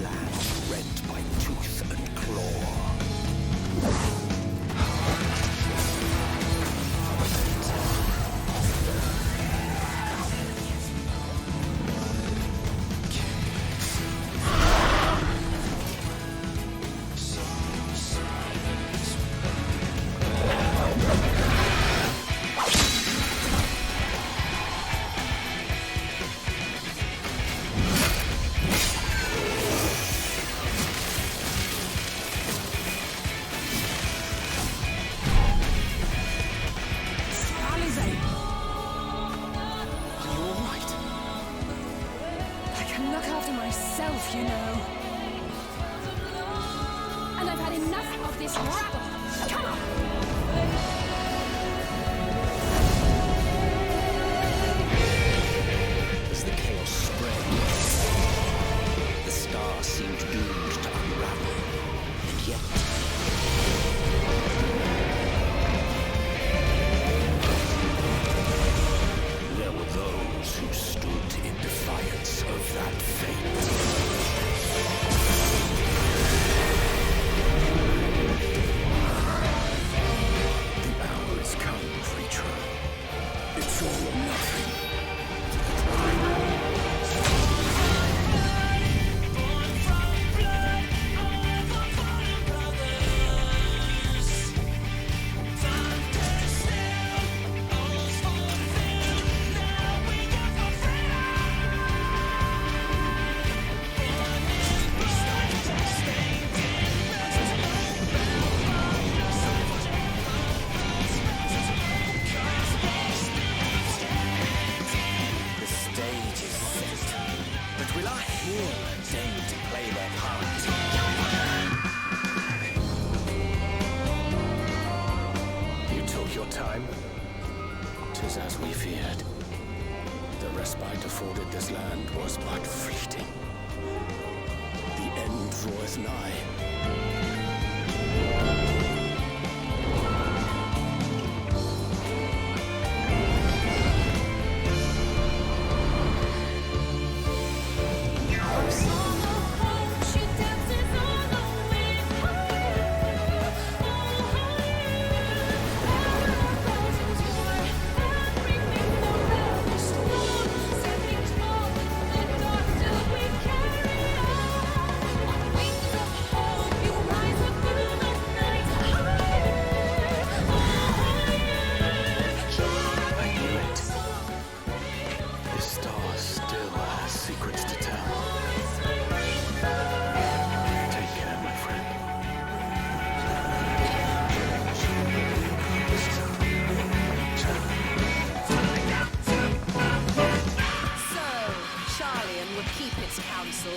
land rent by tooth and claw. You know. And I've had enough of this rabble. Come on! As the chaos spread, the star seemed doomed to unravel, and yet there were those who stood in defiance of that fate. It's all or nothing. Time, 'tis as we feared. The respite afforded this land was but fleeting. The end draweth nigh.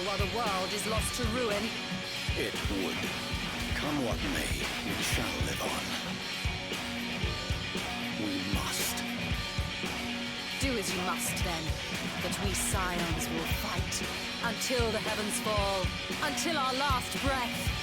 While the world is lost to ruin. It would. Come what may, we shall live on. We must. Do as you must then, but we scions will fight until the heavens fall, until our last breath.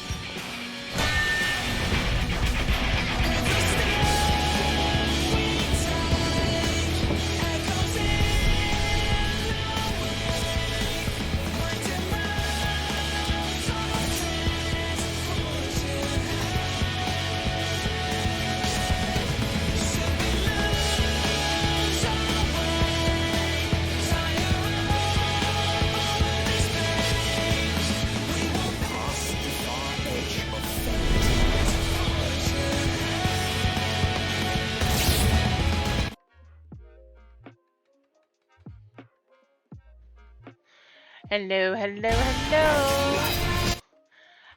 Hello, hello, hello!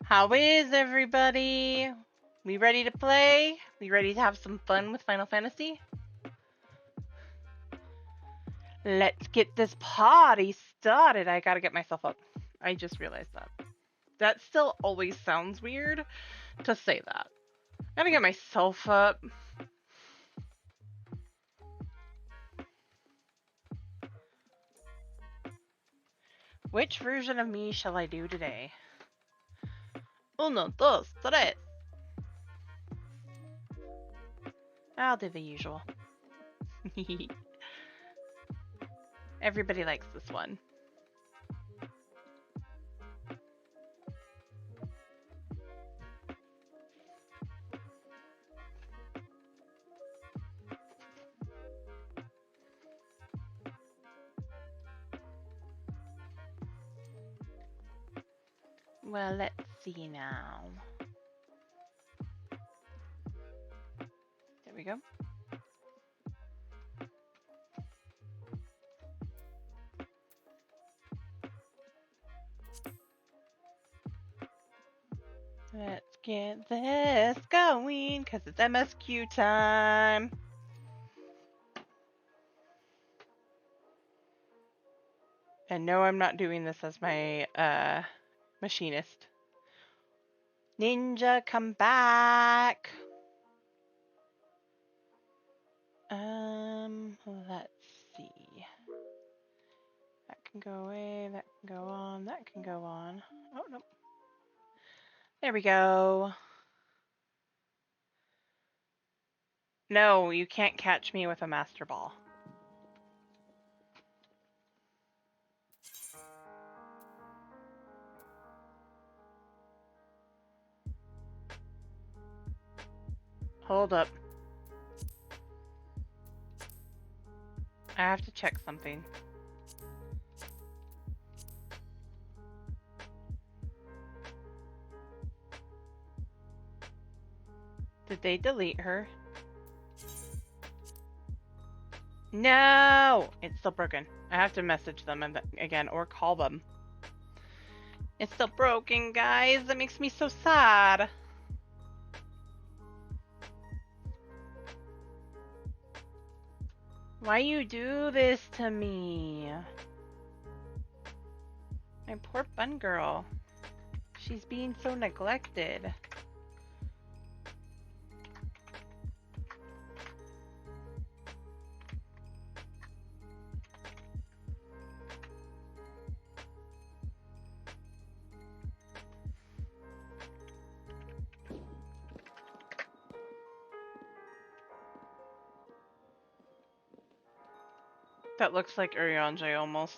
How is everybody? We ready to play? We ready to have some fun with Final Fantasy? Let's get this party started. I gotta get myself up. I just realized that. That still always sounds weird to say that. Gotta get myself up. Which version of me shall I do today? Uno, dos, tres. I'll do the usual. Everybody likes this one. Well, let's see now. There we go. Let's get this going, because it's MSQ time. And no, I'm not doing this as my machinist. Ninja, come back. Let's see. That can go away, that can go on, that can go on. Oh, no. There we go. No, you can't catch me with a master ball. Hold up. I have to check something. Did they delete her? No! It's still broken. I have to message them again or call them. It's still broken, guys. That makes me so sad. Why you do this to me? My poor bun girl. She's being so neglected. That looks like Urianger almost.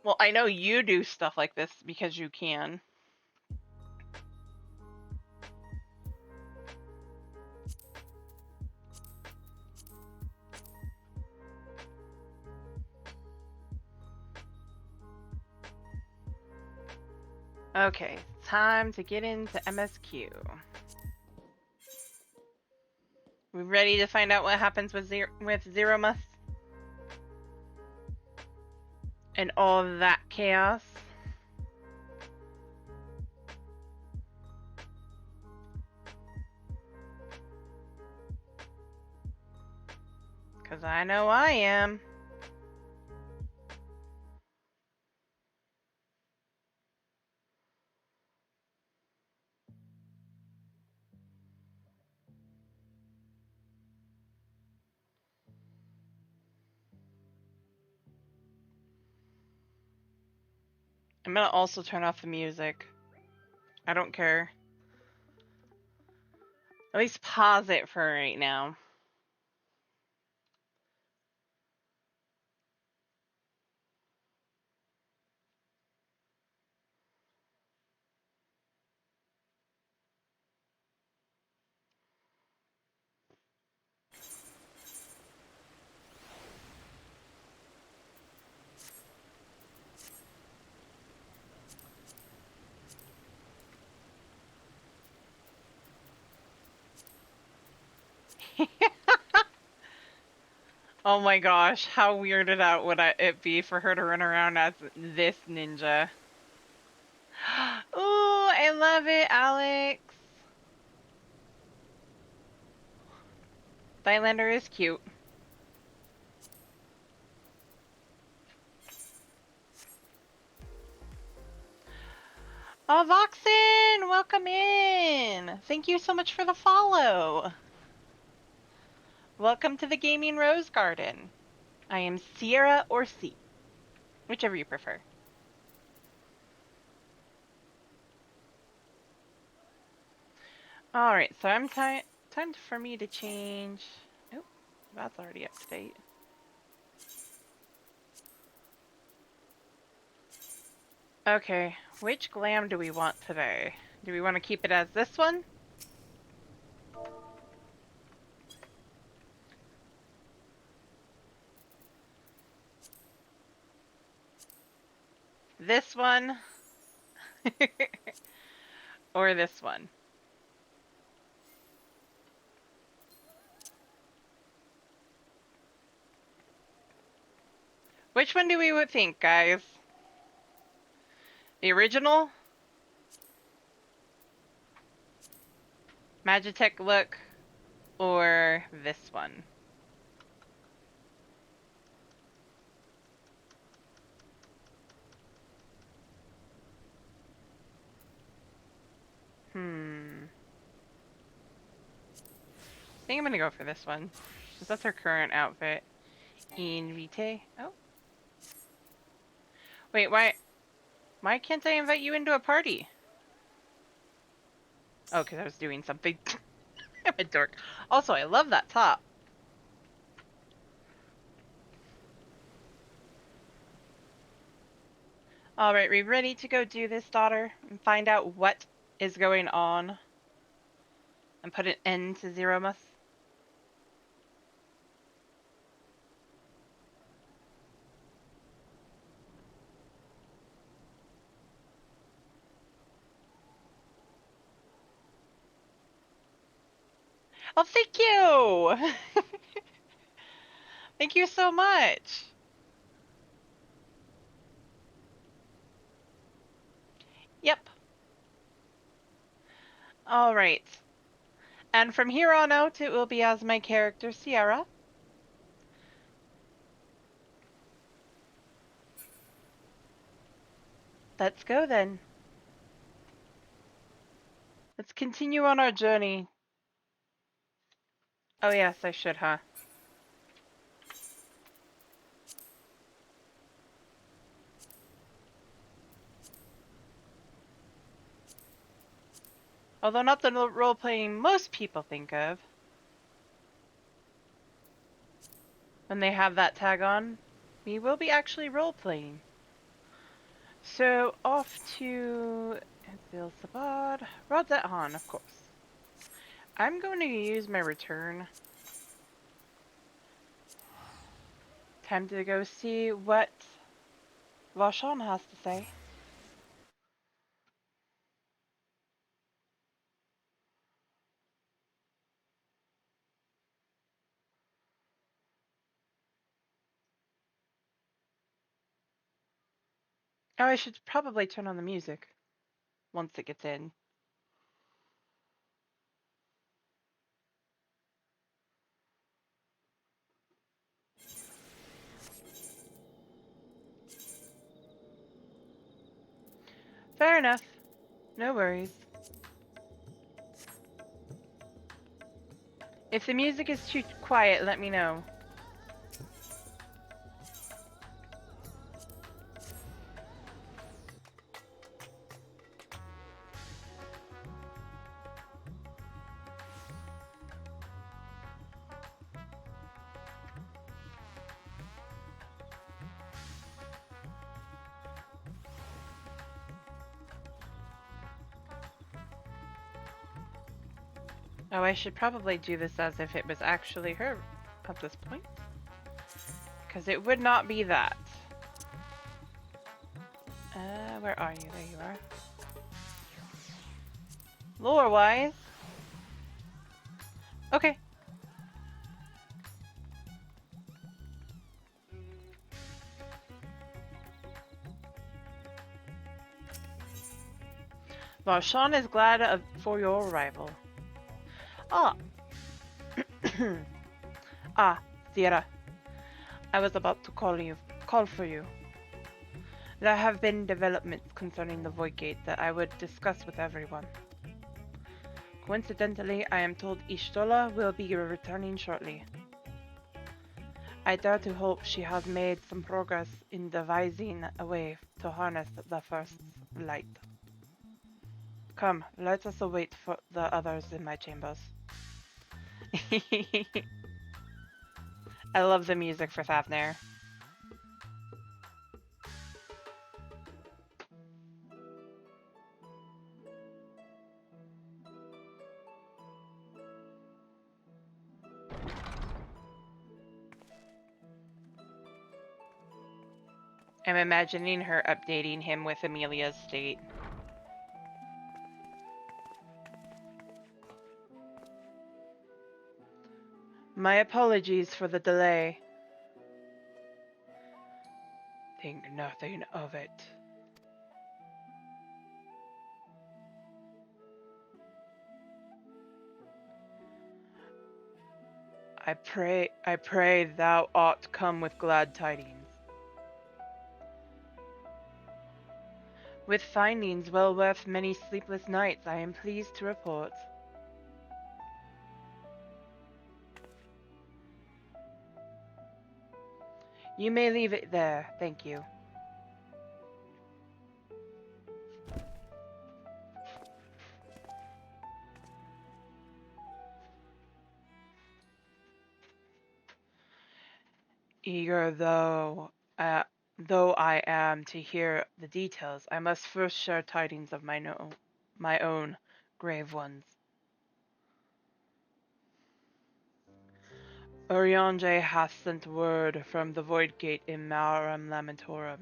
Well, I know you do stuff like this because you can. Okay, time to get into MSQ. We ready to find out what happens with Zero Mus? And all that chaos? Because I know I am. I'm gonna also turn off the music. I don't care. At least pause it for right now. Oh my gosh, how weirded out would it be for her to run around as this ninja? Ooh, I love it, Alex. Thailander is cute. Oh, Voxen, welcome in. Thank you so much for the follow. Welcome to the Gaming Rose Garden. I am Sierra or C, whichever you prefer. Alright, so I'm time for me to change. Oh, that's already up to date. Okay, which glam do we want today? Do we want to keep it as this one? This one or this one. Which one do we would think, guys? The original? Magitech look or this one? I think I'm gonna go for this one. Because that's her current outfit. Invite. Oh. Wait, why can't I invite you into a party? Oh, because I was doing something. I'm a dork. Also, I love that top. Alright, we ready to go do this, daughter? And find out what is going on? And put an end to Zeromus? Oh, thank you! Thank you so much! Yep. Alright. And from here on out, it will be as my character, Sierra. Let's go then. Let's continue on our journey. Oh yes, I should, huh? Although not the role-playing most people think of. When they have that tag on, we will be actually role-playing. So, off to Zil Sabad. Rodset Han, of course. I'm going to use my return. Time to go see what Vashon has to say. Oh, I should probably turn on the music once it gets in. Fair enough. No worries. If the music is too quiet, let me know. Oh, I should probably do this as if it was actually her at this point. Because it would not be that. Where are you? There you are. Lore-wise. Okay. Vashon is glad for your arrival. Ah. Ah, Sierra. I was about to call for you. There have been developments concerning the Void Gate that I would discuss with everyone. Coincidentally, I am told Ishtola will be returning shortly. I dare to hope she has made some progress in devising a way to harness the first light. Come, let us await for the others in my chambers. I love the music for Thavnair. I'm imagining her updating him with Amelia's state. My apologies for the delay. Think nothing of it. I pray thou art come with glad tidings. With findings well worth many sleepless nights, I am pleased to report. You may leave it there, thank you. Eager though I am to hear the details, I must first share tidings of my own grave ones. Urianger hath sent word from the Void Gate in Marum Lamentorum.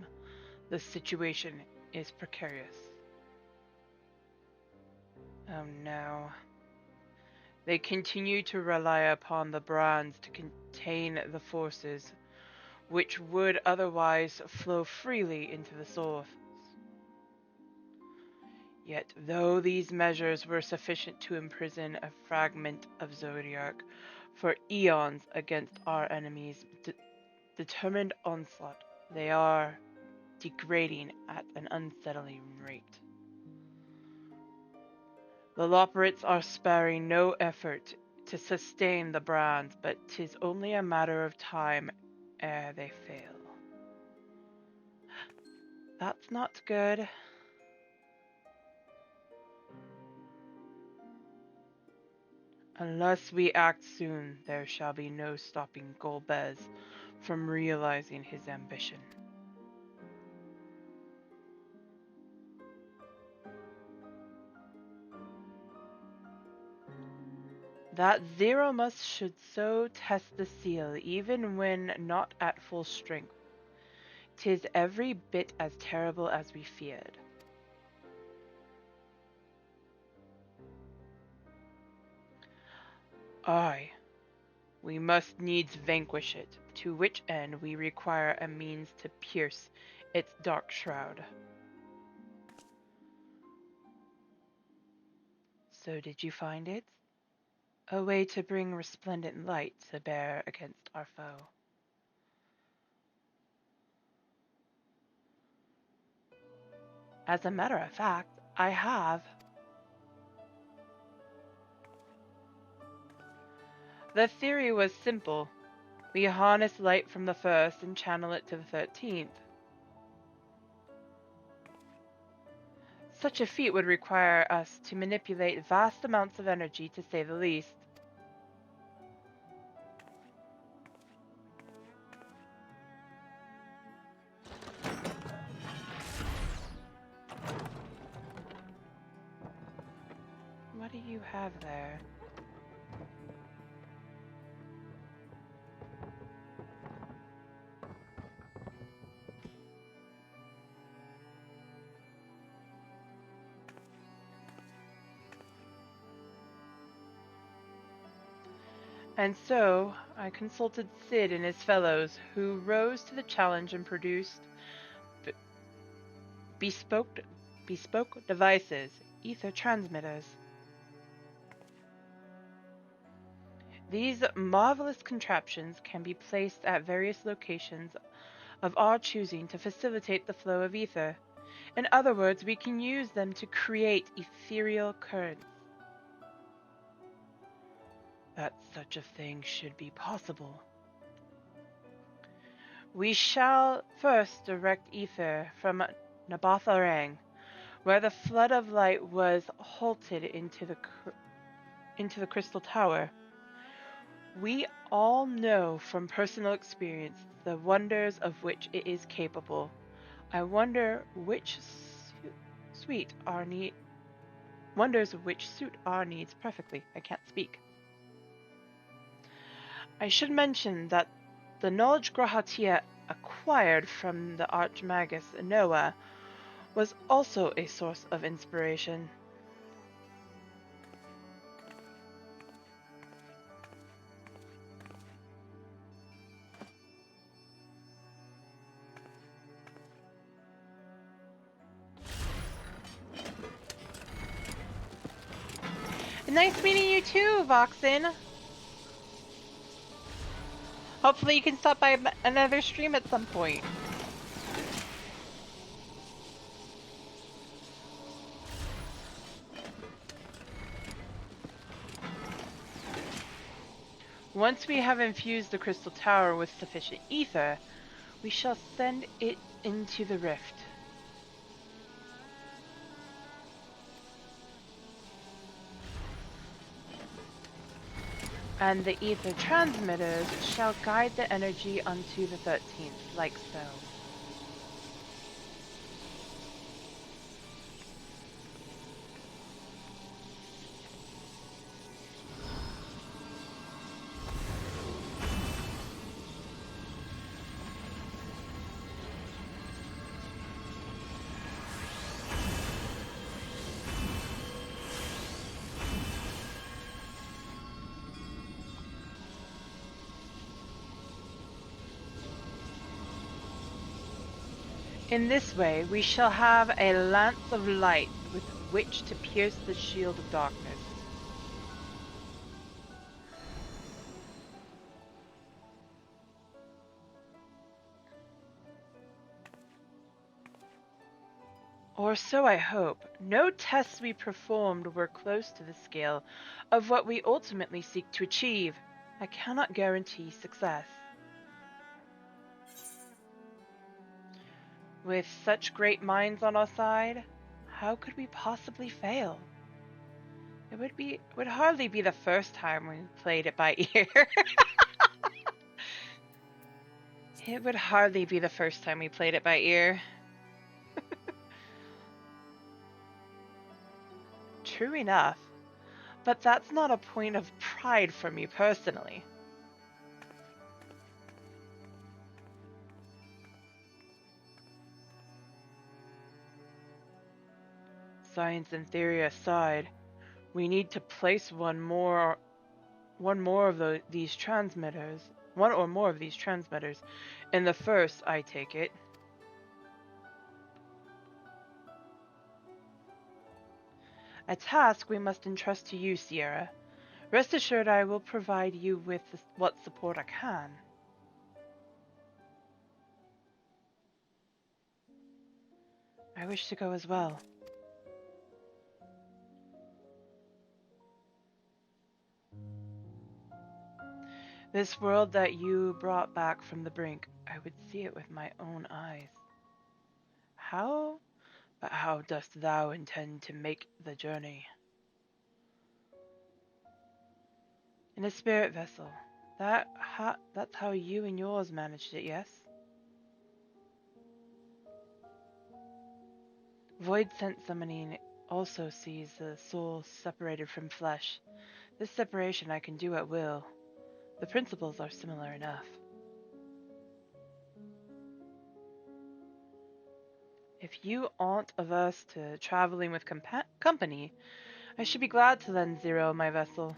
The situation is precarious. Oh no. They continue to rely upon the brands to contain the forces which would otherwise flow freely into the source. Yet, though these measures were sufficient to imprison a fragment of Zodiac for eons against our enemies' determined onslaught, they are degrading at an unsettling rate. The Loperates are sparing no effort to sustain the brands, but 'tis only a matter of time ere they fail. That's not good. Unless we act soon, there shall be no stopping Golbez from realizing his ambition. That Zeromus should so test the seal, even when not at full strength. 'Tis every bit as terrible as we feared. Aye, we must needs vanquish it, to which end we require a means to pierce its dark shroud. So did you find it? A way to bring resplendent light to bear against our foe. As a matter of fact, I have. The theory was simple. We harness light from the first and channel it to the 13th. Such a feat would require us to manipulate vast amounts of energy, to say the least. What do you have there? And so, I consulted Sid and his fellows, who rose to the challenge and produced bespoke devices, ether transmitters. These marvelous contraptions can be placed at various locations of our choosing to facilitate the flow of ether. In other words, we can use them to create ethereal currents. That such a thing should be possible. We shall first direct ether from Nabatharang, where the flood of light was halted into the crystal tower. We all know from personal experience the wonders of which it is capable. I wonder which wonders of which suit our needs perfectly. I can't speak. I should mention that the knowledge Grahatia acquired from the Archmagus Noah was also a source of inspiration. Nice meeting you too, Voxin. Hopefully you can stop by another stream at some point. Once we have infused the crystal tower with sufficient ether, we shall send it into the rift. And the ether transmitters shall guide the energy unto the 13th, like so. In this way, we shall have a lance of light with which to pierce the shield of darkness. Or so I hope. No tests we performed were close to the scale of what we ultimately seek to achieve. I cannot guarantee success. With such great minds on our side, how could we possibly fail? It would hardly be the first time we played it by ear. It would hardly be the first time we played it by ear. True enough, but that's not a point of pride for me personally. Science and theory aside, we need to place one or more of these transmitters in the first, I take it. A task we must entrust to you, Sierra. Rest assured I will provide you with what support I can. I wish to go as well. This world that you brought back from the brink, I would see it with my own eyes. But how dost thou intend to make the journey? In a spirit vessel. That's how you and yours managed it, yes? Void sense summoning also sees the soul separated from flesh. This separation I can do at will. The principles are similar enough. If you aren't averse to traveling with company, I should be glad to lend Zero my vessel.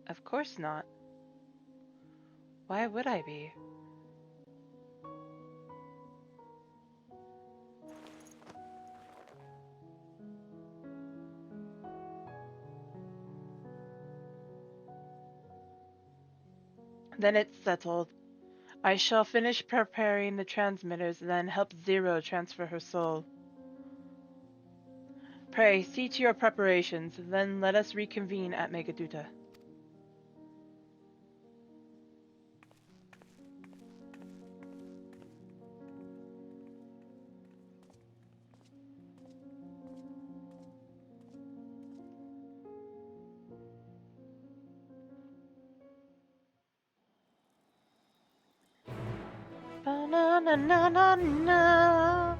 Of course not. Why would I be? Then it's settled. I shall finish preparing the transmitters, then help Zero transfer her soul. Pray, see to your preparations, then let us reconvene at Megaduta. Ba-na-na-na-na-na.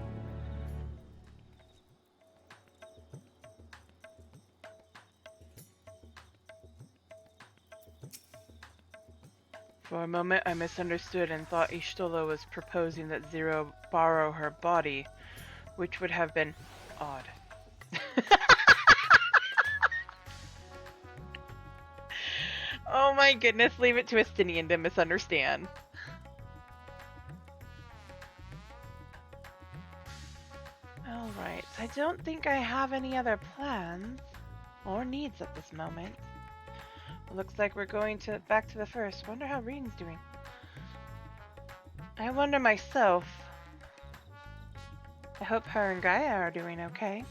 For a moment, I misunderstood and thought Ishtola was proposing that Zero borrow her body, which would have been odd. Oh my goodness, leave it to Estinian to misunderstand. Alright, I don't think I have any other plans or needs at this moment. Looks like we're going back to the first. Wonder how Reen's doing. I wonder myself. I hope her and Gaia are doing okay.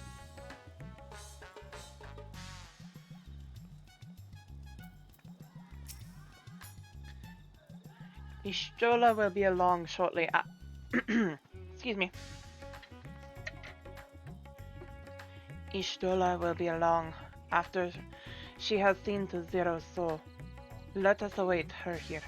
Ishtola will be along shortly. Excuse me. Ishtola will be along after she has seen to Zero's soul. Let us await her here.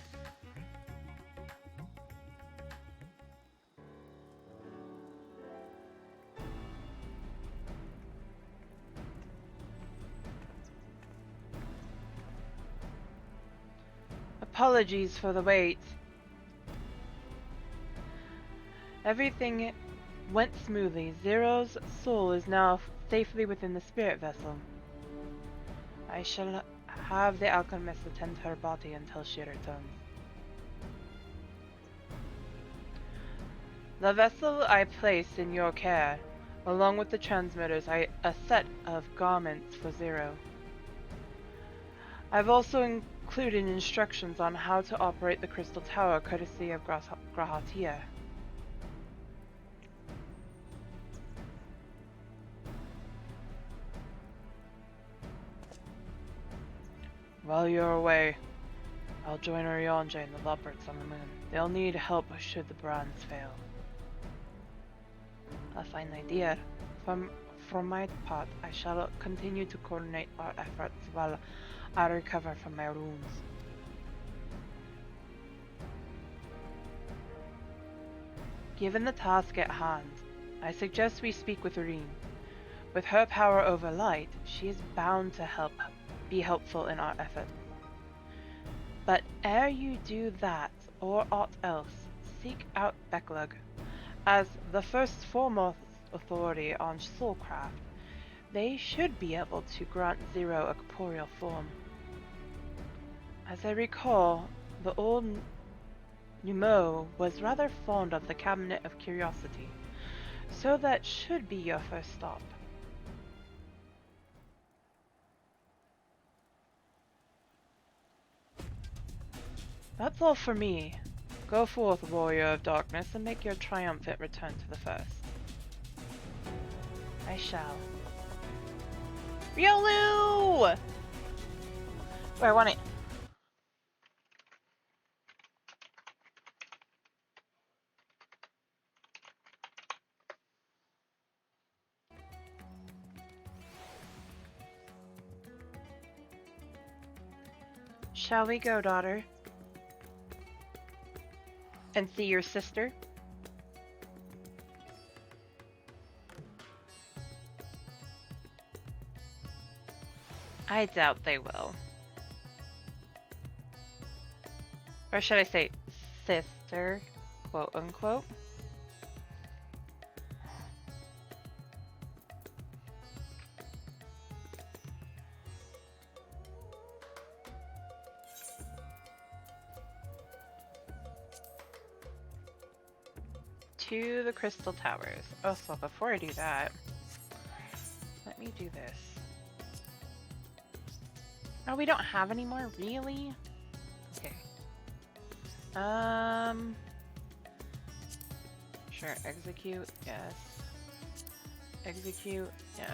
Apologies for the wait. Everything went smoothly. Zero's soul is now safely within the spirit vessel. I shall have the alchemist attend to her body until she returns. The vessel I placed in your care, along with the transmitters, a set of garments for Zero. I've also included instructions on how to operate the crystal tower, courtesy of Grahatia. While you're away, I'll join Orionja and the Leopards on the moon. They'll need help should the brands fail. A fine idea. For my part, I shall continue to coordinate our efforts while I recover from my wounds. Given the task at hand, I suggest we speak with Reen. With her power over light, she is bound to be helpful in our effort. But ere you do that, or aught else, seek out Beklug. As the first foremost authority on soulcraft, they should be able to grant Zero a corporeal form. As I recall, the old Numo was rather fond of the Cabinet of Curiosity, so that should be your first stop. That's all for me. Go forth, warrior of darkness, and make your triumphant return to the first. I shall. Riolu! Where I want it. Shall we go, daughter? And see your sister? I doubt they will. Or should I say sister, quote unquote? To the crystal towers. Oh, so before I do that, let me do this. Oh, we don't have any more? Really? Okay. Sure, execute, yes. Execute, yes.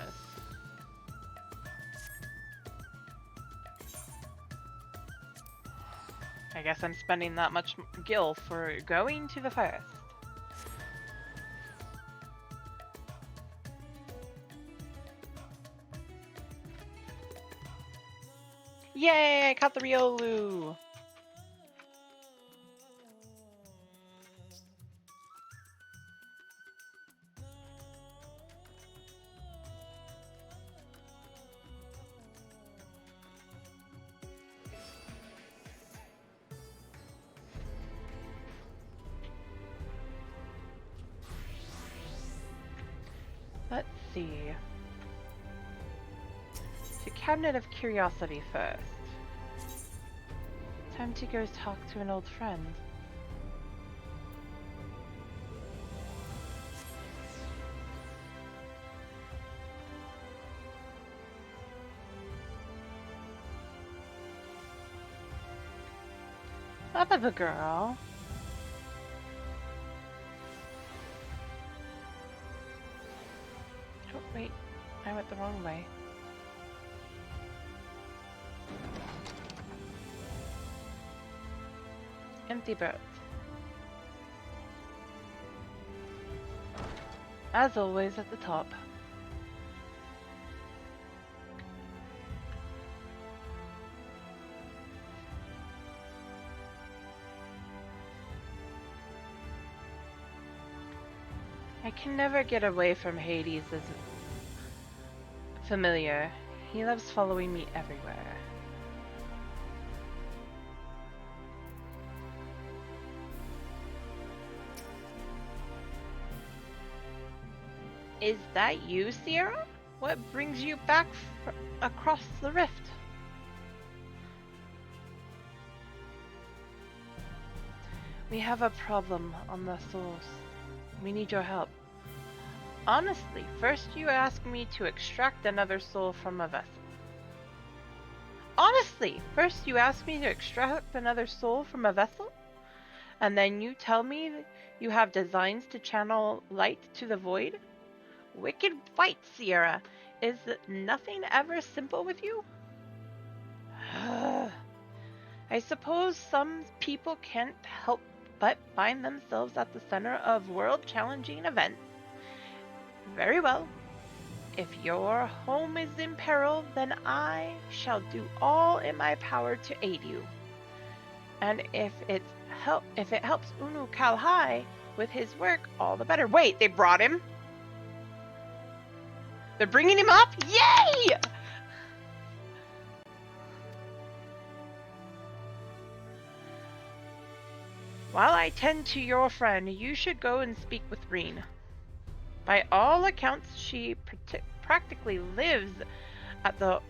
I guess I'm spending that much gil for going to the first. Yay! I caught the Riolu! see. To Cabinet of Curiosity first. Time to go talk to an old friend. Up of a girl. Oh, wait. I went the wrong way. Empty berth. As always, at the top. I can never get away from Hades' familiar. He loves following me everywhere. Is that you, Sierra? What brings you back across the rift? We have a problem on the source. We need your help. Honestly, first you ask me to extract another soul from a vessel. Honestly, first you ask me to extract another soul from a vessel? And then you tell me you have designs to channel light to the void? Wicked fight, Sierra. Is nothing ever simple with you? I suppose some people can't help but find themselves at the center of world-challenging events. Very well. If your home is in peril, then I shall do all in my power to aid you. And if it helps Unu Kalhai with his work, all the better. Wait, they brought him? They're bringing him up? Yay! While I tend to your friend, you should go and speak with Reen. By all accounts, she practically lives at the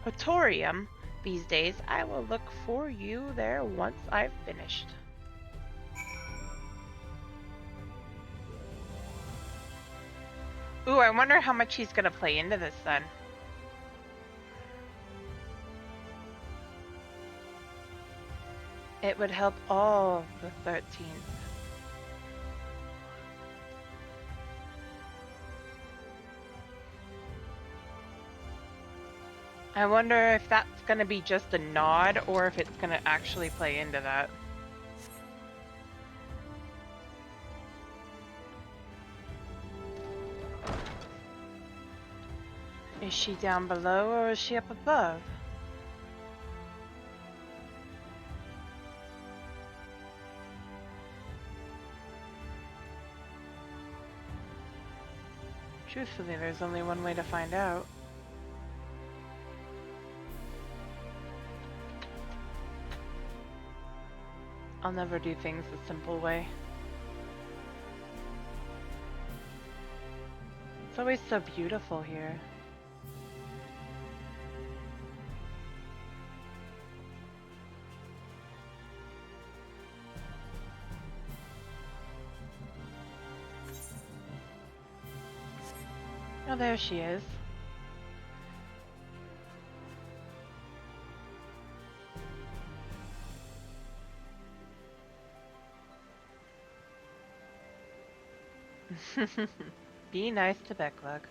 Hotorium these days. I will look for you there once I've finished. Ooh, I wonder how much he's gonna play into this then. It would help all the 13th. I wonder if that's gonna be just a nod or if it's gonna actually play into that. Is she down below or is she up above? Truthfully, there's only one way to find out. I'll never do things the simple way. It's always so beautiful here. Oh, there she is. Be nice to Becklug.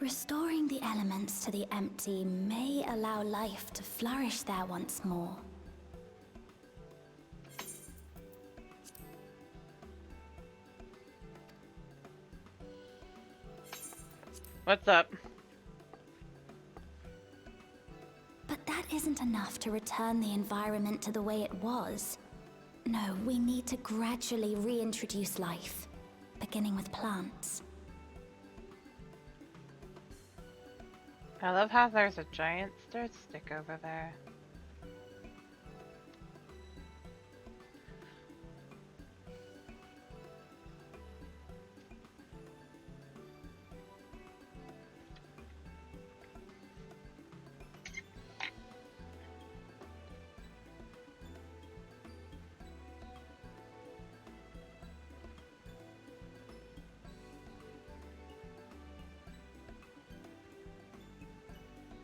Restoring the elements to the empty may allow life to flourish there once more. What's up? But that isn't enough to return the environment to the way it was. No, we need to gradually reintroduce life, beginning with plants. I love how there's a giant stirred stick over there.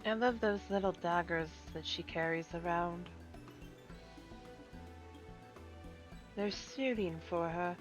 I love those little daggers that she carries around. They're soothing for her.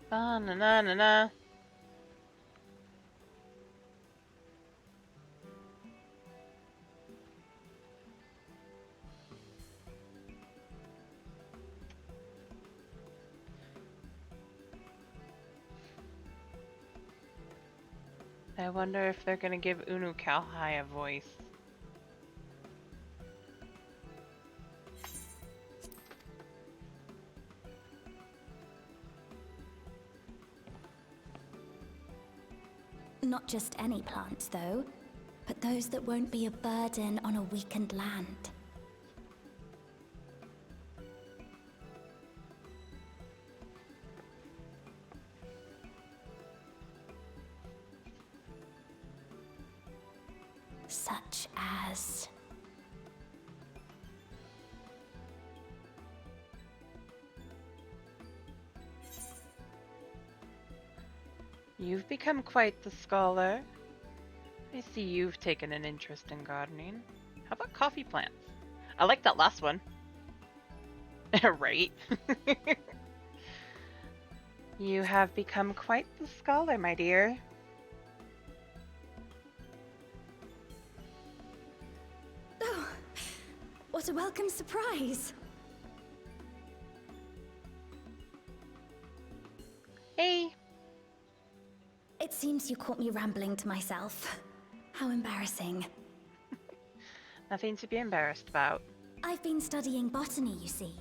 Ba-na-na-na-na. I wonder if they're gonna give Unu Kalhai a voice. Not just any plants, though, but those that won't be a burden on a weakened land. Such as... You've become quite the scholar. I see you've taken an interest in gardening. How about coffee plants? I like that last one. Right? You have become quite the scholar, my dear. Oh, what a welcome surprise! Hey! It seems you caught me rambling to myself. How embarrassing. Nothing to be embarrassed about. I've been studying botany, you see.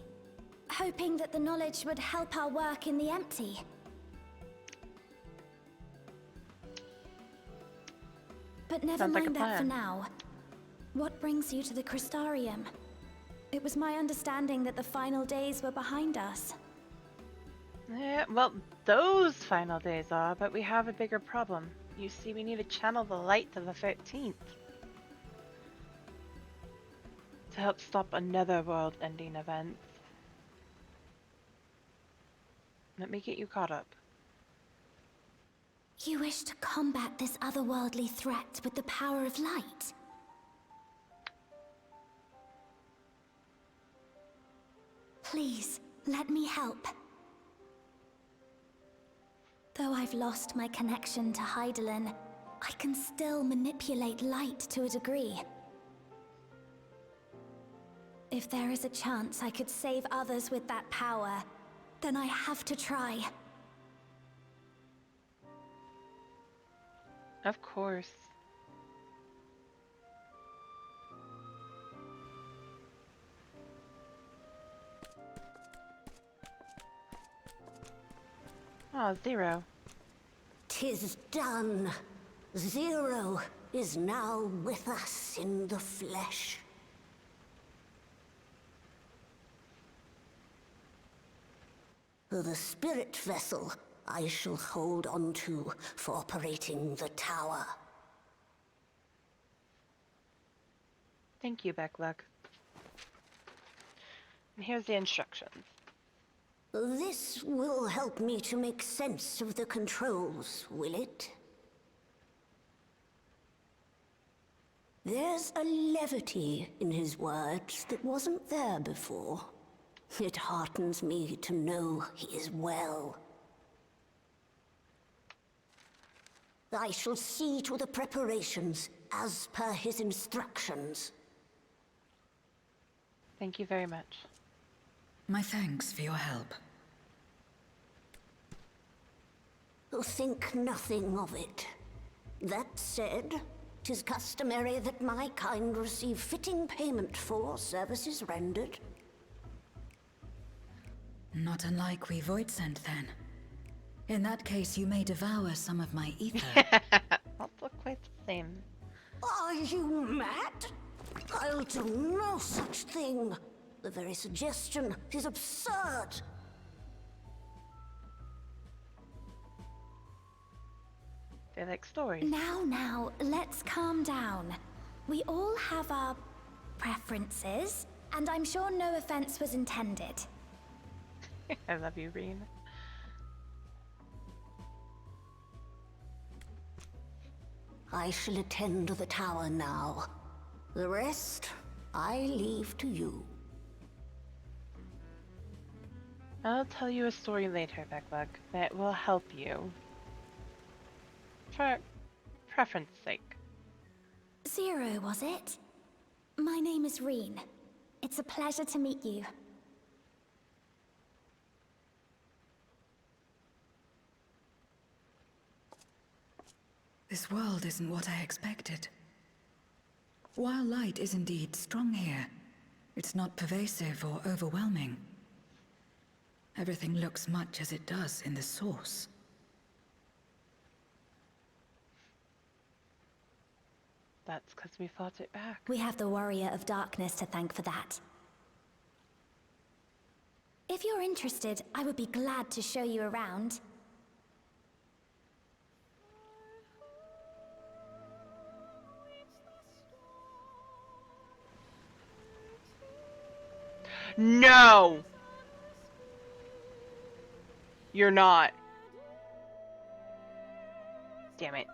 Hoping that the knowledge would help our work in the empty. But never Sounds like a mind that for plan. now. What brings you to the Crystarium? It was my understanding that the final days were behind us. Yeah, well, those final days are, but we have a bigger problem. You see, we need to channel the light to the 13th. To help stop another world-ending event. Let me get you caught up. You wish to combat this otherworldly threat with the power of light? Please, let me help. Though I've lost my connection to Hydaelyn, I can still manipulate light to a degree. If there is a chance I could save others with that power, then I have to try. Of course. Oh, Zero. 'Tis done. Zero is now with us in the flesh. The spirit vessel I shall hold on to for operating the tower. Thank you, Beckluck. And here's the instructions. This will help me to make sense of the controls, will it? There's a levity in his words that wasn't there before. It heartens me to know he is well. I shall see to the preparations as per his instructions. Thank you very much. My thanks for your help. Think nothing of it. That said, 'tis customary that my kind receive fitting payment for services rendered. Not unlike we Voidsent, then. In that case, you may devour some of my ether. That's look quite the same. Are you mad? I'll do no such thing. The very suggestion is absurd. They like stories. Now, let's calm down. We all have our preferences, and I'm sure no offense was intended. I love you, Reen. I shall attend to the tower now. The rest, I leave to you. I'll tell you a story later, Beckluck, that will help you. For preference sake. Zero, was it? My name is Reen. It's a pleasure to meet you. This world isn't what I expected. While light is indeed strong here, it's not pervasive or overwhelming. Everything looks much as it does in the source. That's because we fought it back. We have the Warrior of Darkness to thank for that. If you're interested, I would be glad to show you around. No! You're not. Damn it.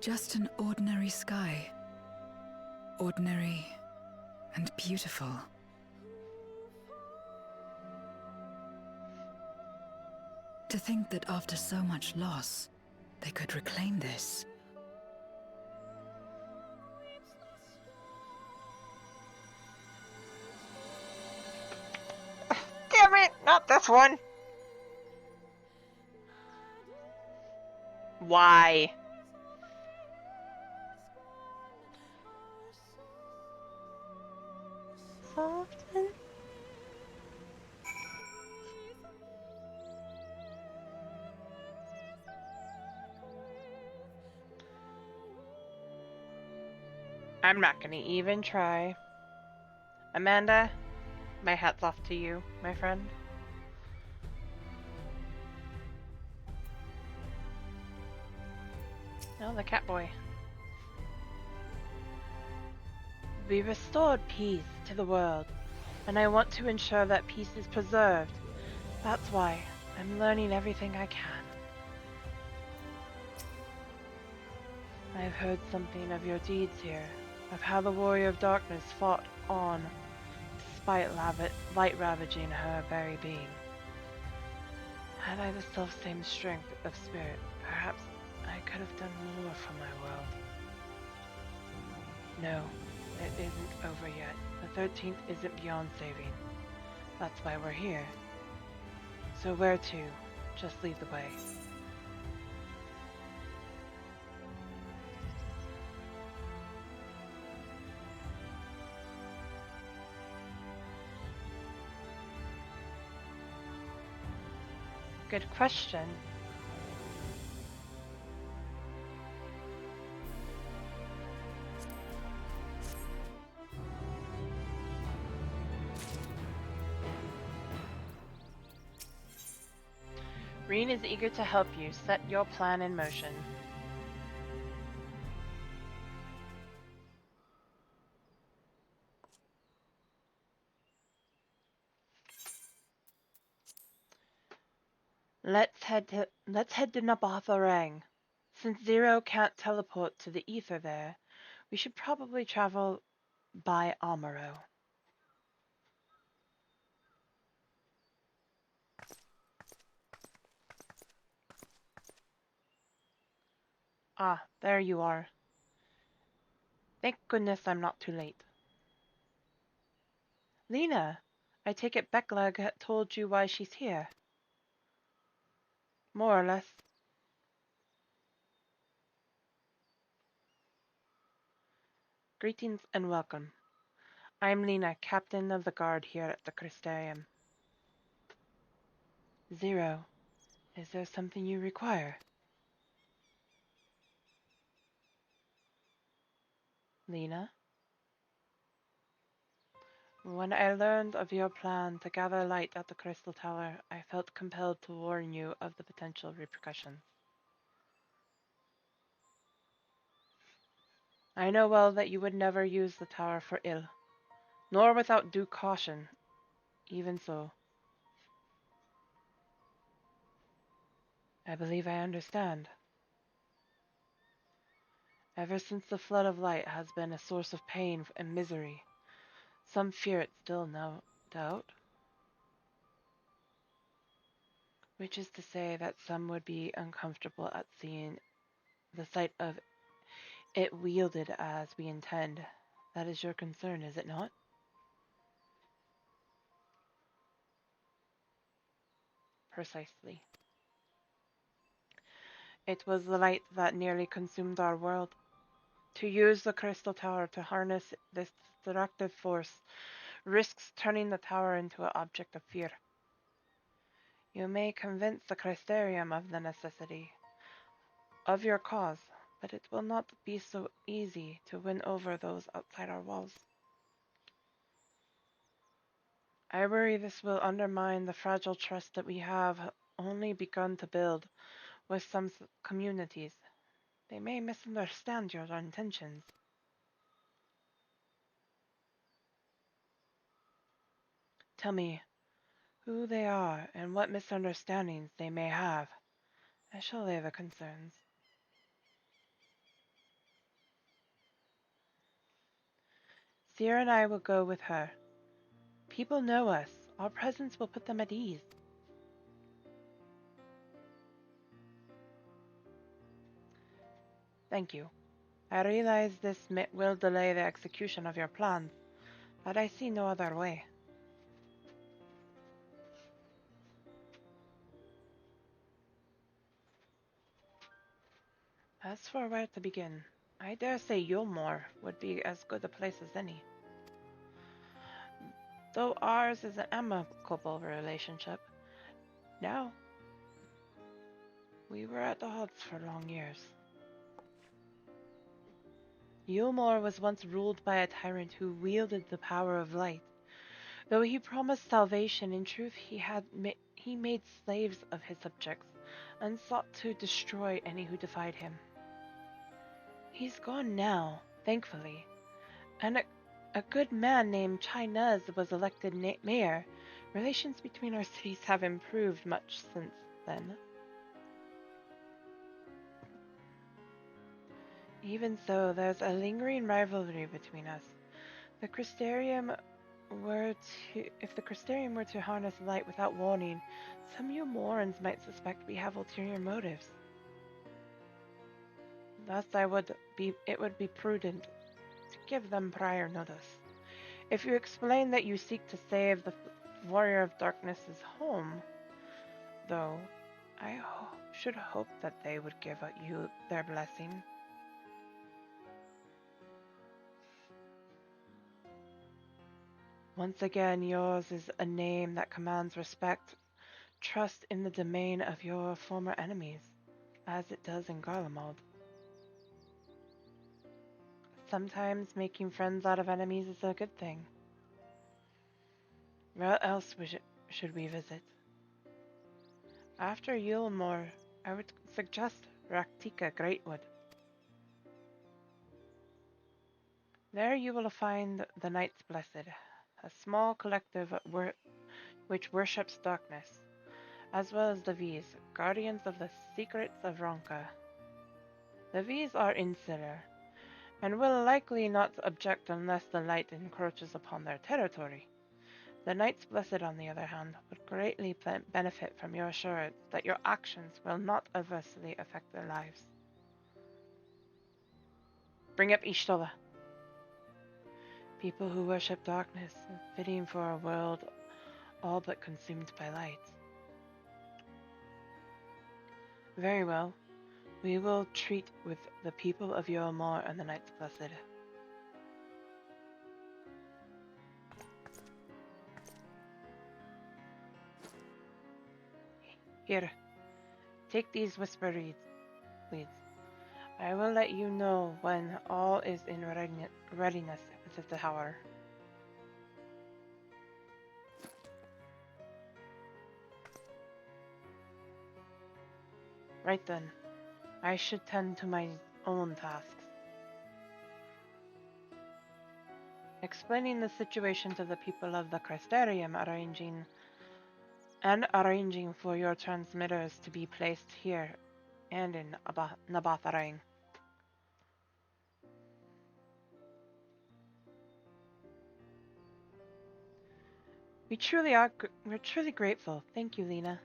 Just an ordinary sky. Ordinary and beautiful. To think that after so much loss, they could reclaim this. Damn it! Not this one! Why? Soften. I'm not gonna even try. Amanda, my hat's off to you, my friend. No, the cat boy. We restored peace to the world, and I want to ensure that peace is preserved. That's why I'm learning everything I can. I've heard something of your deeds here, of how the Warrior of Darkness fought on, despite light ravaging her very being. Had I the self-same strength of spirit, perhaps I could have done more for my world. No, it isn't over yet. The 13th isn't beyond saving. That's why we're here. So where to? Just lead the way. Good question. Reen is eager to help you set your plan in motion. Let's head to Nabatharang. Since Zero can't teleport to the ether there, we should probably travel by Amaro. Ah, there you are. Thank goodness I'm not too late. Lena, I take it Beklag told you why she's here. More or less. Greetings and welcome. I'm Lena, captain of the guard here at the Crystarium. Zero, is there something you require? Lena? When I learned of your plan to gather light at the Crystal Tower, I felt compelled to warn you of the potential repercussions. I know well that you would never use the tower for ill, nor without due caution. Even so, I believe I understand. Ever since the flood of light has been a source of pain and misery, some fear it still, no doubt. Which is to say that some would be uncomfortable at seeing the sight of it wielded as we intend. That is your concern, is it not? Precisely. It was the light that nearly consumed our world. To use the crystal tower to harness this destructive force risks turning the tower into an object of fear. You may convince the Crystarium of the necessity of your cause, but it will not be so easy to win over those outside our walls. I worry this will undermine the fragile trust that we have only begun to build with some communities. They may misunderstand your intentions. Tell me who they are and what misunderstandings they may have. I shall lay the concerns. Sierra and I will go with her. People know us. Our presence will put them at ease. Thank you. I realize this will delay the execution of your plans, but I see no other way. As for where to begin, I dare say Yulmore would be as good a place as any. Though ours is an amicable relationship, now we were at odds for long years. Yulmore was once ruled by a tyrant who wielded the power of light. Though he promised salvation, in truth he made slaves of his subjects and sought to destroy any who defied him. He's gone now, thankfully, and A good man named Chinese was elected mayor. Relations between our cities have improved much since then. Even so, there's a lingering rivalry between us. The Crystarium if the Crystarium were to harness light without warning, some Umorans might suspect we have ulterior motives. Thus, it would be prudent to give them prior notice. If you explain that you seek to save the Warrior of Darkness's home, though, I should hope that they would give you their blessing. Once again, yours is a name that commands respect, trust in the domain of your former enemies, as it does in Garlemald. Sometimes making friends out of enemies is a good thing. Where else should we visit? After Yulmore, I would suggest Raktika Greatwood. There you will find the Knights Blessed, a small collective which worships darkness, as well as the V's, guardians of the secrets of Ronka. The V's are insular, and will likely not object unless the light encroaches upon their territory. The Knights Blessed, on the other hand, would greatly benefit from your assurance that your actions will not adversely affect their lives. Bring up Ishtola. People who worship darkness, fitting for a world all but consumed by light. Very well. We will treat with the people of Yormor and the Knights Blessed. Here, take these whisper leads. I will let you know when all is in readiness with the tower. Right then, I should tend to my own tasks. Explaining the situation to the people of the Crystarium, arranging for your transmitters to be placed here and in Nabatharang. We're truly grateful. Thank you, Lena.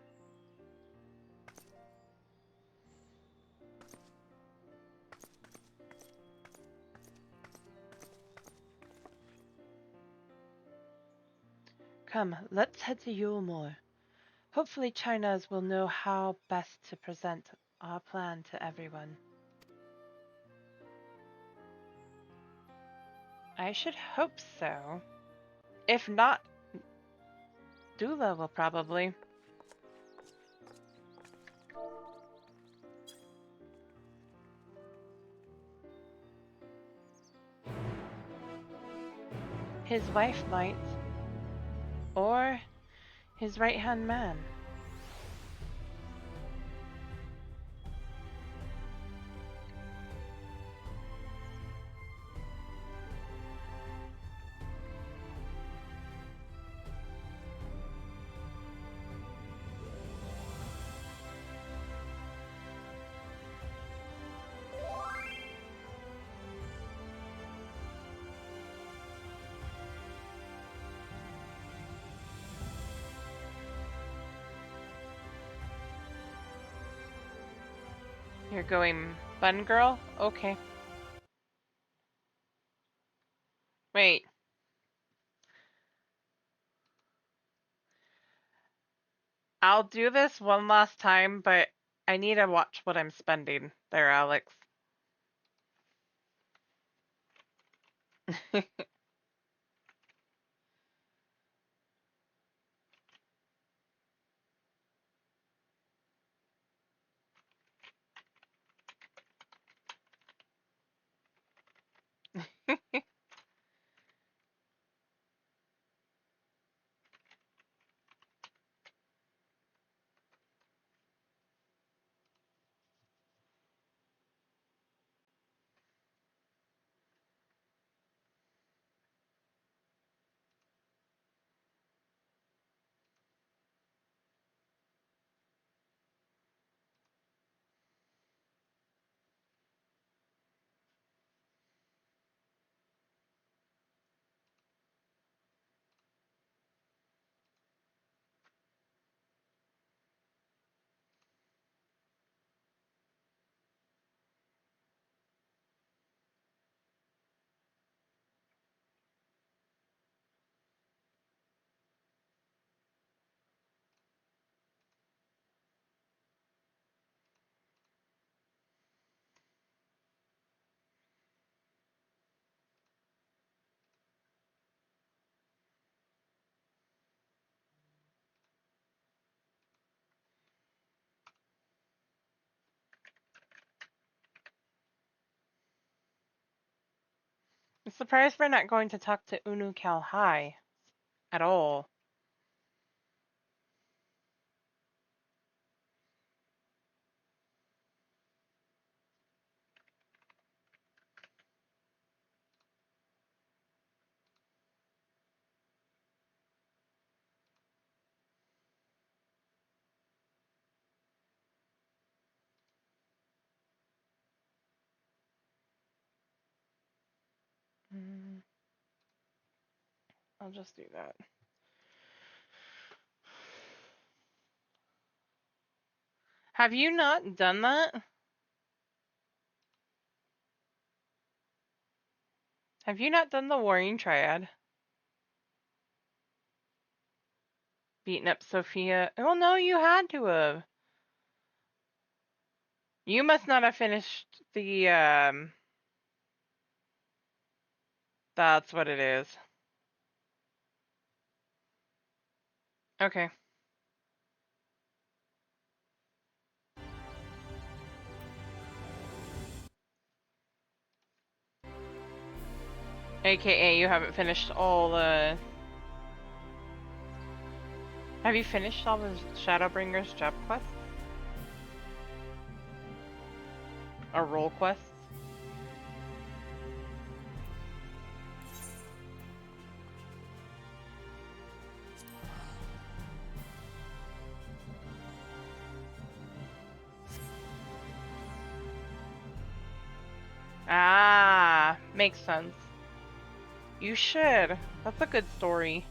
Come, let's head to Yulmore. Hopefully China's will know how best to present our plan to everyone. I should hope so. If not, Dula will probably. His wife might. Or his right-hand man. You're going bun girl? Okay. Wait. I'll do this one last time, but I need to watch what I'm spending there, Alex. Surprised we're not going to talk to Unu Cal High at all. I'll just do that. Have you not done that? Have you not done the Warring Triad? Beaten up Sophia? Oh no, you had to have. You must not have finished the, that's what it is. Okay. AKA you haven't finished all the... Have you finished all the Shadowbringers job quests? Or role quests? Ah, makes sense. You should. That's a good story.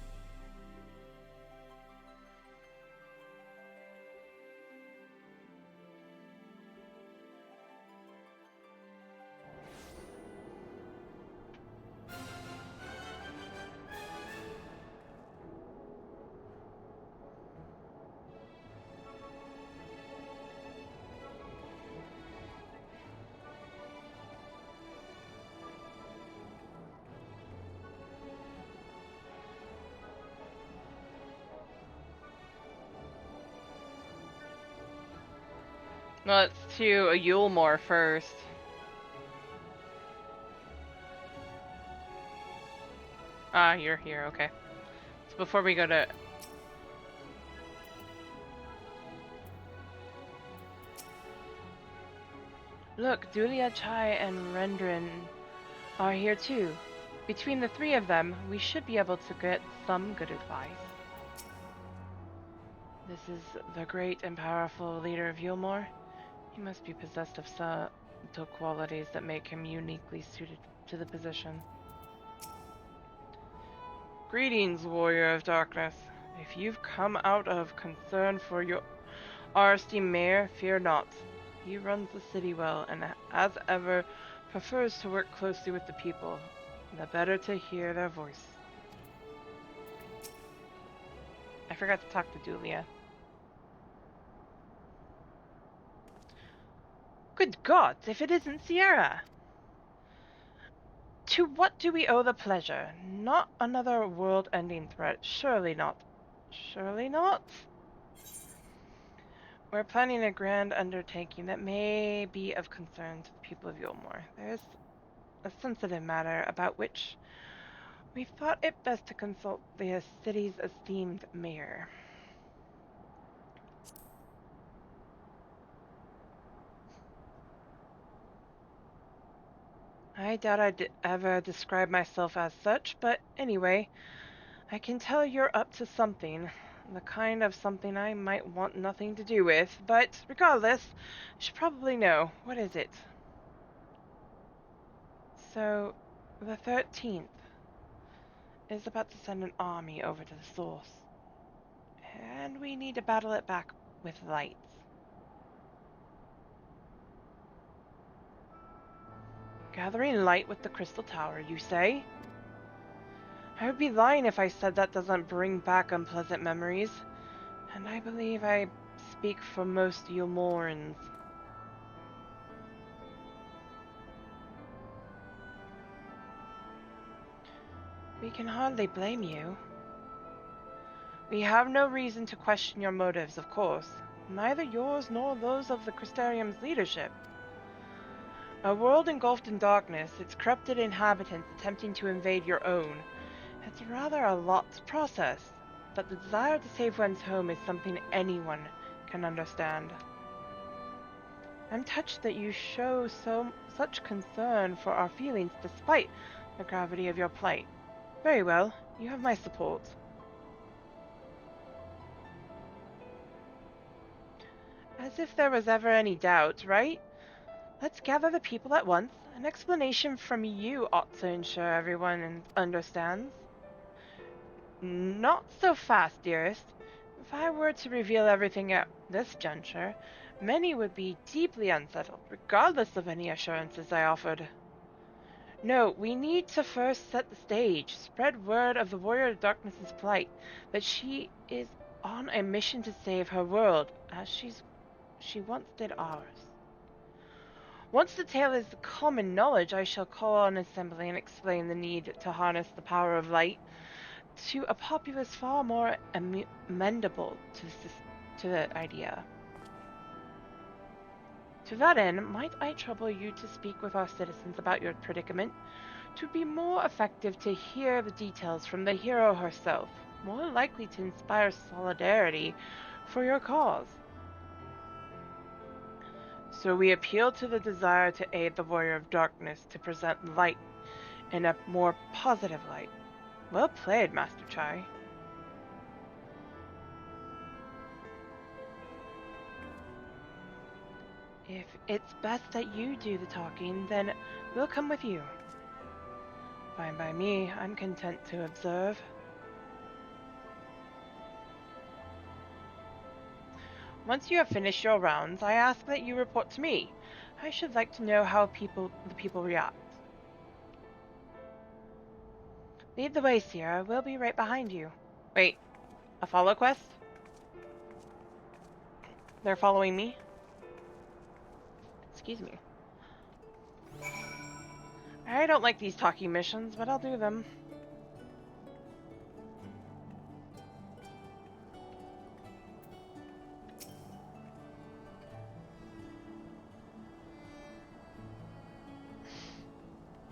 Let's do a Yulemore first. Ah, you're here, okay. So before we go to... Look, Dulia, Chai, and Rendrin are here too. Between the three of them, we should be able to get some good advice. This is the great and powerful leader of Yulemore. He must be possessed of subtle qualities that make him uniquely suited to the position. Greetings, warrior of darkness. If you've come out of concern for our esteemed mayor, fear not. He runs the city well and, as ever, prefers to work closely with the people. The better to hear their voice. I forgot to talk to Dulia. Good gods, if it isn't Sierra! To what do we owe the pleasure? Not another world-ending threat. Surely not. Surely not? We're planning a grand undertaking that may be of concern to the people of Yulemore. There's a sensitive matter about which we thought it best to consult the city's esteemed mayor. I doubt I'd ever describe myself as such, but anyway, I can tell you're up to something. The kind of something I might want nothing to do with, but regardless, I should probably know. What is it? So, the 13th is about to send an army over to the source. And we need to battle it back with lights. Gathering light with the Crystal Tower, you say? I would be lying if I said that doesn't bring back unpleasant memories. And I believe I speak for most Yulmorans. We can hardly blame you. We have no reason to question your motives, of course. Neither yours nor those of the Crystarium's leadership. A world engulfed in darkness, its corrupted inhabitants attempting to invade your own. It's rather a lot to process, but the desire to save one's home is something anyone can understand. I'm touched that you show such concern for our feelings despite the gravity of your plight. Very well, you have my support. As if there was ever any doubt, right? Let's gather the people at once. An explanation from you ought to ensure everyone understands. Not so fast, dearest. If I were to reveal everything at this juncture, many would be deeply unsettled, regardless of any assurances I offered. No, we need to first set the stage, spread word of the Warrior of Darkness's plight, that she is on a mission to save her world, as she once did ours. Once the tale is common knowledge, I shall call an assembly and explain the need to harness the power of light to a populace far more amenable to the idea. To that end, might I trouble you to speak with our citizens about your predicament? To be more effective to hear the details from the hero herself, more likely to inspire solidarity for your cause. So we appeal to the desire to aid the Warrior of Darkness to present light in a more positive light. Well played, Master Chai. If it's best that you do the talking, then we'll come with you. Fine by me, I'm content to observe. Once you have finished your rounds, I ask that you report to me. I should like to know how the people react. Lead the way, Sierra. We'll be right behind you. Wait, a follow quest? They're following me? Excuse me. I don't like these talking missions, but I'll do them.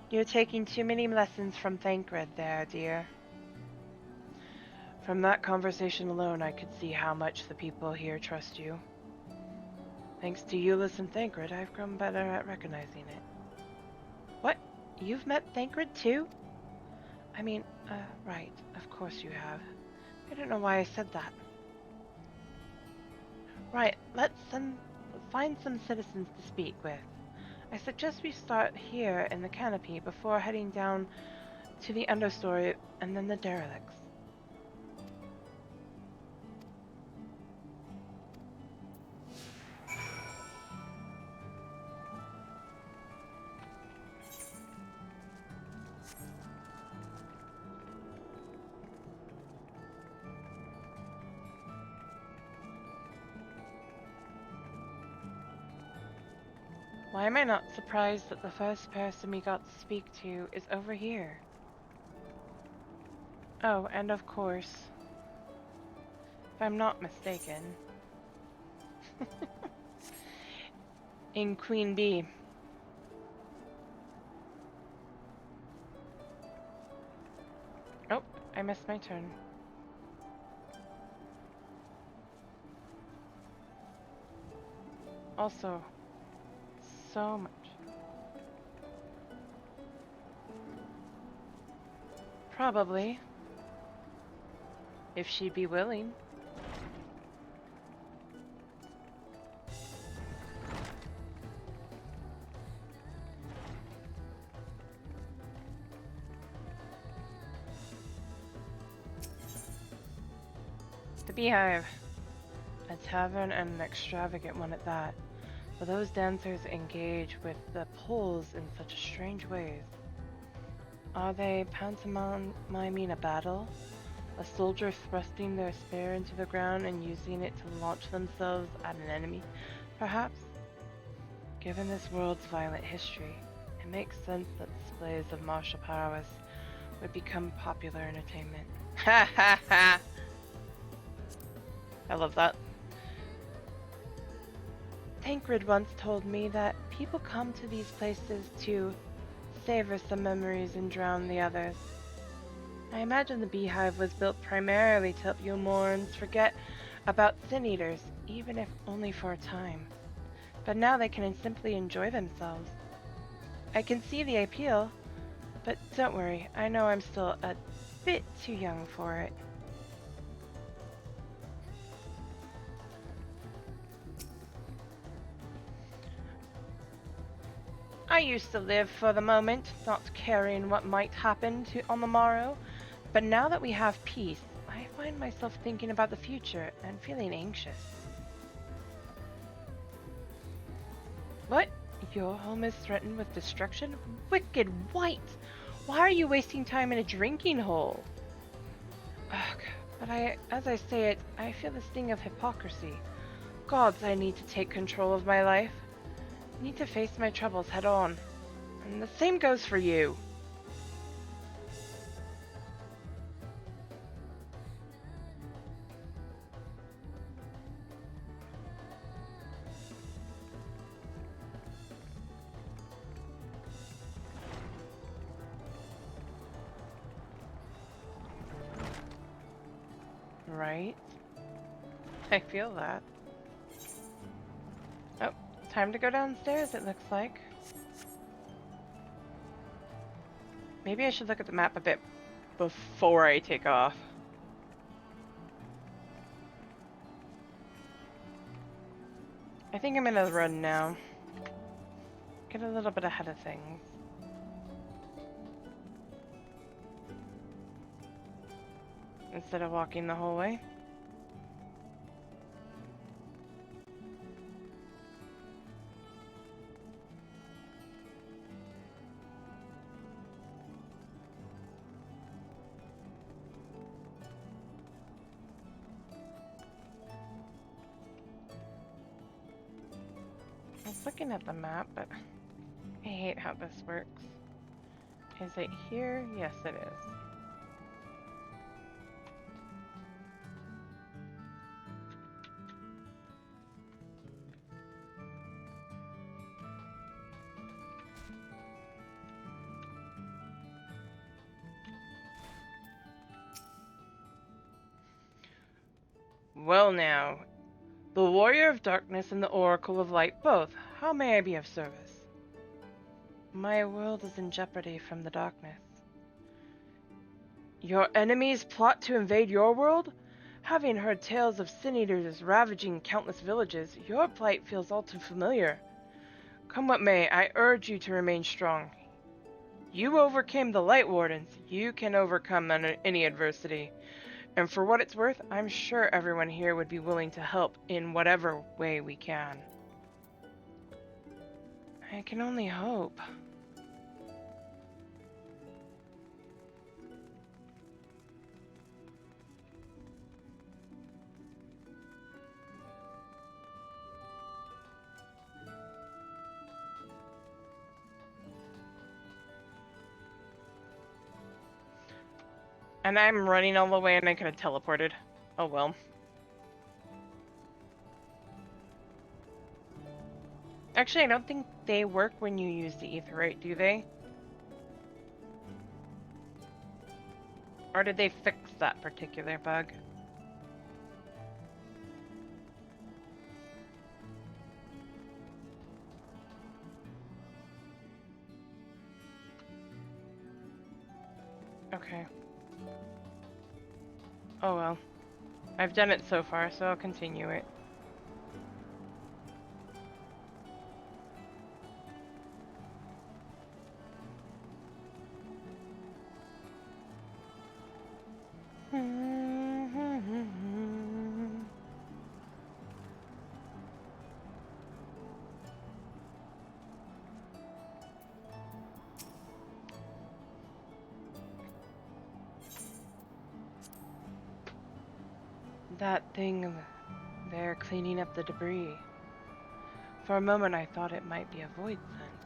You're taking too many lessons from Thancred there, dear. From that conversation alone, I could see how much the people here trust you. Thanks to Euless and Thancred, I've grown better at recognizing it. What? You've met Thancred too? I mean, right, of course you have. I don't know why I said that. Right, let's find some citizens to speak with. I suggest we start here in the canopy before heading down to the understory and then the derelicts. Why am I not surprised that the first person we got to speak to is over here? Oh, and of course, if I'm not mistaken, in Queen Bee. Oh, I missed my turn. Also, so much. Probably. If she'd be willing. The Beehive. A tavern and an extravagant one at that. But those dancers engage with the poles in such strange ways. Are they pantomiming a battle? A soldier thrusting their spear into the ground and using it to launch themselves at an enemy, perhaps? Given this world's violent history, it makes sense that displays of martial prowess would become popular entertainment. Ha ha ha! I love that. Tancred once told me that people come to these places to savor some memories and drown the others. I imagine the beehive was built primarily to help Yulmorans forget about sin eaters, even if only for a time. But now they can simply enjoy themselves. I can see the appeal, but don't worry, I know I'm still a bit too young for it. I used to live for the moment, not caring what might happen on the morrow, but now that we have peace, I find myself thinking about the future and feeling anxious. What? Your home is threatened with destruction? Wicked white! Why are you wasting time in a drinking hole? Ugh, but as I say it, I feel the sting of hypocrisy. Gods, I need to take control of my life. I need to face my troubles head on. And the same goes for you. Right? I feel that. Oh, time to go downstairs, it looks like. Maybe I should look at the map a bit before I take off. I think I'm gonna run now. Get a little bit ahead of things. Instead of walking the whole way. I was looking at the map, but I hate how this works. Is it here? Yes, it is. Well now, the Warrior of Darkness and the Oracle of Light both. How may I be of service? My world is in jeopardy from the darkness. Your enemies plot to invade your world? Having heard tales of sin eaters ravaging countless villages, your plight feels all too familiar. Come what may, I urge you to remain strong. You overcame the Light Wardens. You can overcome any adversity. And for what it's worth, I'm sure everyone here would be willing to help in whatever way we can. I can only hope. And I'm running all the way and I could have teleported. Oh well. Actually, I don't think they work when you use the Aetheryte, do they? Or did they fix that particular bug? Okay. Oh well. I've done it so far, so I'll continue it. That thing there cleaning up the debris. For a moment I thought it might be a void sense.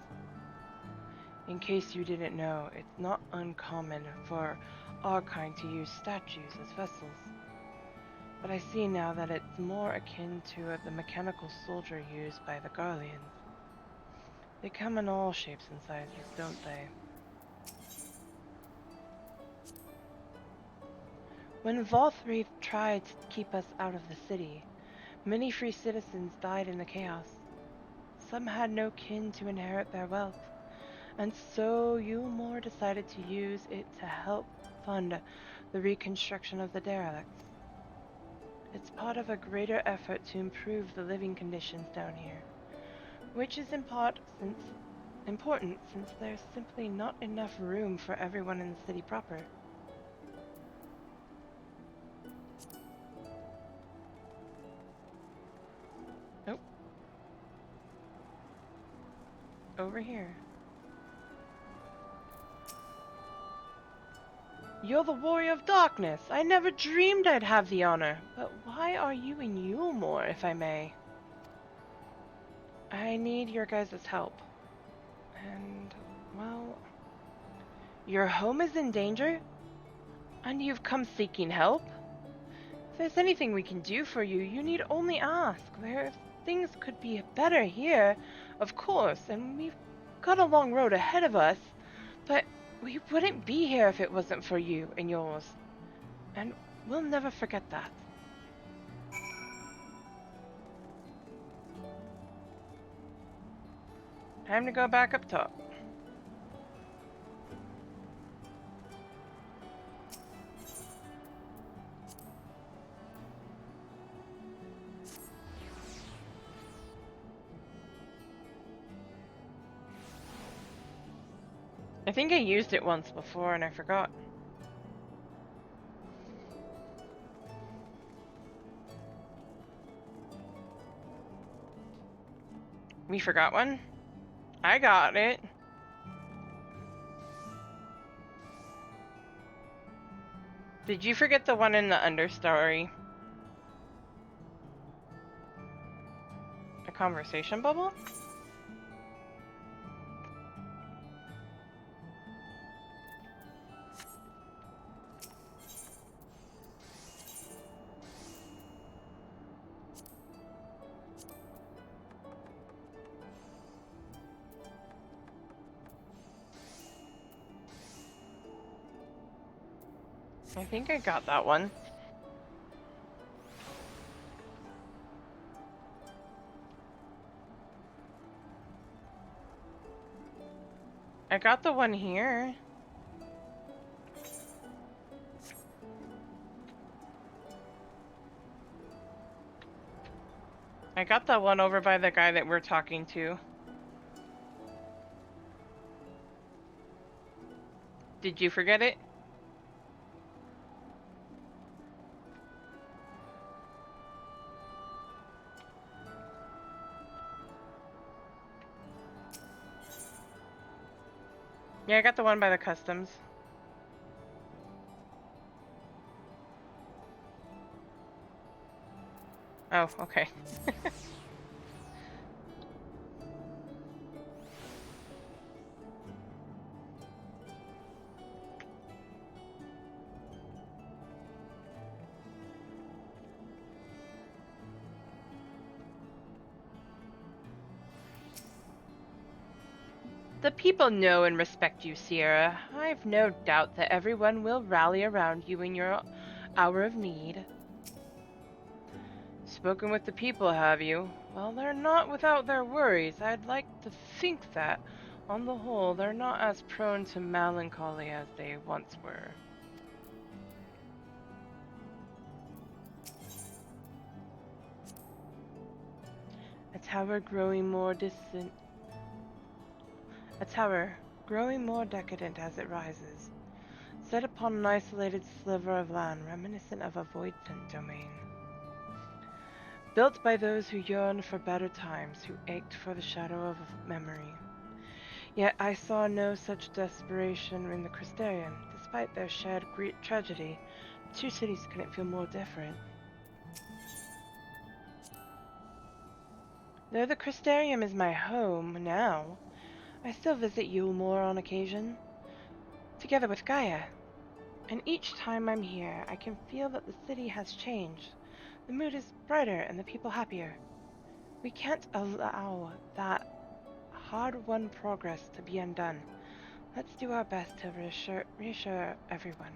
In case you didn't know, it's not uncommon for our kind to use statues as vessels. but I see now that it's more akin to the mechanical soldier used by the Garleans. They come in all shapes and sizes, don't they? When Volthree tried to keep us out of the city, many free citizens died in the chaos. Some had no kin to inherit their wealth, and so Yulmore decided to use it to help fund the reconstruction of the derelicts. It's part of a greater effort to improve the living conditions down here, which is important since there's simply not enough room for everyone in the city proper. Nope. Over here. You're the Warrior of Darkness! I never dreamed I'd have the honor. But why are you in Yulmore, if I may? I need your guys' help. And, well... Your home is in danger? And you've come seeking help? If there's anything we can do for you, you need only ask. Things could be better here, of course, and we've got a long road ahead of us, but we wouldn't be here if it wasn't for you and yours. And we'll never forget that. Time to go back up top. I think I used it once before and I forgot. We forgot one? I got it. Did you forget the one in the understory? A conversation bubble? I think I got that one. I got the one here. I got that one over by the guy that we're talking to. Did you forget it? Yeah, I got the one by the customs. Oh, okay. The people know and respect you, Sierra. I've no doubt that everyone will rally around you in your hour of need. Spoken with the people, have you? Well, they're not without their worries. I'd like to think that, on the whole, they're not as prone to melancholy as they once were. A tower growing more distant. A tower, growing more decadent as it rises, set upon an isolated sliver of land reminiscent of a void-sent domain. Built by those who yearned for better times, who ached for the shadow of memory. Yet I saw no such desperation in the Crystarium. Despite their shared tragedy, the two cities couldn't feel more different. Though the Crystarium is my home now, I still visit Yulmore on occasion, together with Gaia. And each time I'm here, I can feel that the city has changed. The mood is brighter and the people happier. We can't allow that hard-won progress to be undone. Let's do our best to reassure everyone.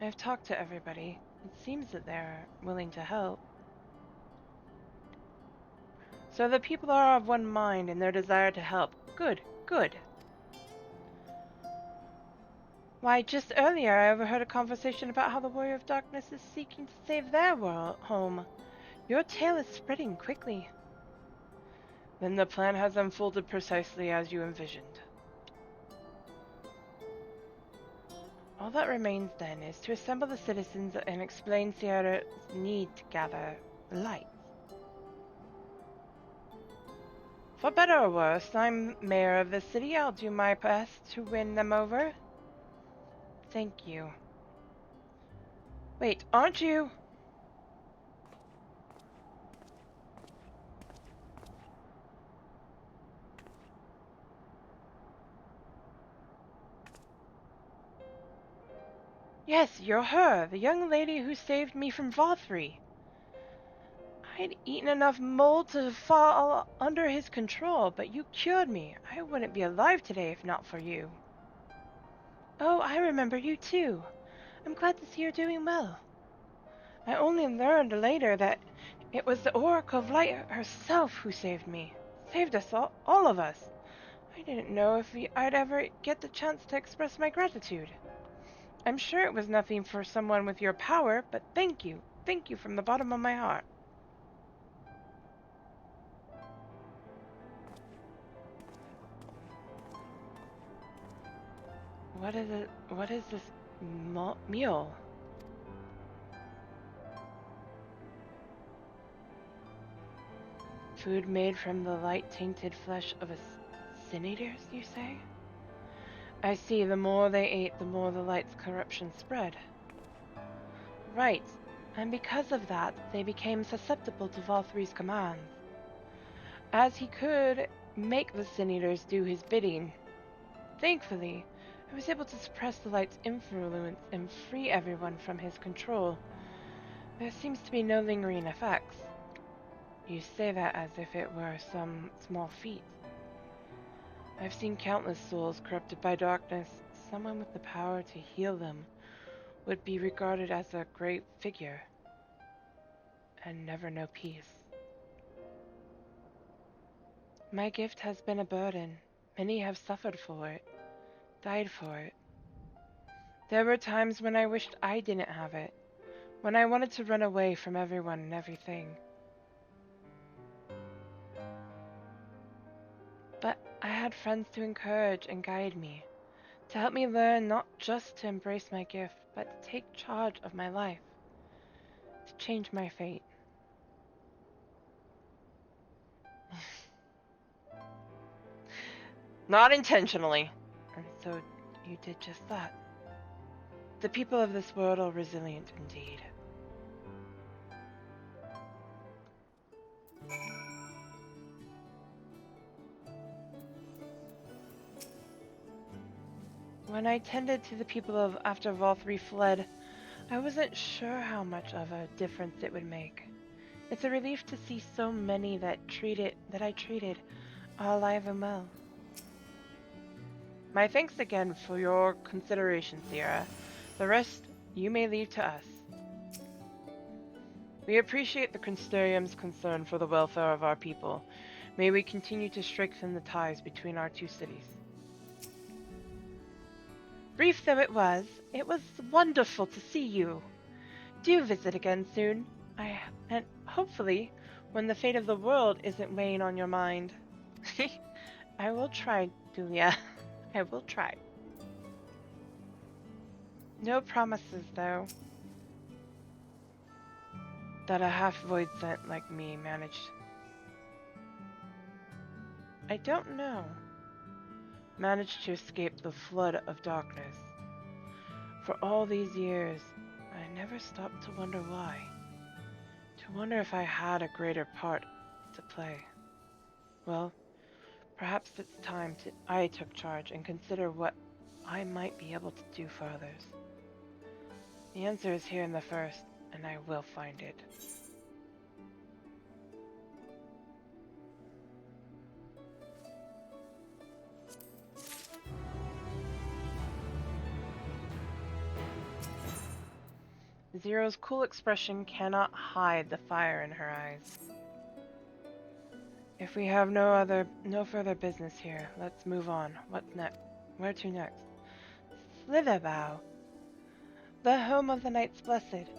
I've talked to everybody. It seems that they're willing to help. So the people are of one mind in their desire to help. Good, good. Why, just earlier I overheard a conversation about how the Warrior of Darkness is seeking to save their world home. Your tale is spreading quickly. Then the plan has unfolded precisely as you envisioned. All that remains then is to assemble the citizens and explain Sierra's need to gather the light. For better or worse, I'm mayor of the city. I'll do my best to win them over. Thank you. Wait, aren't you? Yes, you're her, the young lady who saved me from Vothri. I'd eaten enough mold to fall under his control, but you cured me. I wouldn't be alive today if not for you. Oh, I remember you too. I'm glad to see you're doing well. I only learned later that it was the Oracle of Light herself who saved me. Saved us all of us. I didn't know if I'd ever get the chance to express my gratitude. I'm sure it was nothing for someone with your power, but thank you. Thank you from the bottom of my heart. What is this meal? Food made from the light-tainted flesh of assinators, you say? I see, the more they ate, the more the light's corruption spread. Right, and because of that, they became susceptible to Valthri's commands. As he could make the Sin-Eaters do his bidding. Thankfully, I was able to suppress the light's influence and free everyone from his control. There seems to be no lingering effects. You say that as if it were some small feat. I've seen countless souls corrupted by darkness. Someone with the power to heal them would be regarded as a great figure and never know peace. My gift has been a burden. Many have suffered for it, died for it. There were times when I wished I didn't have it, when I wanted to run away from everyone and everything. But I had friends to encourage and guide me, to help me learn not just to embrace my gift, but to take charge of my life, to change my fate. Not intentionally. And so you did just that. The people of this world are resilient indeed. When I tended to the people of after Valthri fled, I wasn't sure how much of a difference it would make. It's a relief to see so many that I treated are alive and well. My thanks again for your consideration, Sierra. The rest you may leave to us. We appreciate the Consterium's concern for the welfare of our people. May we continue to strengthen the ties between our two cities. Brief though it was wonderful to see you. Do visit again soon. And hopefully, when the fate of the world isn't weighing on your mind. I will try, Julia. I will try. No promises, though, that a half-void scent like me managed. I don't know. Managed to escape the flood of darkness. For all these years, I never stopped to wonder why. To wonder if I had a greater part to play. Well, Perhaps it's time I took charge and consider what I might be able to do for others. The answer is here in the first, and I will find it. Zero's cool expression cannot hide the fire in her eyes. If we have no further business here, let's move on. What's next? Where to next? Slitherbow, the home of the Knights Blessed,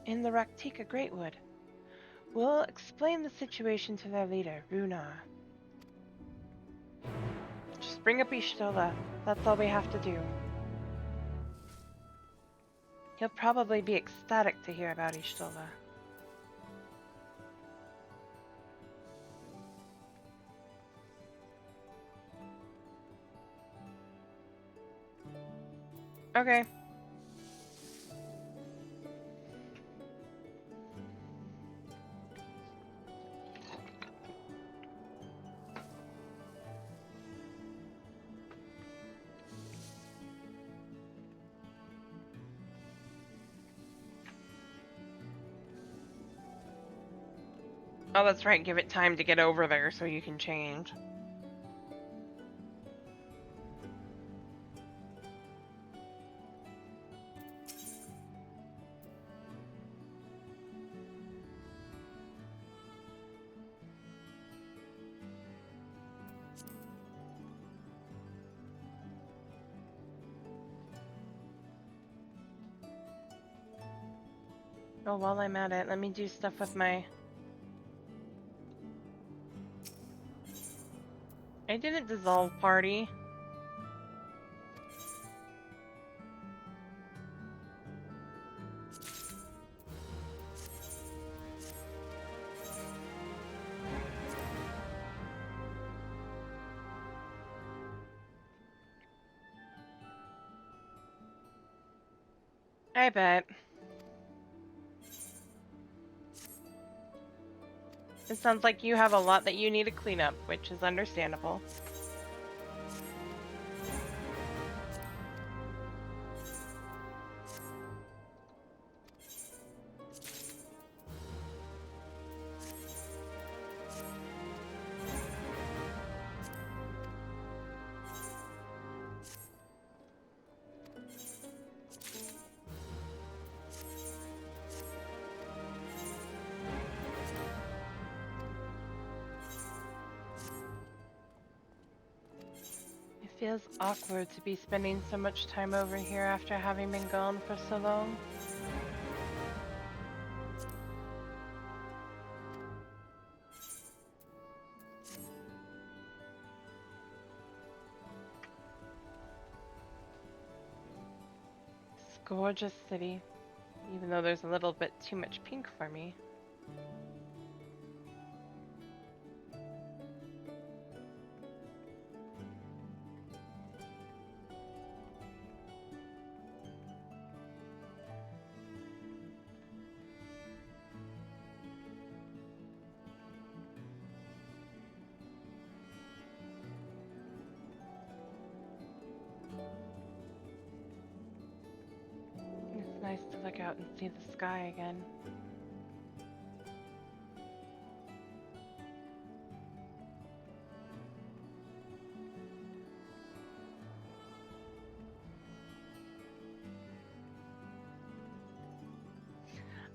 in the Raktika Greatwood. We'll explain the situation to their leader, Runar. Just bring up Ishtola. That's all we have to do. He'll probably be ecstatic to hear about Ishtola. Okay. Oh, that's right. Give it time to get over there so you can change. Oh, while I'm at it, let me do stuff with my... I didn't dissolve party. I bet. It sounds like you have a lot that you need to clean up, which is understandable. It feels awkward to be spending so much time over here after having been gone for so long. It's a gorgeous city, even though there's a little bit too much pink for me. It's nice to look out and see the sky again.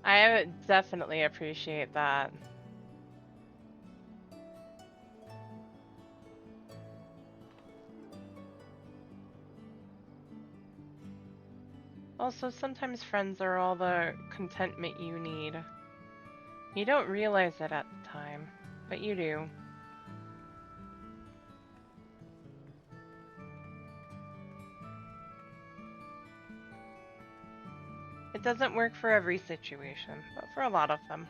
I definitely appreciate that. Also, sometimes friends are all the contentment you need. You don't realize it at the time, but you do. It doesn't work for every situation, but for a lot of them.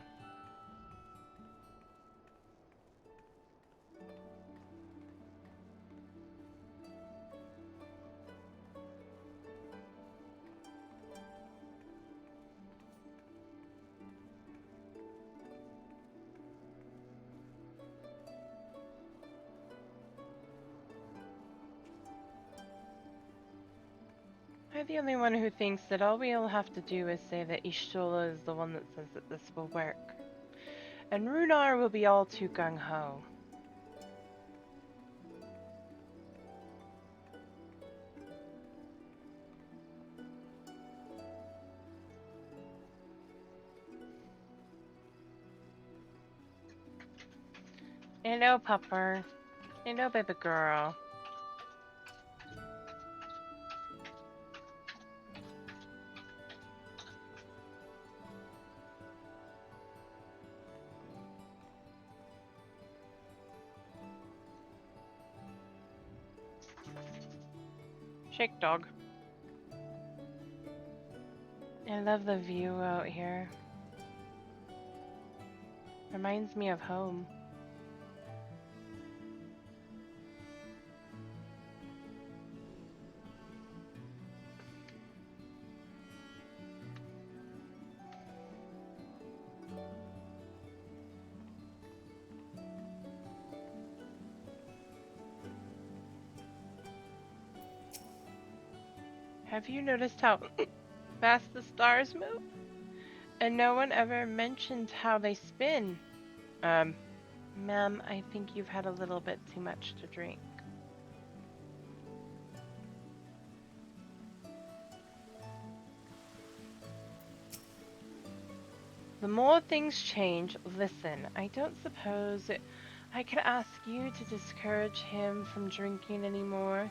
I'm the only one who thinks that all we'll have to do is say that Ishtola is the one that says that this will work. And Runar will be all too gung-ho. Hello, pupper. Hello, baby girl. Shake dog. I love the view out here. Reminds me of home. Have you noticed how fast the stars move? And no one ever mentioned how they spin. Ma'am, I think you've had a little bit too much to drink. The more things change, listen, I don't suppose I could ask you to discourage him from drinking any more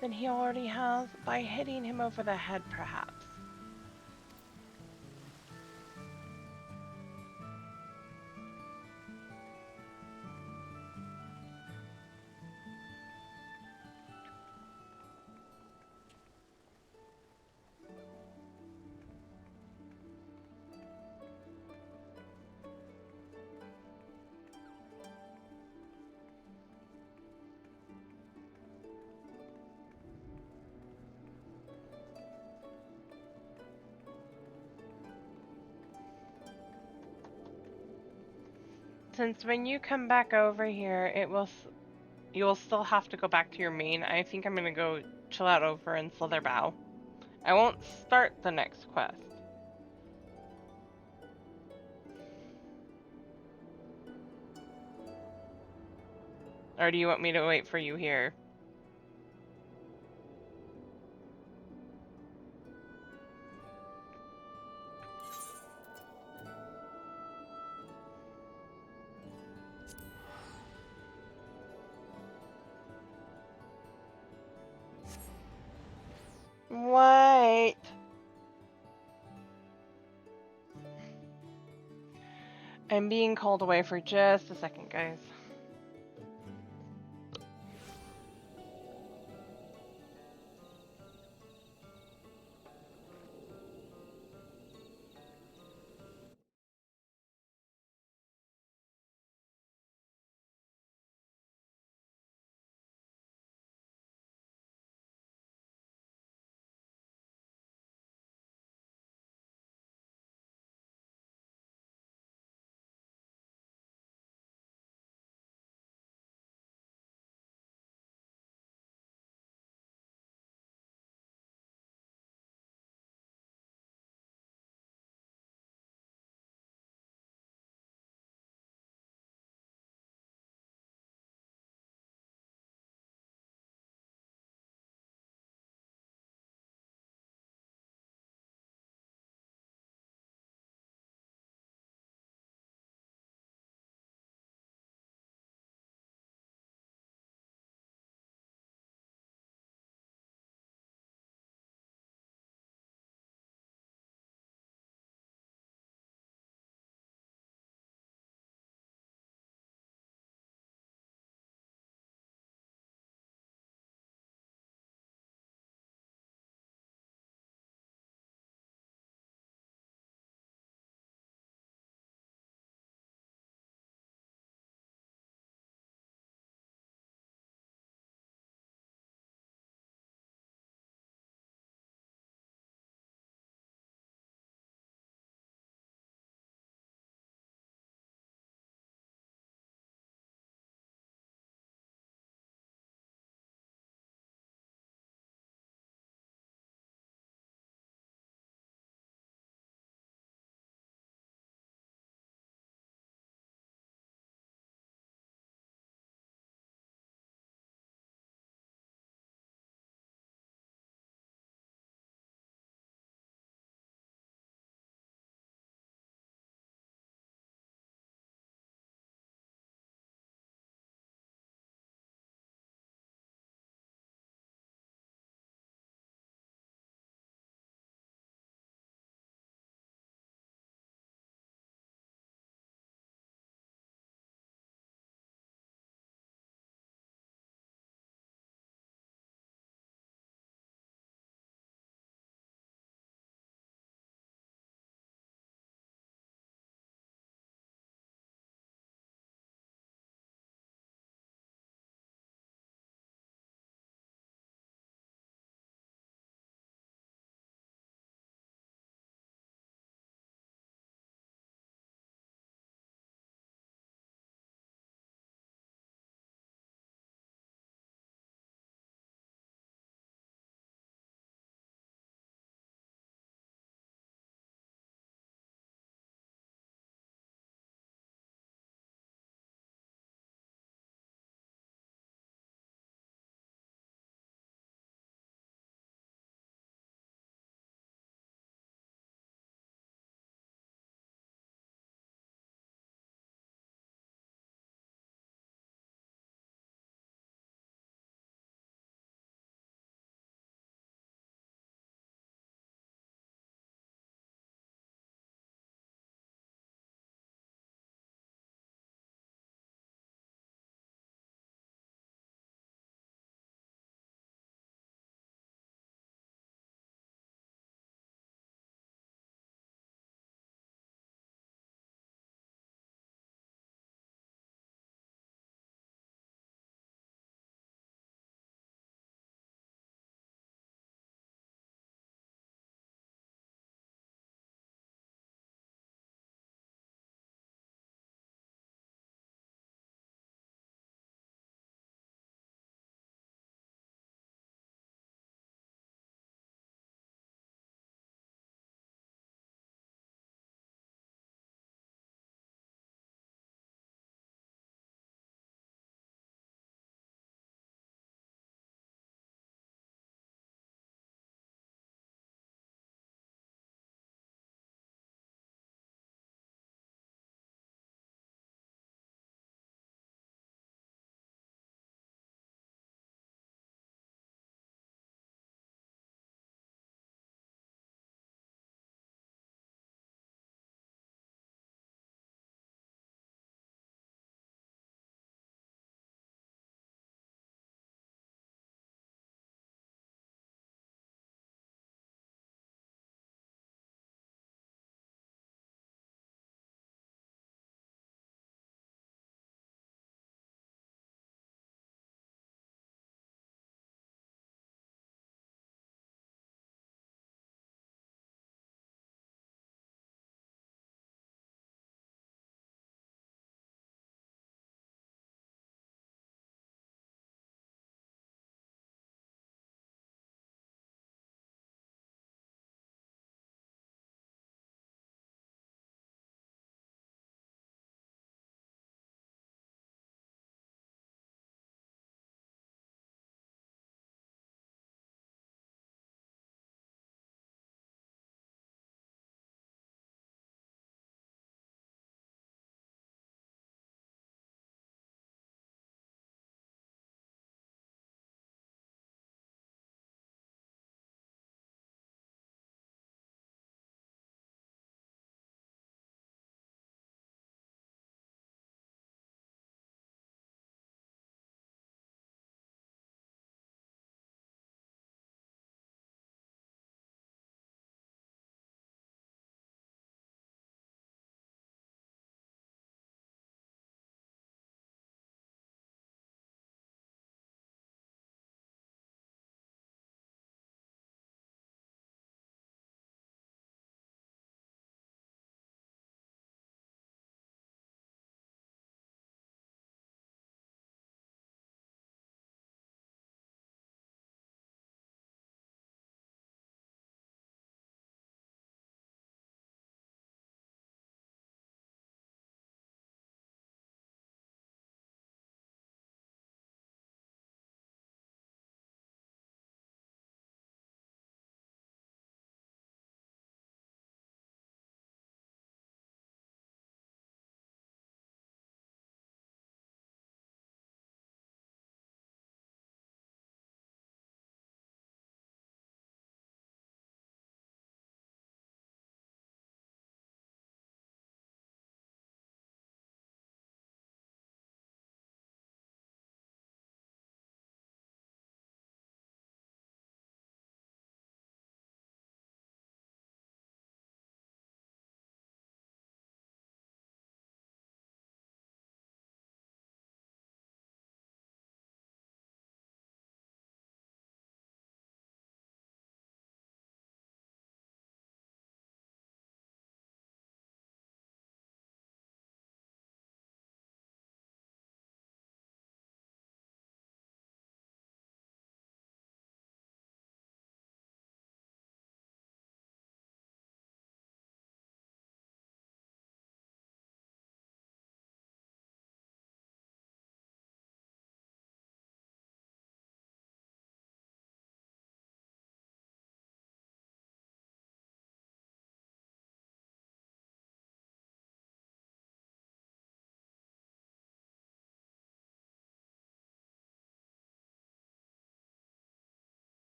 than he already has by hitting him over the head, perhaps. Since when you come back over here, you'll still have to go back to your main. I think I'm gonna go chill out over in Slither Bow. I won't start the next quest. Or do you want me to wait for you here? Wait. I'm being called away for just a second, guys.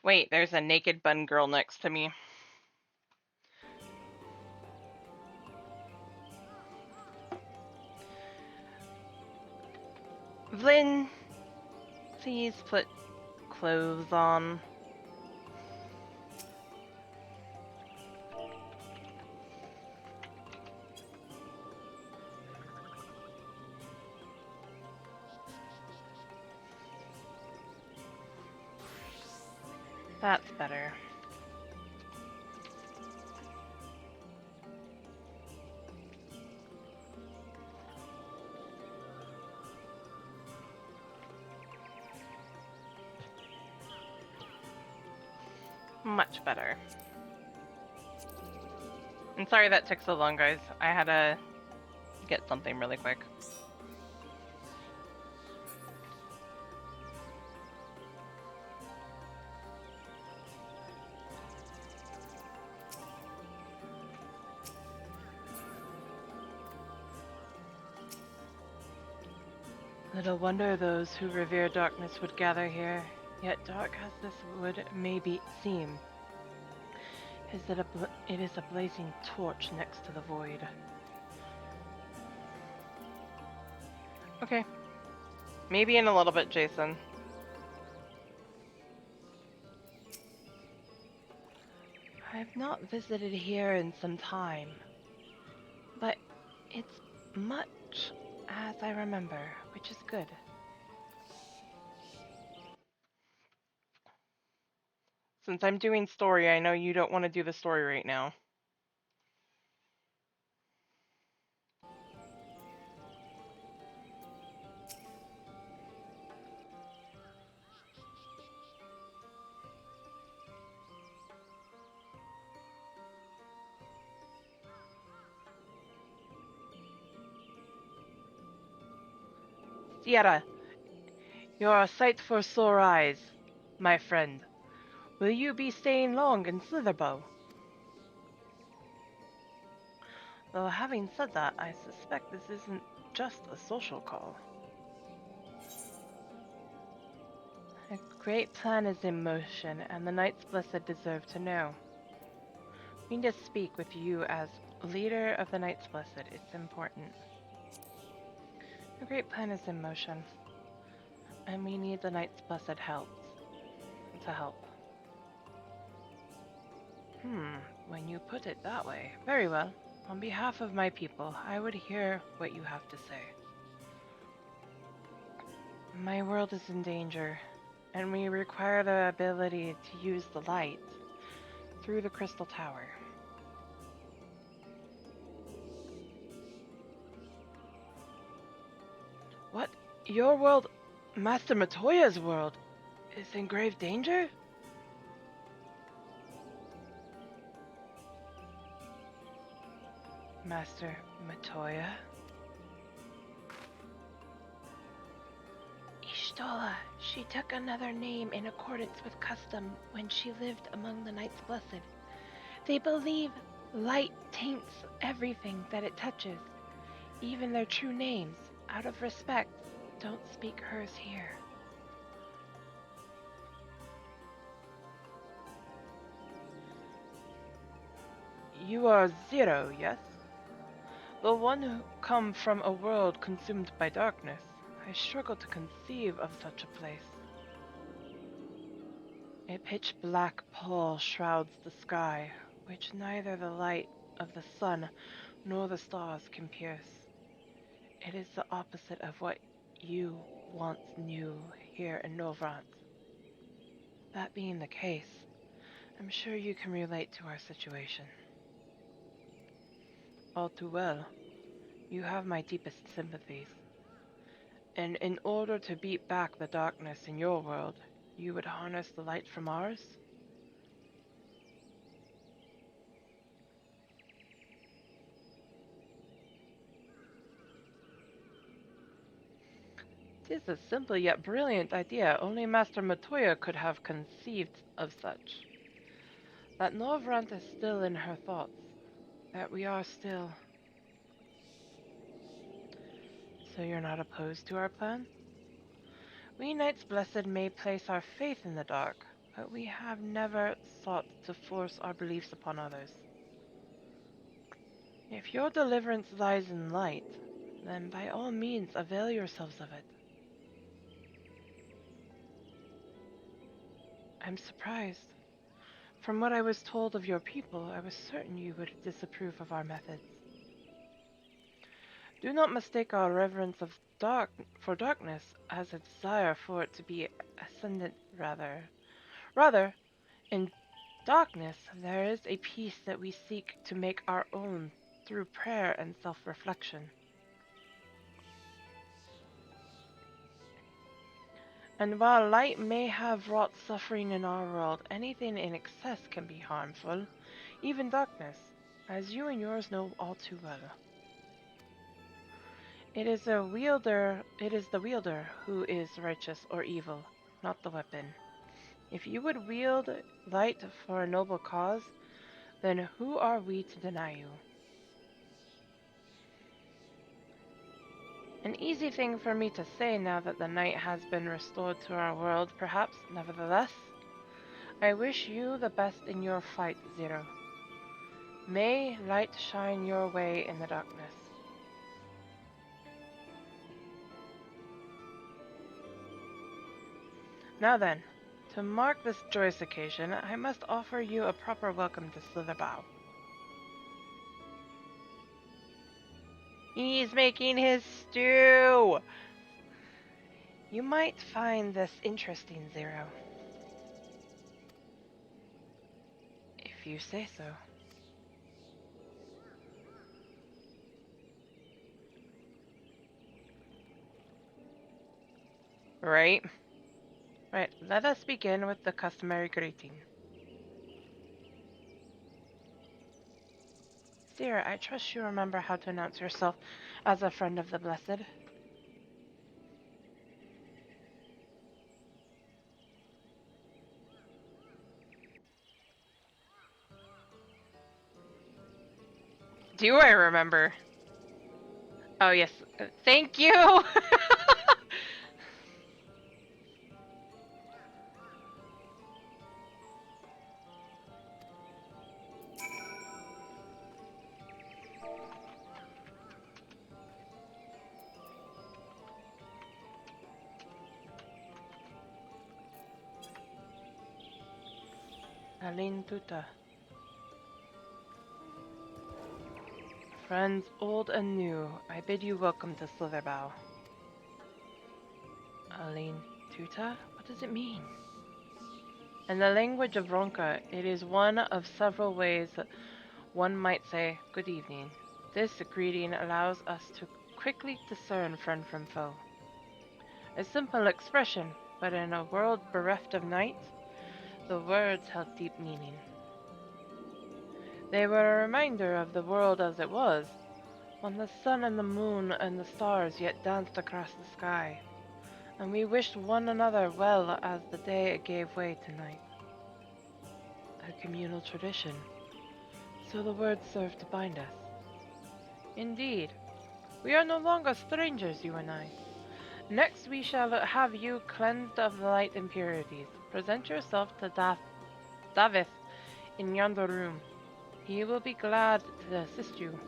Wait, there's a naked bun girl next to me. Vlyn, please put clothes on. That's better. Much better. I'm sorry that took so long, guys. I had to get something really quick. Little wonder those who revere darkness would gather here. Yet dark as this wood may seem, it is a blazing torch next to the void. Okay. Maybe in a little bit, Jason. I've not visited here in some time, but it's much as I remember, which is good. Since I'm doing story, I know you don't want to do the story right now. Sierra, you're a sight for sore eyes, my friend. Will you be staying long in Slitherbow? Though having said that, I suspect this isn't just a social call. A great plan is in motion, and the Knights Blessed deserve to know. We need to speak with you as leader of the Knights Blessed. It's important. A great plan is in motion, and we need the Knights Blessed to help. When you put it that way. Very well. On behalf of my people, I would hear what you have to say. My world is in danger, and we require the ability to use the light through the Crystal Tower. What? Your world, Master Matoya's world, is in grave danger? Master Matoya? Ishtola, she took another name in accordance with custom when she lived among the Knights Blessed. They believe light taints everything that it touches, even their true names. Out of respect, don't speak hers here. You are Zero, yes? The one who come from a world consumed by darkness. I struggle to conceive of such a place. A pitch-black pall shrouds the sky, which neither the light of the sun nor the stars can pierce. It is the opposite of what you once knew here in Novrant. That being the case, I'm sure you can relate to our situation. All too well. You have my deepest sympathies. And in order to beat back the darkness in your world, you would harness the light from ours? It is a simple yet brilliant idea. Only Master Matoya could have conceived of such. That Novrant is still in her thoughts. That we are still... So you're not opposed to our plan? We Knights Blessed may place our faith in the dark, but we have never sought to force our beliefs upon others. If your deliverance lies in light, then by all means avail yourselves of it. I'm surprised. From what I was told of your people, I was certain you would disapprove of our methods. Do not mistake our reverence for darkness as a desire for it to be ascendant rather. Rather, in darkness there is a peace that we seek to make our own through prayer and self-reflection. And while light may have wrought suffering in our world, anything in excess can be harmful, even darkness, as you and yours know all too well. It is the wielder who is righteous or evil, not the weapon. If you would wield light for a noble cause, then who are we to deny you? An easy thing for me to say now that the night has been restored to our world, perhaps, nevertheless. I wish you the best in your fight, Zero. May light shine your way in the darkness. Now then, to mark this joyous occasion, I must offer you a proper welcome to Slitherbow. He's making his stew! You might find this interesting, Zero. If you say so. Right. Right, let us begin with the customary greeting. Zero, I trust you remember how to announce yourself as a friend of the Blessed. Do I remember? Oh, yes. Thank you! Aline Tuta. Friends old and new, I bid you welcome to Slitherbow. Aline Tuta? What does it mean? In the language of Ronka, it is one of several ways that one might say good evening. This greeting allows us to quickly discern friend from foe. A simple expression, but in a world bereft of night, the words held deep meaning. They were a reminder of the world as it was, when the sun and the moon and the stars yet danced across the sky, and we wished one another well as the day gave way to night. A communal tradition, so the words serve to bind us. Indeed, we are no longer strangers, you and I. Next we shall have you cleansed of the light impurities. Present yourself to Davith in yonder room. He will be glad to assist you.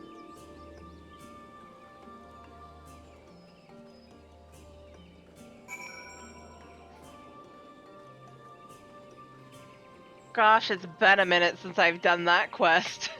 Gosh, it's been a minute since I've done that quest.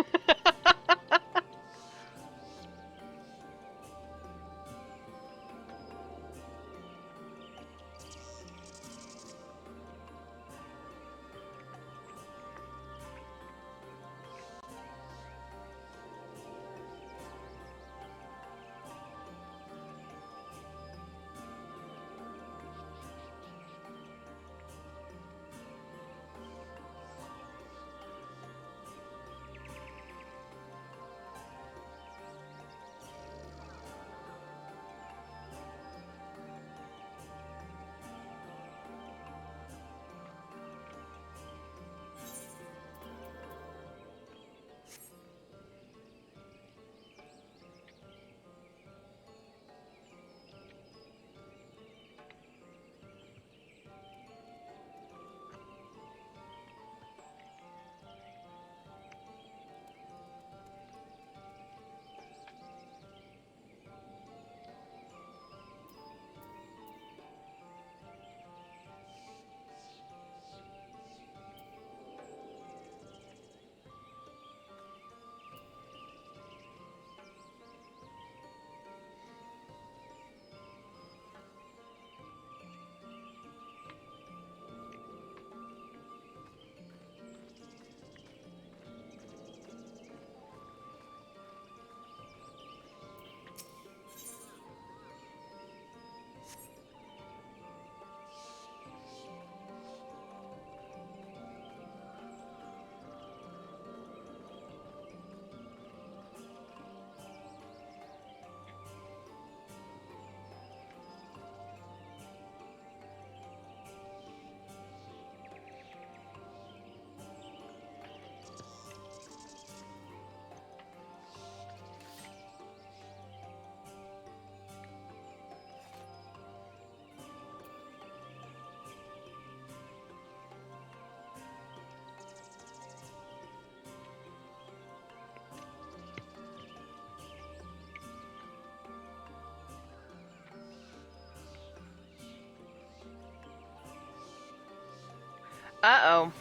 Uh-oh.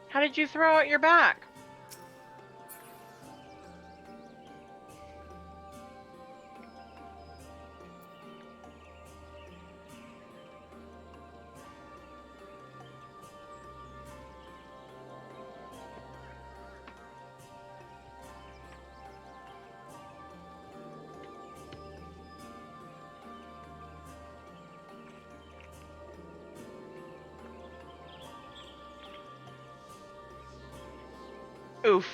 How did you throw out your back? Oof.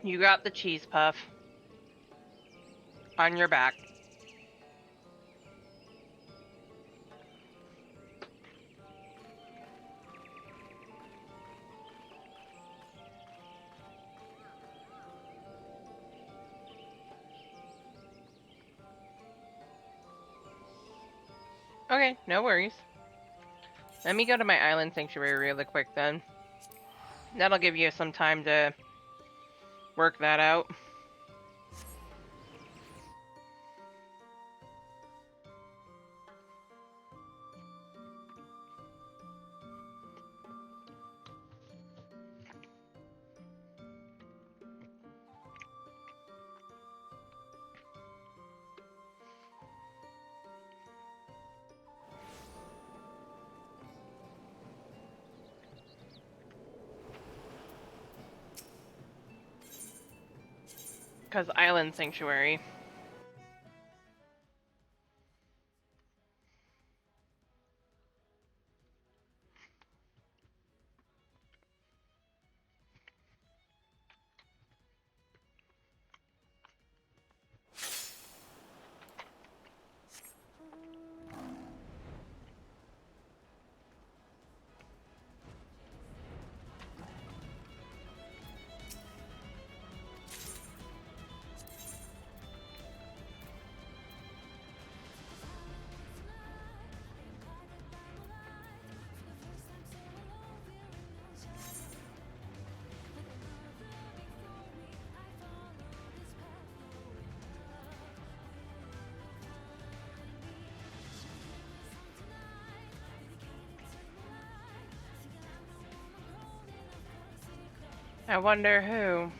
You got the cheese puff on your back. Okay, no worries. Let me go to my island sanctuary really quick then. That'll give you some time to work that out. Because island sanctuary. I wonder who.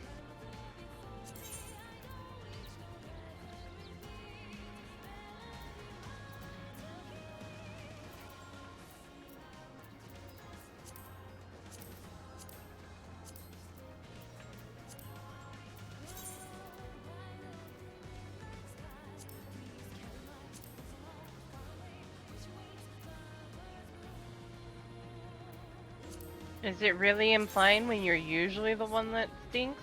Is it really implying when you're usually the one that stinks?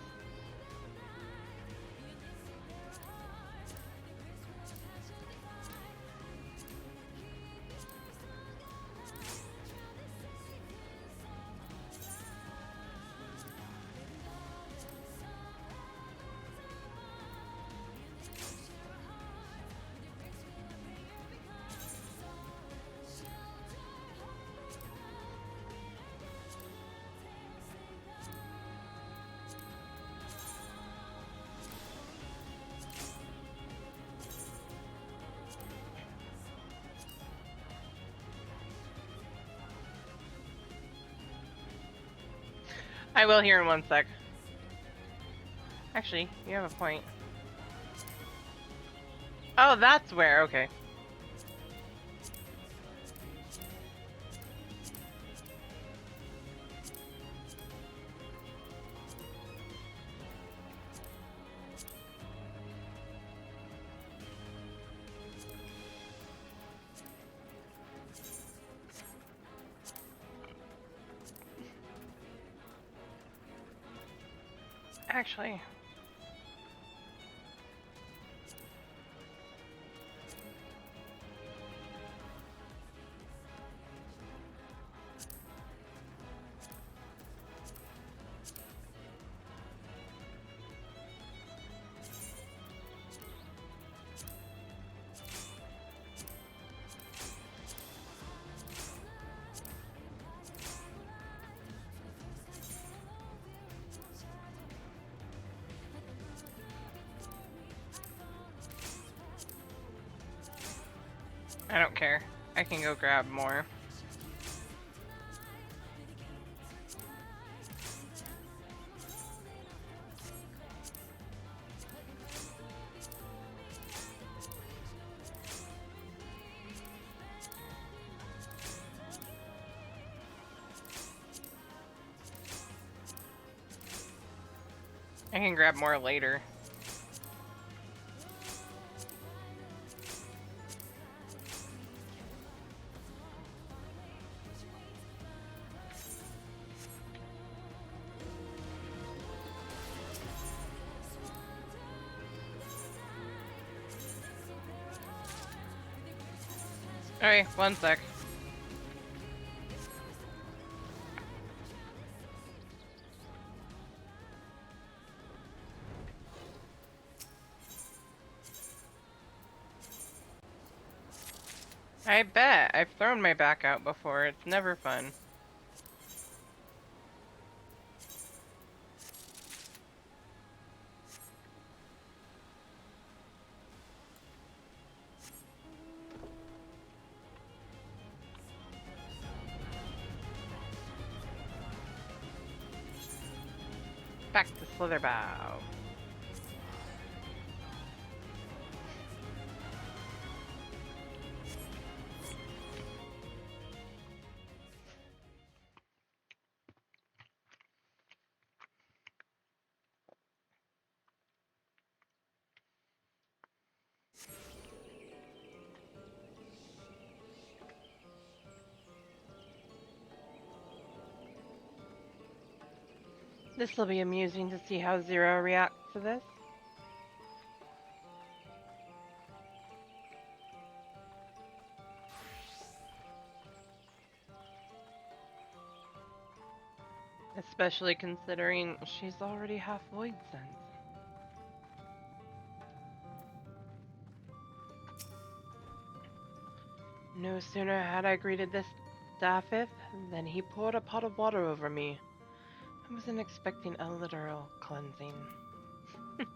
I will here in one sec. Actually, you have a point. Oh, that's where, okay. Actually. I don't care. I can go grab more. I can grab more later. Alright, one sec. I bet. I've thrown my back out before. It's never fun. Back to Slitherbow. This will be amusing to see how Zero reacts to this. Especially considering she's already half Void Sense. No sooner had I greeted this Daffith than he poured a pot of water over me. I wasn't expecting a literal cleansing. It's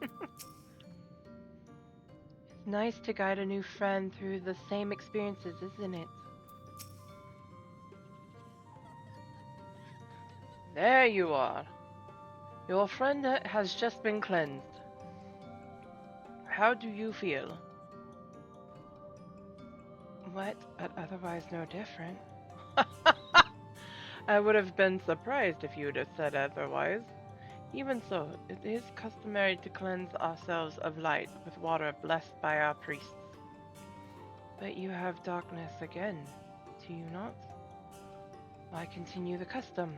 nice to guide a new friend through the same experiences, isn't it? There you are. Your friend has just been cleansed. How do you feel? What? But otherwise no different. I would have been surprised if you would have said otherwise. Even so, it is customary to cleanse ourselves of light with water blessed by our priests. But you have darkness again, do you not? Why continue the custom?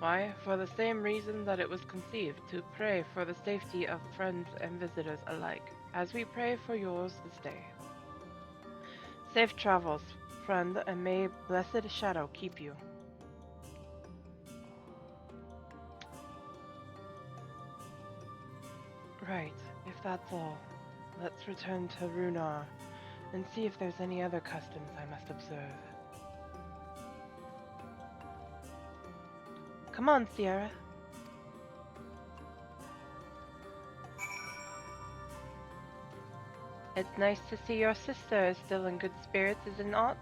Why, for the same reason that it was conceived, to pray for the safety of friends and visitors alike, as we pray for yours this day. Safe travels, friend, and may blessed shadow keep you. Right, if that's all, let's return to Runar and see if there's any other customs I must observe. Come on, Sierra. It's nice to see your sister is still in good spirits, is it not?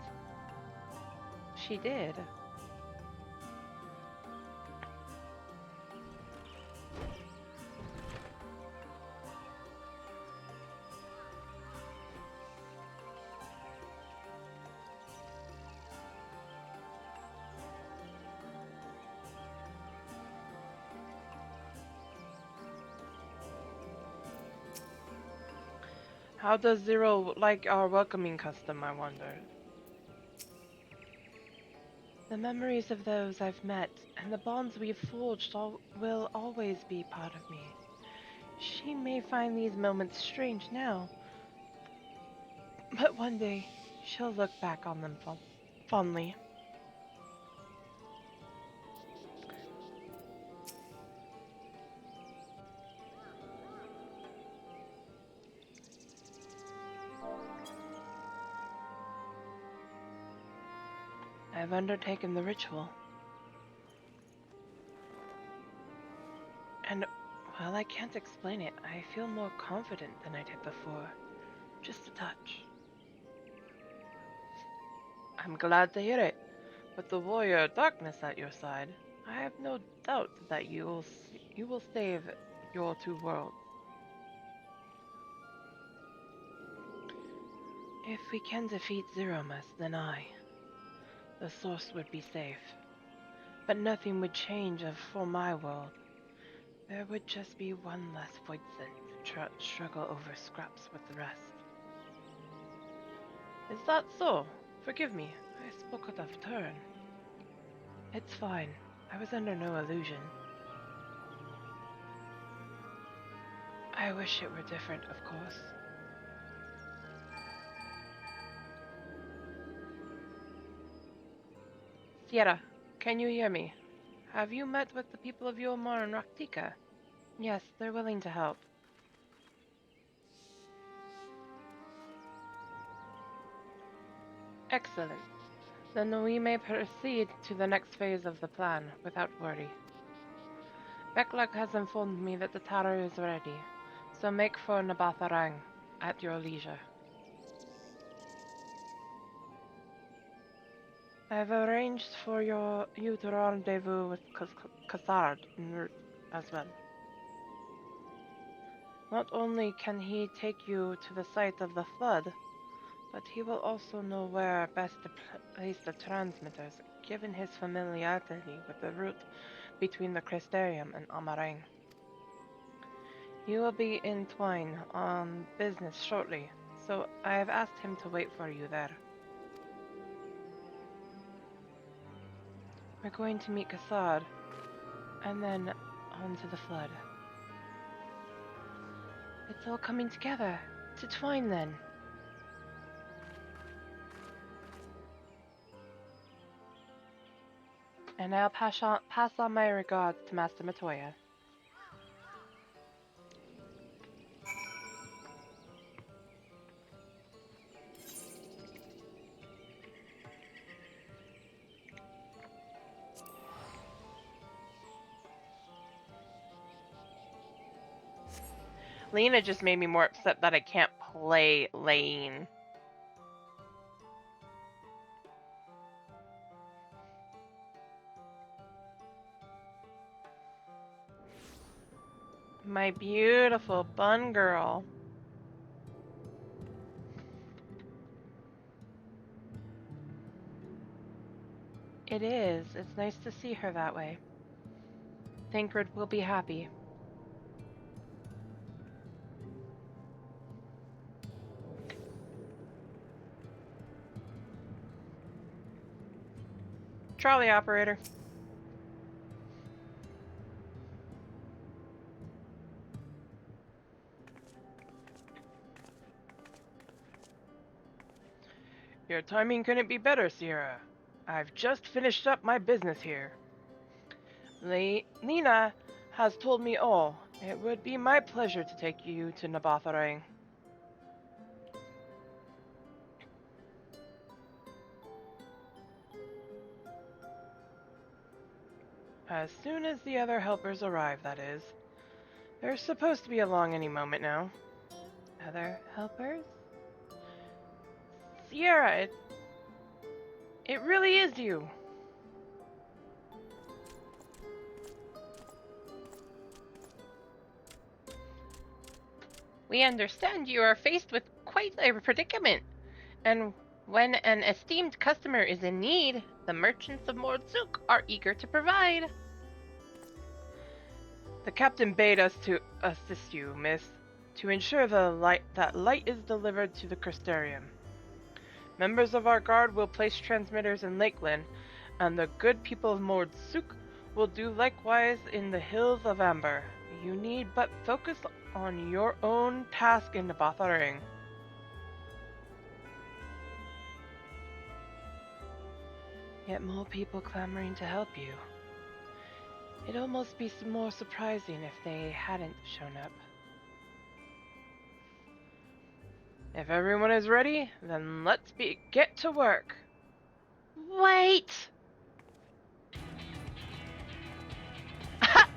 She did. How does Zero like our welcoming custom, I wonder? The memories of those I've met and the bonds we've forged will always be part of me. She may find these moments strange now, but one day she'll look back on them fondly. I've undertaken the ritual. And while I can't explain it, I feel more confident than I did before. Just a touch. I'm glad to hear it. With the warrior of darkness at your side, I have no doubt that you will save your two worlds. If we can defeat Zeromus, then the source would be safe. But nothing would change for my world. There would just be one less Voisin to struggle over scraps with the rest. Is that so? Forgive me, I spoke out of turn. It's fine. I was under no illusion. I wish it were different, of course. Sierra, can you hear me? Have you met with the people of Yolmar and Raktika? Yes, they're willing to help. Excellent. Then we may proceed to the next phase of the plan, without worry. Beklak has informed me that the tower is ready, so make for Nabatharang at your leisure. I've arranged for you to rendezvous with Kassard en route as well. Not only can he take you to the site of the flood, but he will also know where best to place the transmitters, given his familiarity with the route between the Crystarium and Amarang. You will be entwined on business shortly, so I have asked him to wait for you there. We're going to meet Kassard, and then on to the flood. It's all coming together. To twine then. And I'll pass on my regards to Master Matoya. Lena just made me more upset that I can't play Lane. My beautiful bun girl. It is. It's nice to see her that way. Thancred will be happy. Trolley operator. Your timing couldn't be better, Sierra. I've just finished up my business here. Lena has told me all. It would be my pleasure to take you to Nabatharang. As soon as the other helpers arrive, that is. They're supposed to be along any moment now. Other helpers? Sierra, it really is you. We understand you are faced with quite a predicament, and when an esteemed customer is in need, the merchants of Mordzuk are eager to provide. The captain bade us to assist you, miss, to ensure that light is delivered to the Crystarium. Members of our guard will place transmitters in Lakeland, and the good people of Mordzuk will do likewise in the hills of Amber. You need but focus on your own task in Nabatharang. Yet more people clamoring to help you. It'd almost be more surprising if they hadn't shown up. If everyone is ready, then let's get to work. Wait!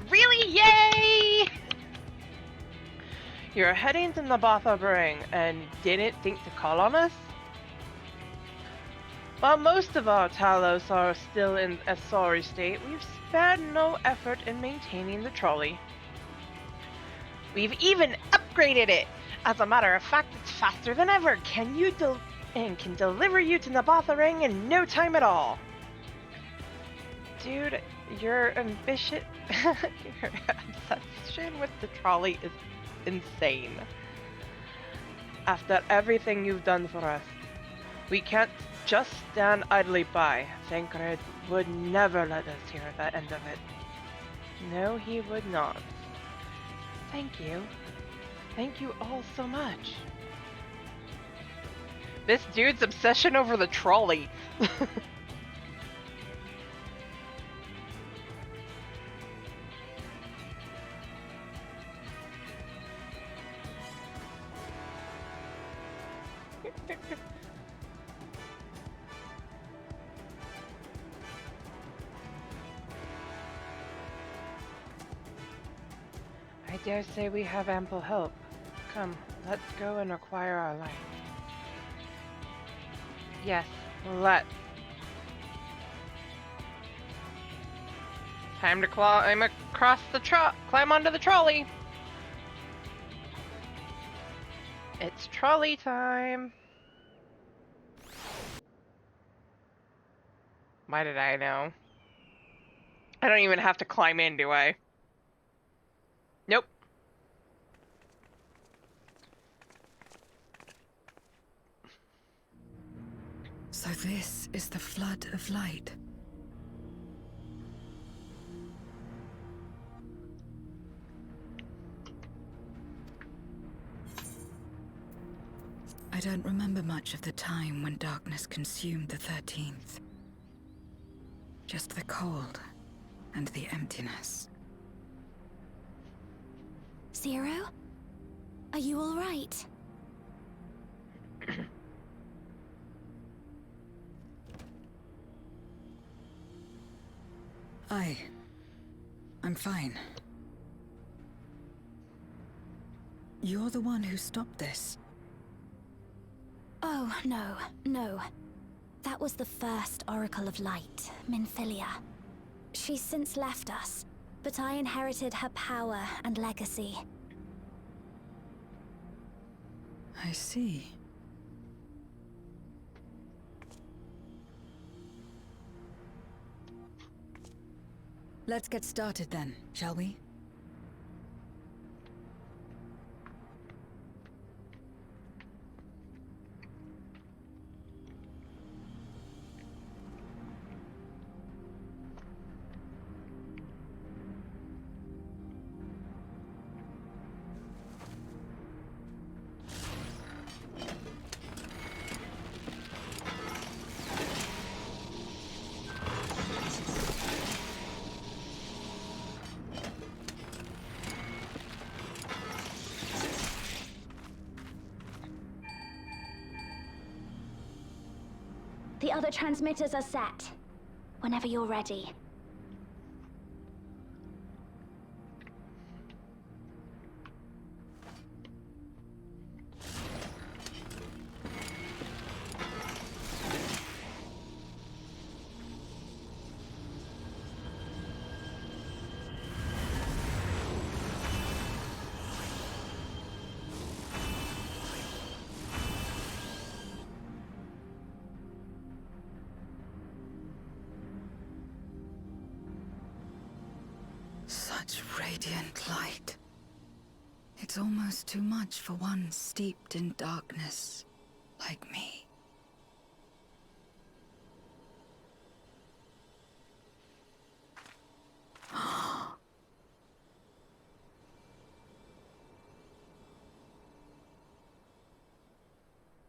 Really? Yay! You're heading to Nabatharang and didn't think to call on us? While most of our Talos are still in a sorry state, we've spared no effort in maintaining the trolley. We've even upgraded it! As a matter of fact, it's faster than ever. Can deliver you to Nabatharang in no time at all. Dude, your ambition, your obsession with the trolley is insane. After everything you've done for us, we can't just stand idly by. Thancred would never let us hear the end of it. No, he would not. Thank you. Thank you all so much. This dude's obsession over the trolley. I dare say we have ample help. Come, let's go and acquire our light. Yes, let's. Time to climb across the climb onto the trolley. It's trolley time. Why did I know? I don't even have to climb in, do I? Nope. So this is the flood of light. I don't remember much of the time when darkness consumed the 13th. Just the cold and the emptiness. Zero? Are you all right? I'm fine. You're the one who stopped this. Oh, no. That was the first Oracle of Light, Minfilia. She's since left us, but I inherited her power and legacy. I see. Let's get started then, shall we? The other transmitters are set. Whenever you're ready. Such radiant light. It's almost too much for one steeped in darkness like me.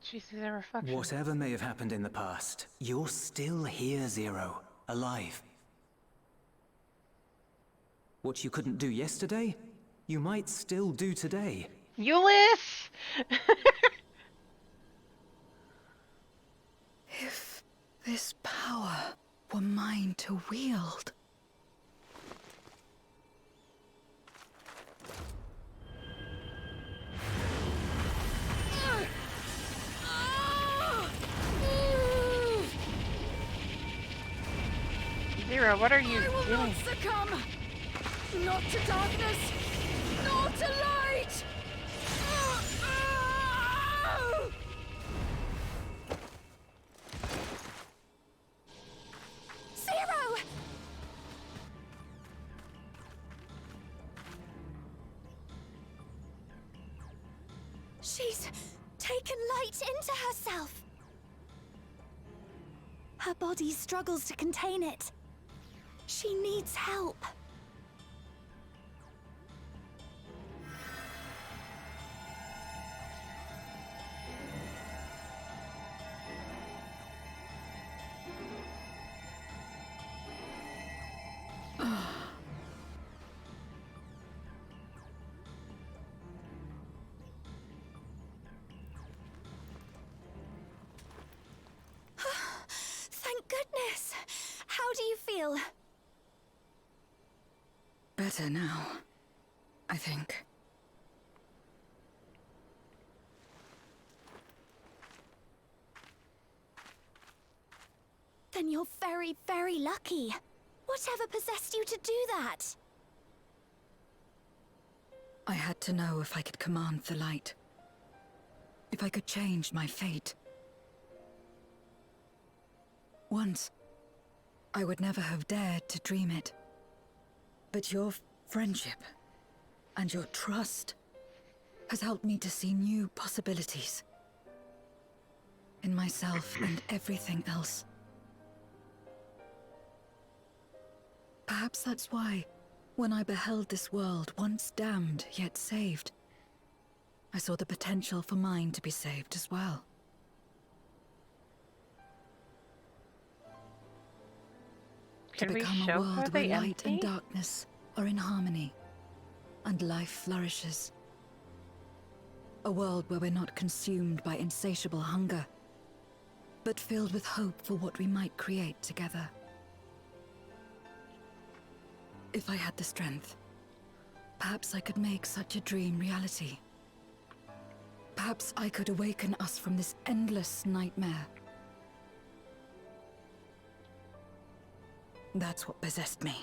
She sees a reflection. Whatever may have happened in the past, you're still here, Zero. Alive. What you couldn't do yesterday, you might still do today. Euless! If this power were mine to wield. Zero, what are you I will doing? not succumb! Not to darkness, nor to light! Zero! She's taken light into herself. Her body struggles to contain it. She needs help. Thank goodness. How do you feel? Better now, I think. Then you're very, very lucky. Whatever possessed you to do that? I had to know if I could command the light. If I could change my fate. Once, I would never have dared to dream it. But your friendship and your trust has helped me to see new possibilities. In myself and everything else. Perhaps that's why, when I beheld this world once damned yet saved, I saw the potential for mine to be saved as well. Can To we become a show her world the where light and empty? darkness are in harmony, and life flourishes. A world where we're not consumed by insatiable hunger, but filled with hope for what we might create together. If I had the strength, perhaps I could make such a dream reality. Perhaps I could awaken us from this endless nightmare. That's what possessed me.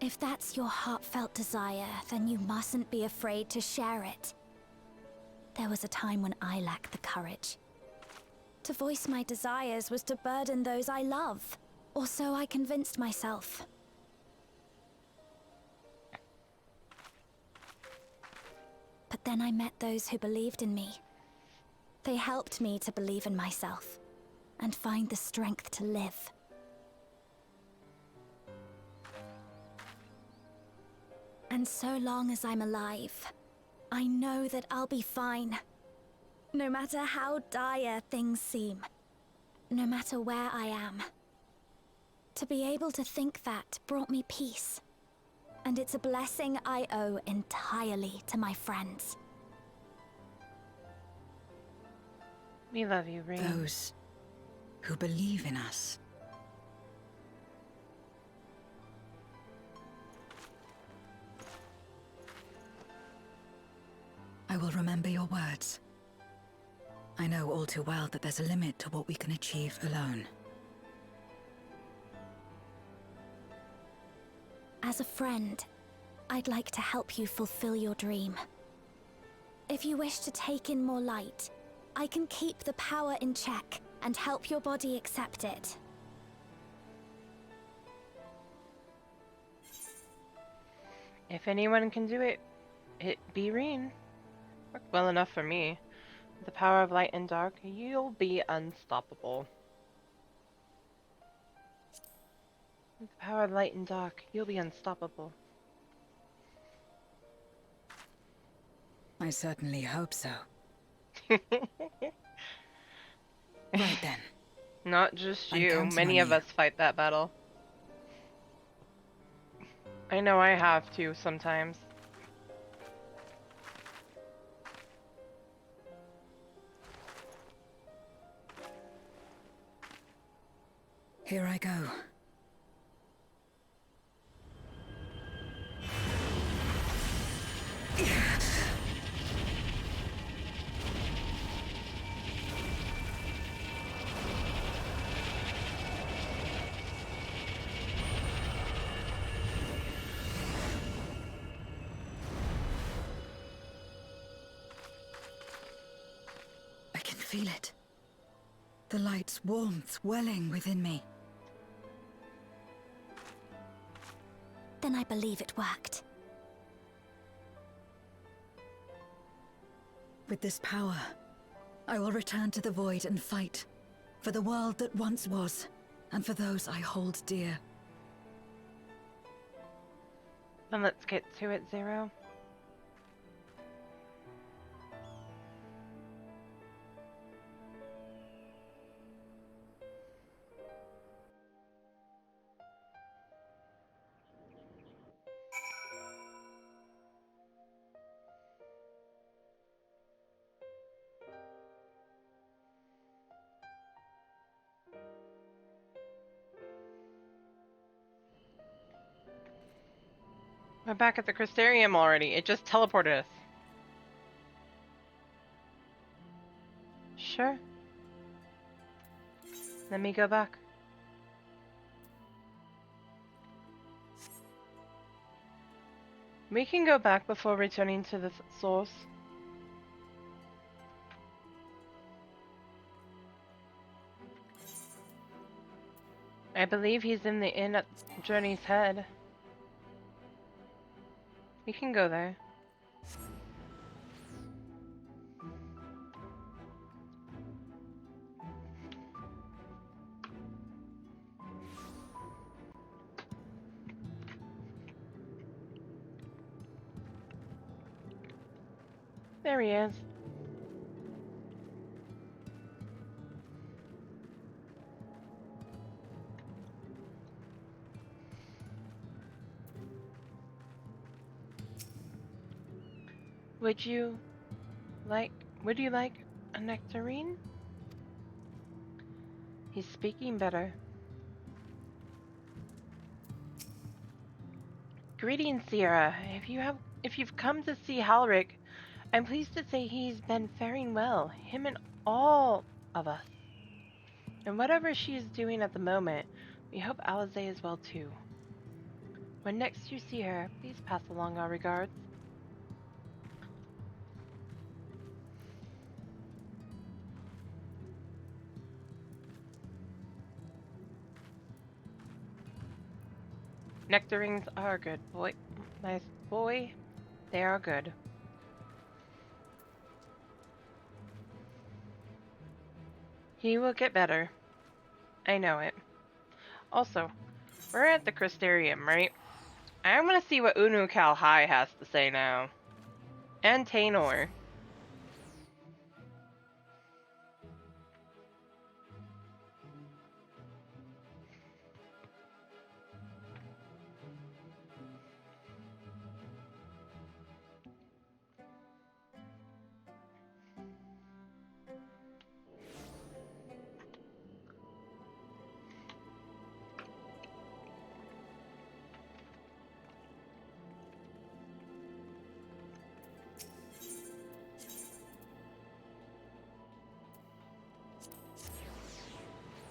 If that's your heartfelt desire, then you mustn't be afraid to share it. There was a time when I lacked the courage. To voice my desires was to burden those I love, or so I convinced myself. But then I met those who believed in me. They helped me to believe in myself, and find the strength to live. And so long as I'm alive, I know that I'll be fine. No matter how dire things seem, no matter where I am. To be able to think that brought me peace. And it's a blessing I owe entirely to my friends. We love you, Ring. Those who believe in us. I will remember your words. I know all too well that there's a limit to what we can achieve alone. As a friend, I'd like to help you fulfill your dream. If you wish to take in more light, I can keep the power in check and help your body accept it. If anyone can do it, it be Reen. Worked well enough for me. With the power of light and dark, you'll be unstoppable. With the power of light and dark, you'll be unstoppable. I certainly hope so. Right then. Not just I'm you. counting Many on of you. us fight that battle. I know I have to sometimes. Here I go. feel it. The light's warmth welling within me. Then I believe it worked. With this power, I will return to the void and fight for the world that once was, and for those I hold dear. Then let's get to it, Zero. We're back at the Crystarium already. It just teleported us. Sure. Let me go back. We can go back before returning to the source. I believe he's in the inn at Journey's Head. We can go there. There he is. Would you like a nectarine? He's speaking better. Greetings, Sierra. If you've come to see Halric, I'm pleased to say he's been faring well, him and all of us. And whatever she is doing at the moment, we hope Alize is well too. When next you see her, please pass along our regards. Nectarines are good, boy. Nice boy. They are good. He will get better. I know it. Also, we're at the Crystarium, right? I want to see what Unu-Kal Hai has to say now. And Tainor.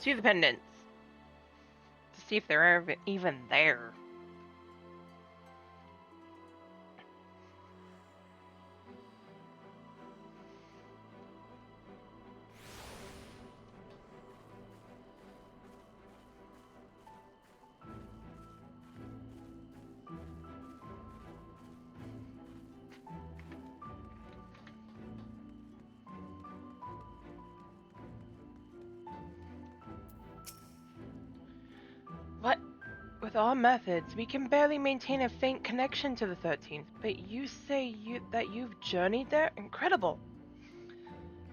To the pendants. To see if they're even there. What? With all methods, we can barely maintain a faint connection to the 13th, but you say that you've journeyed there? Incredible!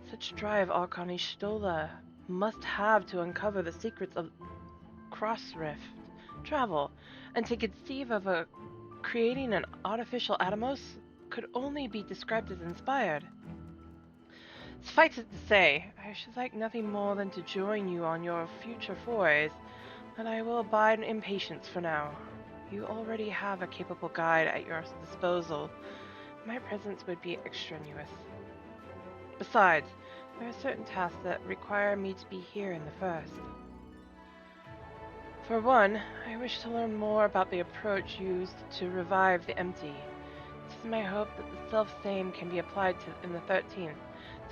Such drive Archon Ishtola must have to uncover the secrets of Crossrift travel, and to conceive of creating an artificial Atomos could only be described as inspired. Suffice it to say, I should like nothing more than to join you on your future forays, but I will abide in patience for now. You already have a capable guide at your disposal. My presence would be extraneous. Besides, there are certain tasks that require me to be here in the first. For one, I wish to learn more about the approach used to revive the empty. It is my hope that the self-same can be applied in the 13th.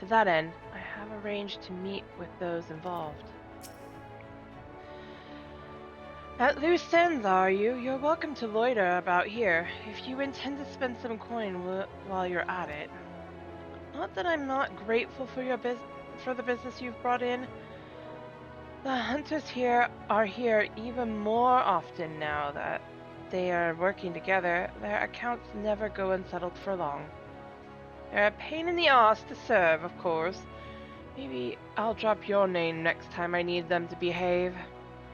To that end, I have arranged to meet with those involved. At loose ends, are you? You're welcome to loiter about here, if you intend to spend some coin while you're at it. Not that I'm not grateful for for the business you've brought in. The hunters here are here even more often now that they are working together. Their accounts never go unsettled for long. They're a pain in the ass to serve, of course. Maybe I'll drop your name next time I need them to behave.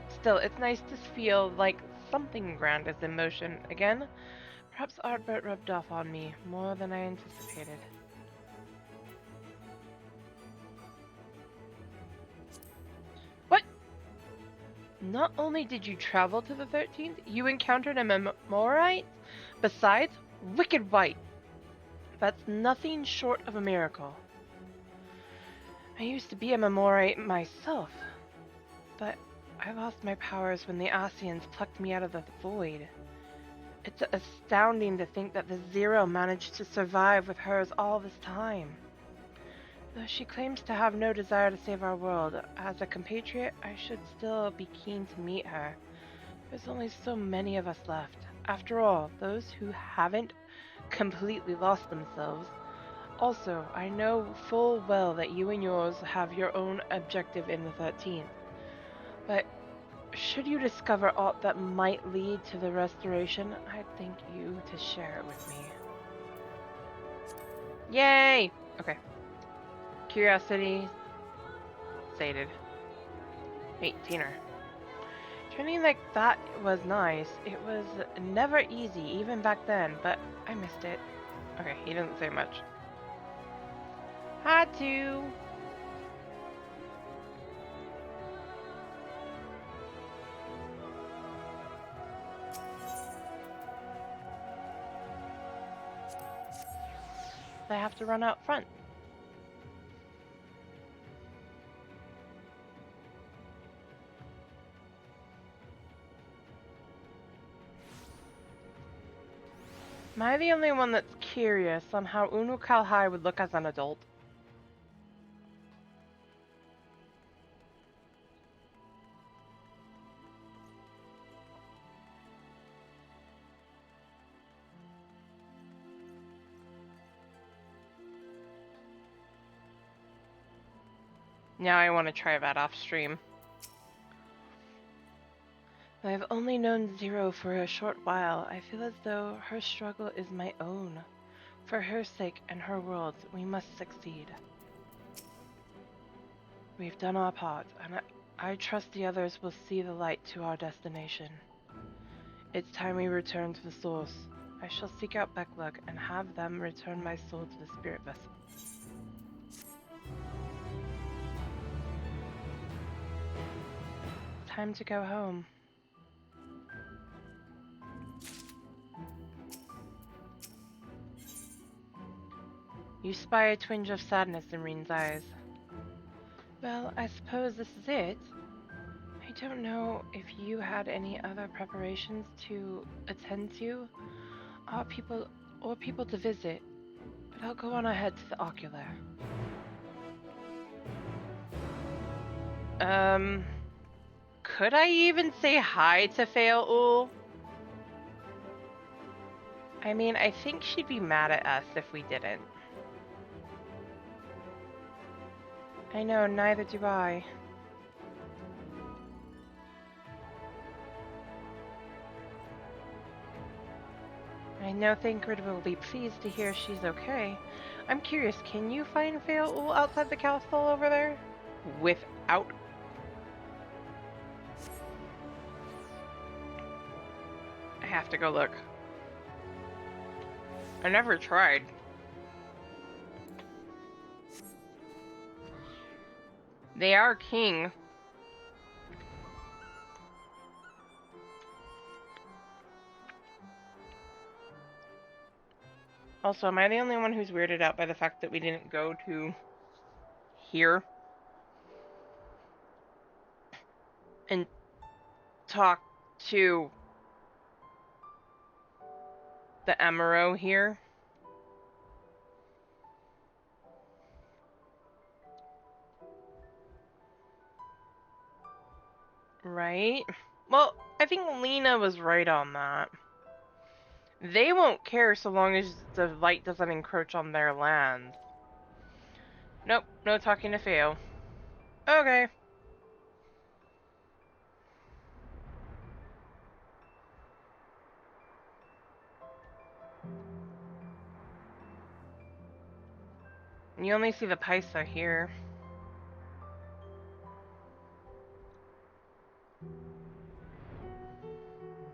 Still, it's nice to feel like something grand is in motion again. Perhaps Artbert rubbed off on me more than I anticipated. What? Not only did you travel to the 13th, you encountered a Memorite? Besides, wicked white. That's nothing short of a miracle. I used to be a Memorite myself, but I lost my powers when the Asians plucked me out of the void. It's astounding to think that the Zero managed to survive with hers all this time. Though she claims to have no desire to save our world, as a compatriot, I should still be keen to meet her. There's only so many of us left. After all, those who haven't completely lost themselves. Also, I know full well that you and yours have your own objective in the 13th. But should you discover aught that might lead to the restoration, I'd thank you to share it with me. Yay! Okay. Curiosity sated. 18er. Training like that was nice. It was never easy, even back then, but I missed it. Okay, he didn't say much. Had to. I have to run out front. Am I the only one that's curious on how Unukalhai would look as an adult? Now I want to try that off stream. I've only known Zero for a short while. I feel as though her struggle is my own. For her sake and her world's, we must succeed. We've done our part, and I trust the others will see the light to our destination. It's time we return to the source. I shall seek out Becklug and have them return my soul to the spirit vessel. Time to go home. You spy a twinge of sadness in Reen's eyes. Well, I suppose this is it. I don't know if you had any other preparations to attend to, or people to visit, but I'll go on ahead to the ocular. Could I even say hi to Fail? I mean, I think she'd be mad at us if we didn't. I know, neither do I. I know Thancred will be pleased to hear she's okay. I'm curious, can you find Fail outside the castle over there? Without... I have to go look. I never tried. They are king. Also, am I the only one who's weirded out by the fact that we didn't go to here and talk to the Emerald here? Right? Well, I think Lena was right on that. They won't care so long as the light doesn't encroach on their land. Nope, no talking to Theo. Okay. You only see the Paisa here.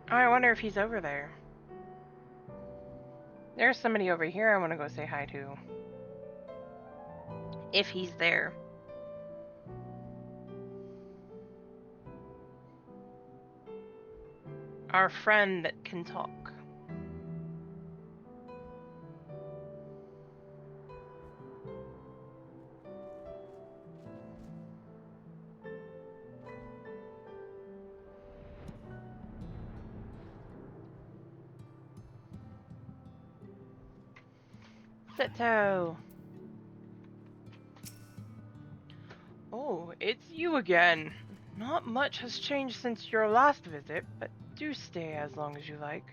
Oh, I wonder if he's over there. There's somebody over here I want to go say hi to. If he's there. Our friend that can talk. Seto. Oh, it's you again. Not much has changed since your last visit, but do stay as long as you like.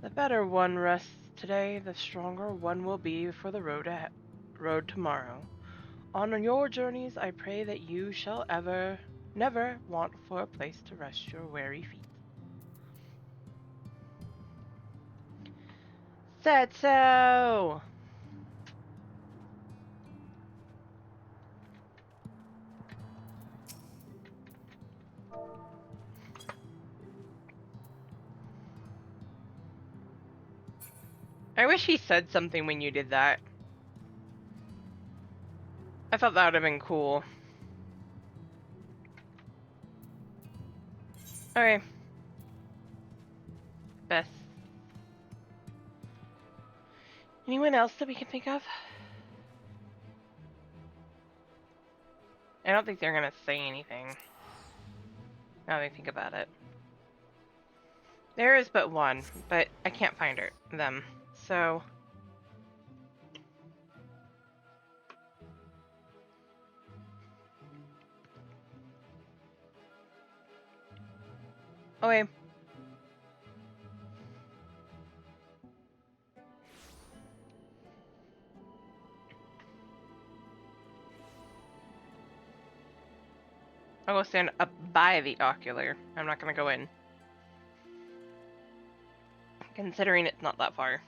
The better one rests today, the stronger one will be for the road tomorrow. On your journeys, I pray that you shall never want for a place to rest your weary feet. Seto! I wish he said something when you did that. I thought that would have been cool. Okay. Beth. Anyone else that we can think of? I don't think they're gonna say anything. Now that I think about it. There is but one, but I can't find them. So... Okay. I'll go stand up by the ocular. I'm not gonna go in. Considering it's not that far.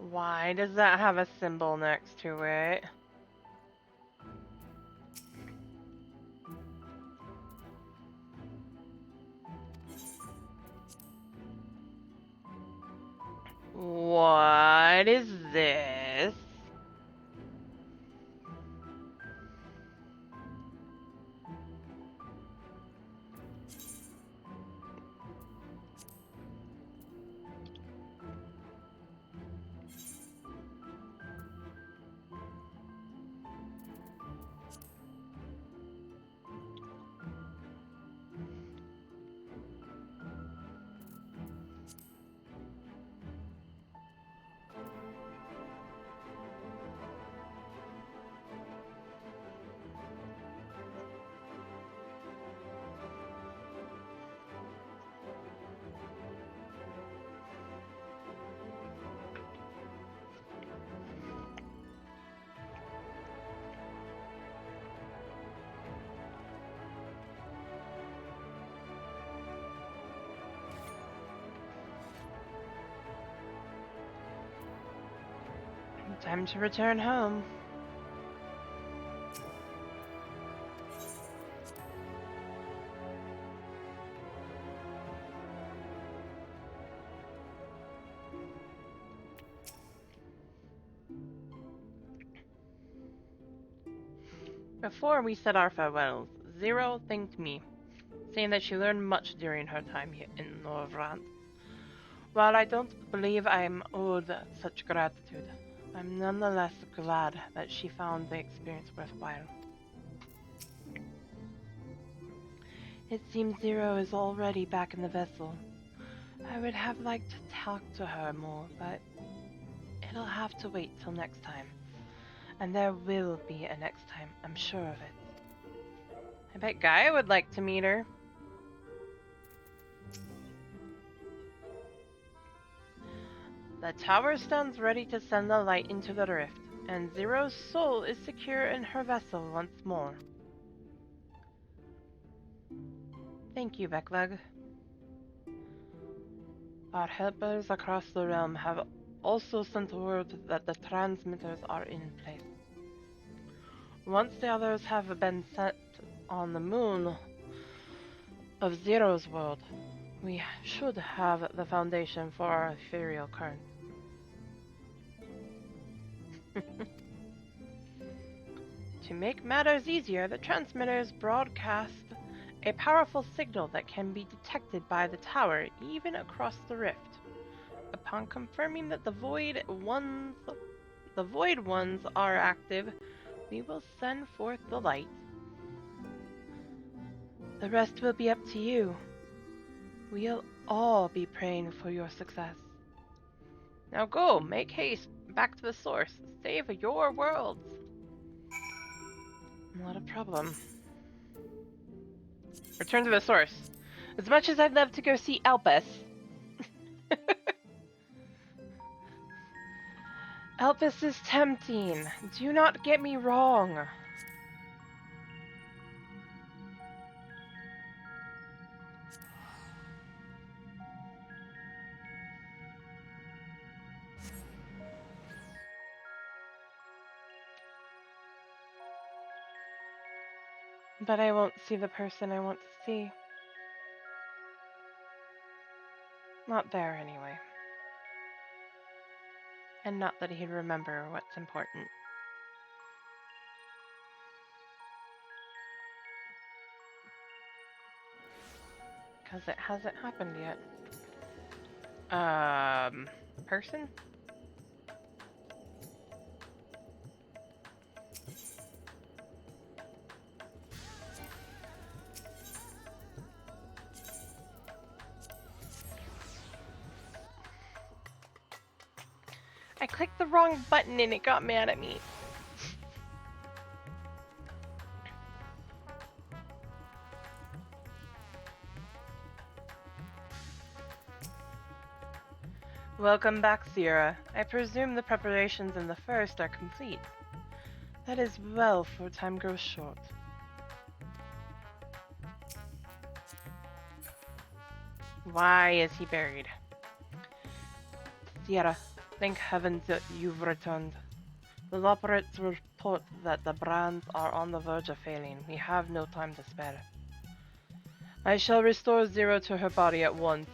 Why does that have a symbol next to it? What is this? Time to return home. Before we said our farewells, Zero thanked me, saying that she learned much during her time here in Norvrant. While I don't believe I am owed such gratitude, I'm nonetheless glad that she found the experience worthwhile. It seems Zero is already back in the vessel. I would have liked to talk to her more, but it'll have to wait till next time. And there will be a next time, I'm sure of it. I bet Gaia would like to meet her. The tower stands ready to send the light into the rift, and Zero's soul is secure in her vessel once more. Thank you, Becklug. Our helpers across the realm have also sent word that the transmitters are in place. Once the others have been set on the moon of Zero's world, we should have the foundation for our ethereal current. To make matters easier, the transmitters broadcast a powerful signal that can be detected by the tower even across the rift. Upon confirming that the void ones are active, we will send forth the light. The rest will be up to you. We'll all be praying for your success. Now go, make haste back to the source. Save your worlds. Not a problem. Return to the source. As much as I'd love to go see Elpis. Elpis is tempting. Do not get me wrong. But I won't see the person I want to see. Not there, anyway. And not that he'd remember what's important. Because it hasn't happened yet. Person? I clicked the wrong button and it got mad at me. Welcome back, Sierra. I presume the preparations in the first are complete. That is well, for time grows short. Why is he buried? Sierra, thank heavens that you've returned. The Loporits report that the brands are on the verge of failing. We have no time to spare. I shall restore Zero to her body at once.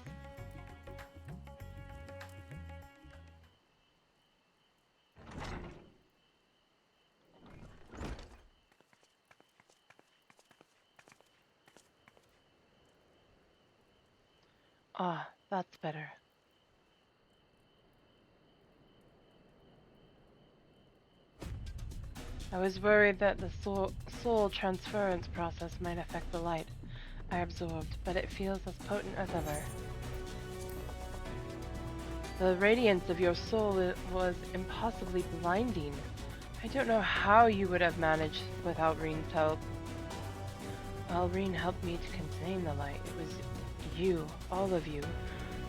Ah, that's better. I was worried that the soul transference process might affect the light I absorbed, but it feels as potent as ever. The radiance of your soul was impossibly blinding. I don't know how you would have managed without Reen's help. Well, Reen helped me to contain the light. It was you, all of you,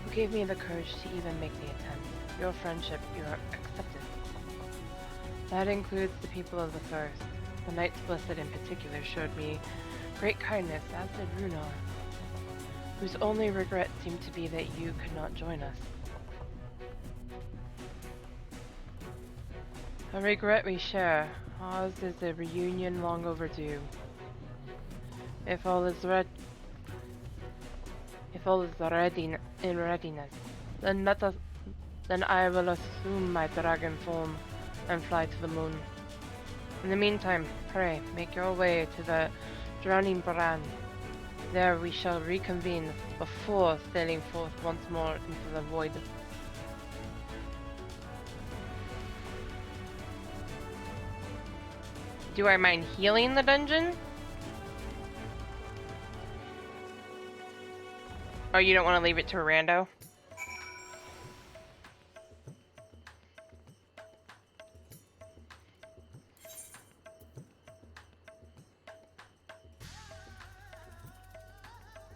who gave me the courage to even make the attempt. Your friendship, your acceptance. That includes the people of the First. The Knights Blessed in particular showed me great kindness, as did Runar, whose only regret seemed to be that you could not join us. A regret we share. Ours is a reunion long overdue. If all is in readiness, then I will assume my dragon form and fly to the moon. In the meantime, pray, make your way to the drowning brand. There we shall reconvene before sailing forth once more into the void. Do I mind healing the dungeon? Oh, you don't want to leave it to a rando?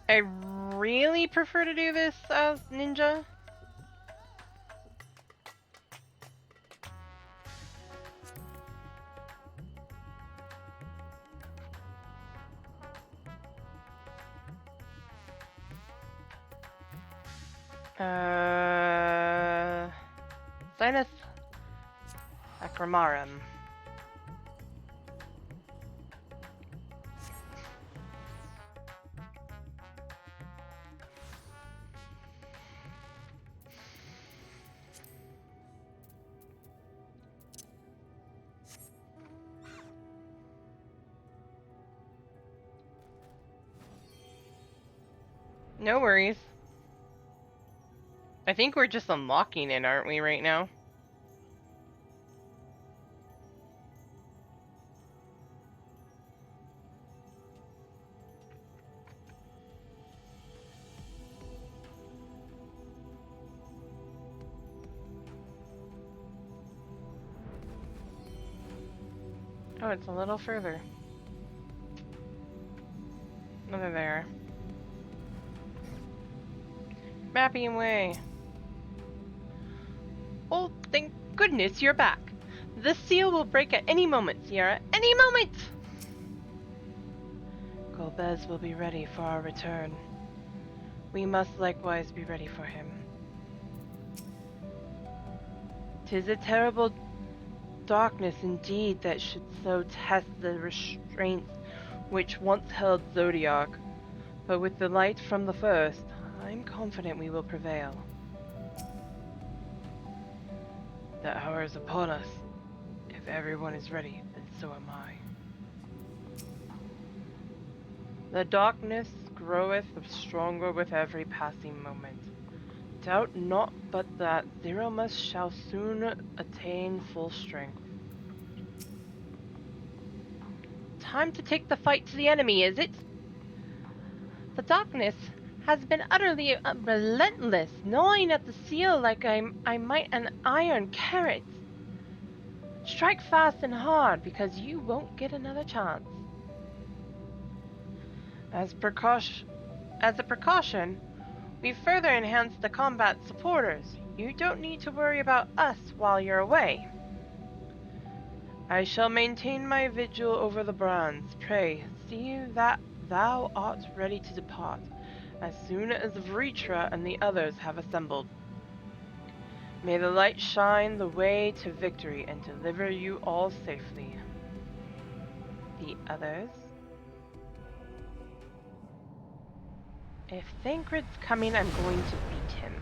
I really prefer to do this as ninja. Sinus Acromarum. No worries. I think we're just unlocking it, aren't we, right now? Oh, it's a little further. Oh, there. Mapping way. Oh, thank goodness you're back. The seal will break at any moment, Sierra. Any moment! Golbez will be ready for our return. We must likewise be ready for him. 'Tis a terrible darkness indeed that should so test the restraints which once held Zodiac, but with the light from the first, I'm confident we will prevail. The hour is upon us. If everyone is ready, then so am I. The darkness groweth stronger with every passing moment. Doubt not but that Zeromus shall soon attain full strength. Time to take the fight to the enemy, is it? The darkness has been utterly relentless, gnawing at the seal like I might an iron carrot. Strike fast and hard, because you won't get another chance. As a precaution, we further enhanced the combat supporters. You don't need to worry about us while you're away. I shall maintain my vigil over the brands. Pray, see that thou art ready to depart, as soon as Vritra and the others have assembled. May the light shine the way to victory and deliver you all safely. The others? If Thancred's coming, I'm going to beat him.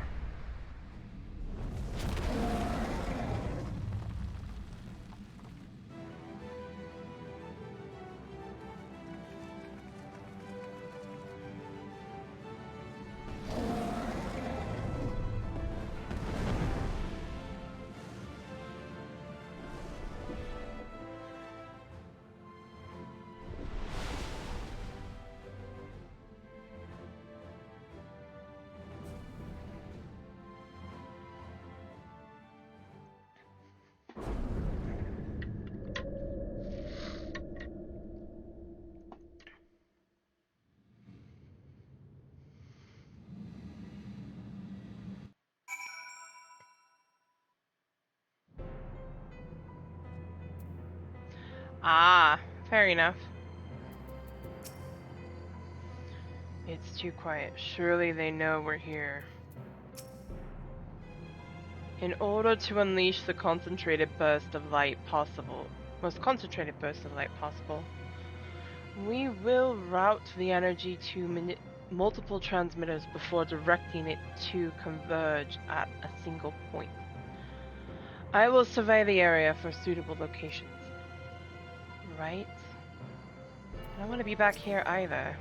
Ah, fair enough. It's too quiet. Surely they know we're here. In order to unleash the concentrated burst of light possible, most concentrated burst of light possible, we will route the energy to multiple transmitters before directing it to converge at a single point. I will survey the area for suitable locations. Right? I don't want to be back here either.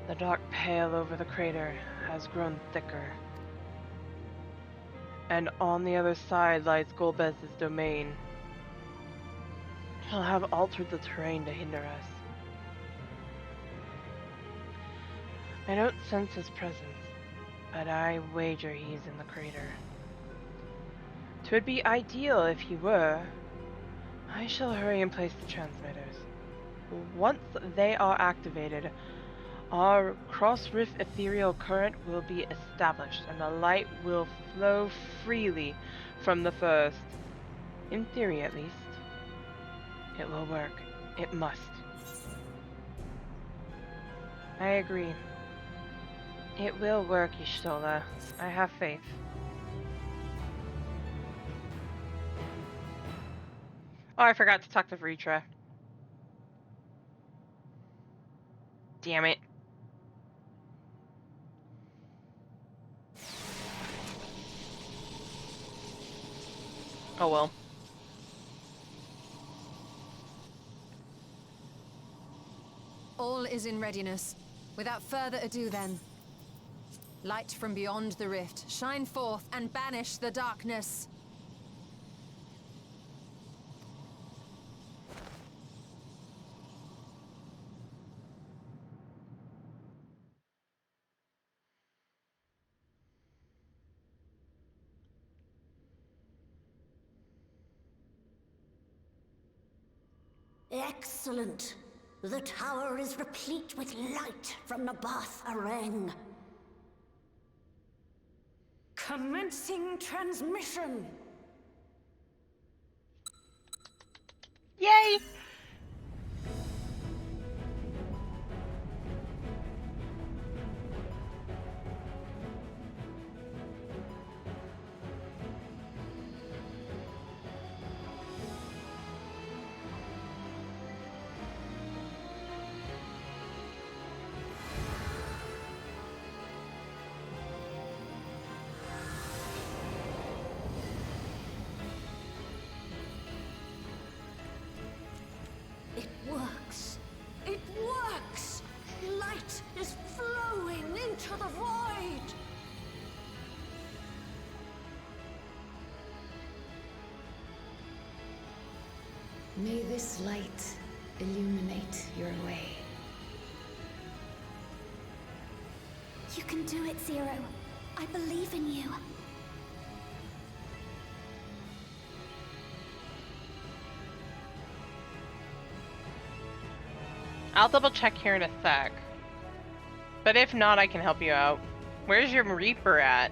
The dark pale over the crater has grown thicker. And on the other side lies Golbez's domain. He'll have altered the terrain to hinder us. I don't sense his presence, but I wager he's in the crater. 'Twould be ideal if he were. I shall hurry and place the transmitters. Once they are activated, our cross-rift ethereal current will be established, and the light will flow freely from the first. In theory, at least. It will work. It must. I agree. It will work, Ishtola. I have faith. Oh, I forgot to talk to Vritra. Damn it. Oh well. All is in readiness. Without further ado then. Light from beyond the rift, shine forth and banish the darkness. Excellent. The tower is replete with light from the Bath Arang. Commencing transmission. Yay! It works. It works! Light is flowing into the void! May this light illuminate your way. You can do it, Zero. I believe in you. I'll double check here in a sec. But if not, I can help you out. Where's your Reaper at?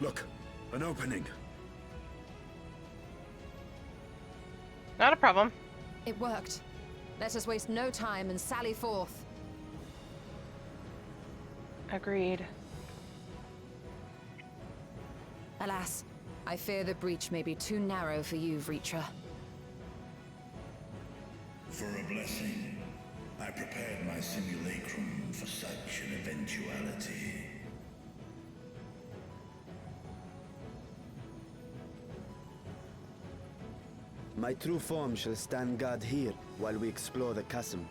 Look, an opening. Not a problem. It worked. Let us waste no time and sally forth. Agreed. Alas, I fear the breach may be too narrow for you, Vritra. For a blessing, I prepared my simulacrum for such an eventuality. My true form shall stand guard here while we explore the chasm.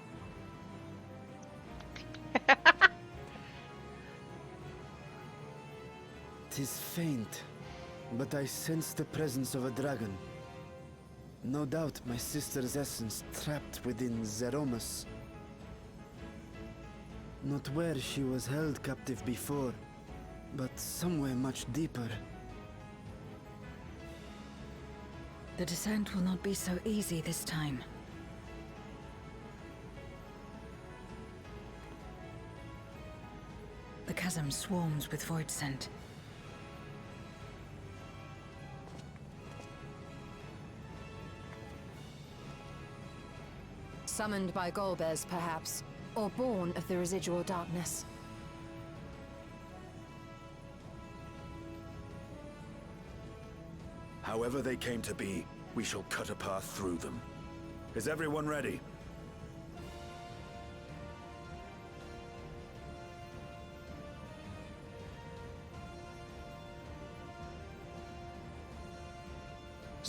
Tis faint, but I sense the presence of a dragon. No doubt my sister's essence trapped within Zeromus. Not where she was held captive before, but somewhere much deeper. The descent will not be so easy this time. The chasm swarms with void scent. Summoned by Golbez, perhaps, or born of the residual darkness. However they came to be, we shall cut a path through them. Is everyone ready?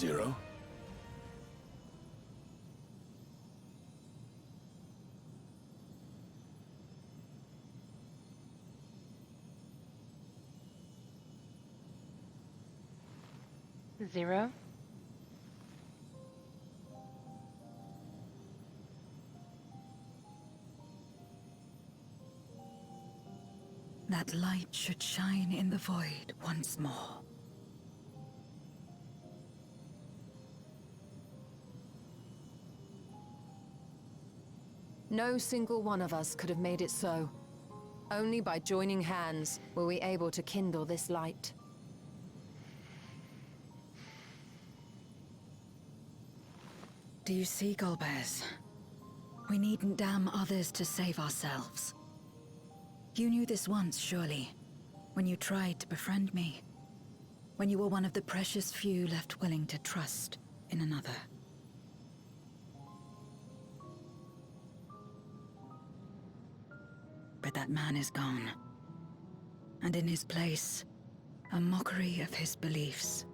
Zero? Zero? That light should shine in the void once more. No single one of us could have made it so. Only by joining hands were we able to kindle this light. Do you see, Golbez? We needn't damn others to save ourselves. You knew this once, surely, when you tried to befriend me. When you were one of the precious few left willing to trust in another. But that man is gone. And in his place, a mockery of his beliefs.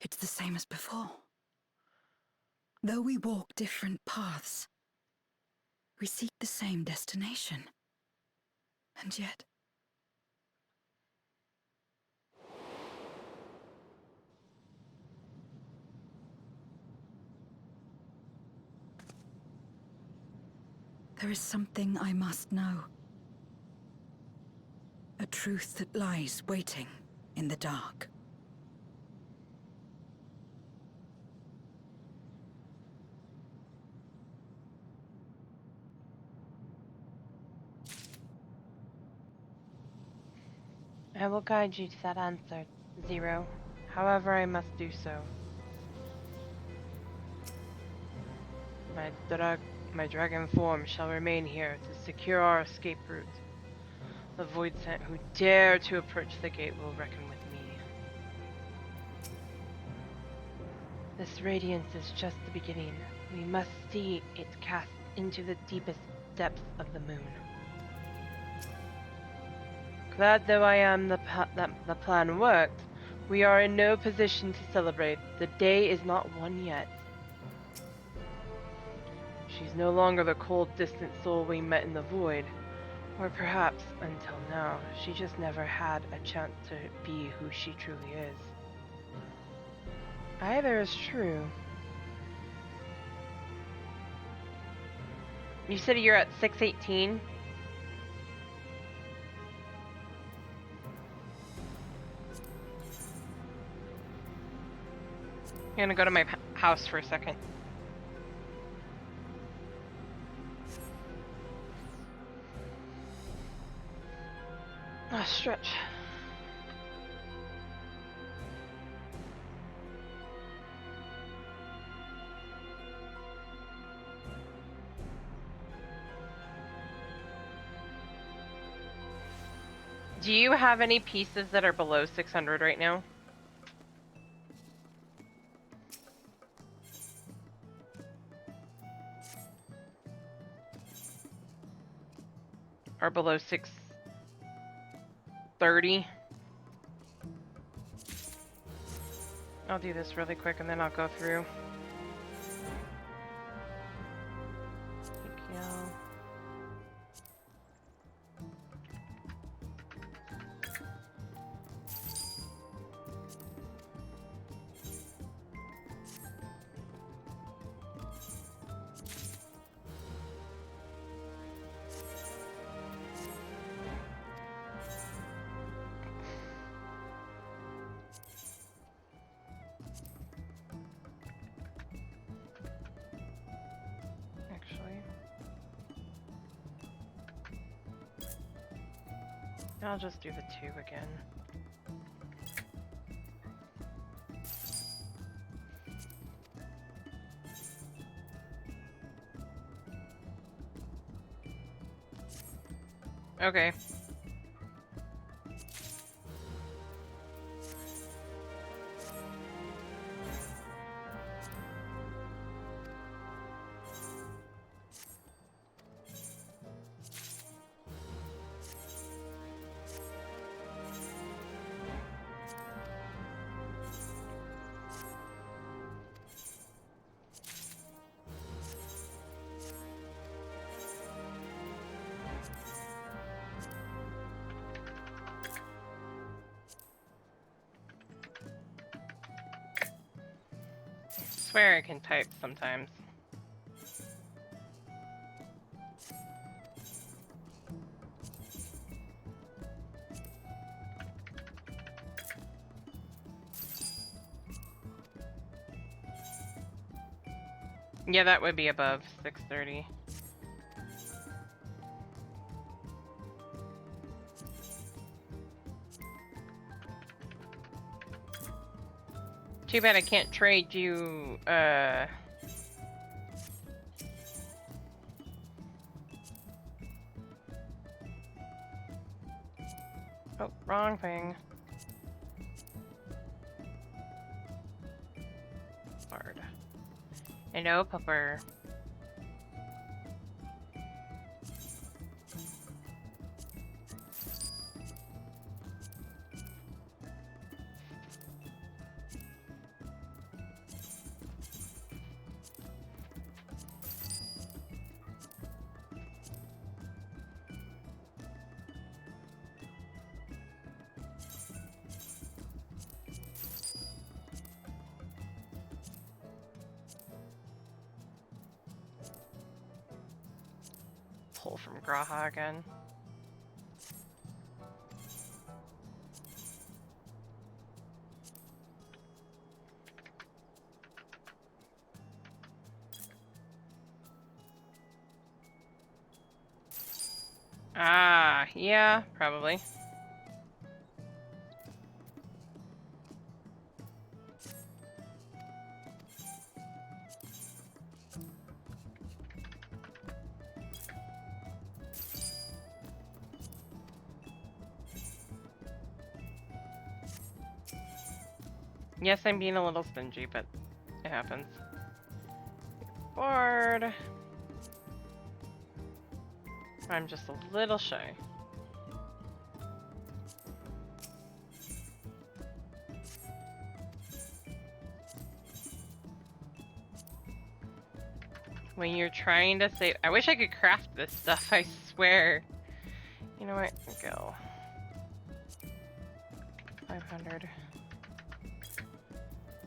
It's the same as before. Though we walk different paths, we seek the same destination. And yet... there is something I must know. A truth that lies waiting in the dark. I will guide you to that answer, Zero. However, I must do so. My dragon form shall remain here to secure our escape route. The Void Sent who dare to approach the gate will reckon with me. This radiance is just the beginning. We must see it cast into the deepest depths of the moon. Glad though I am that the plan worked, we are in no position to celebrate. The day is not won yet. She's no longer the cold, distant soul we met in the void. Or perhaps, until now, she just never had a chance to be who she truly is. Either is true. You said you're at 618? I'm gonna go to my house for a second. Stretch. Do you have any pieces that are below 600 right now? Or below 630? I'll do this really quick and then I'll go through. Thank you. I'll just do the 2 again. Okay. swear I can type sometimes. Yeah, that would be above 6:30. Too bad I can't trade you, Oh, wrong thing. Hard. Hello, pupper. Pull from Graha again. Ah, yeah, probably. Yes, I'm being a little stingy, but it happens. Bored. I'm just a little shy. When you're trying to save, I wish I could craft this stuff, I swear. You know what? Go. 500.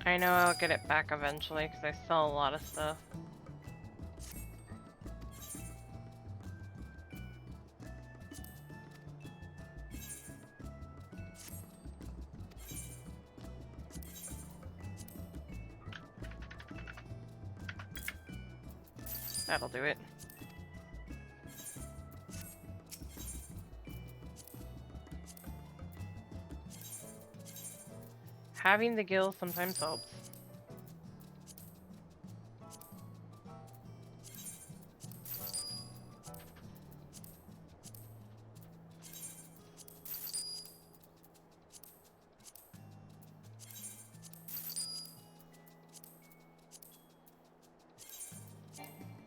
I know I'll get it back eventually because I sell a lot of stuff. That'll do it. Having the gil sometimes helps.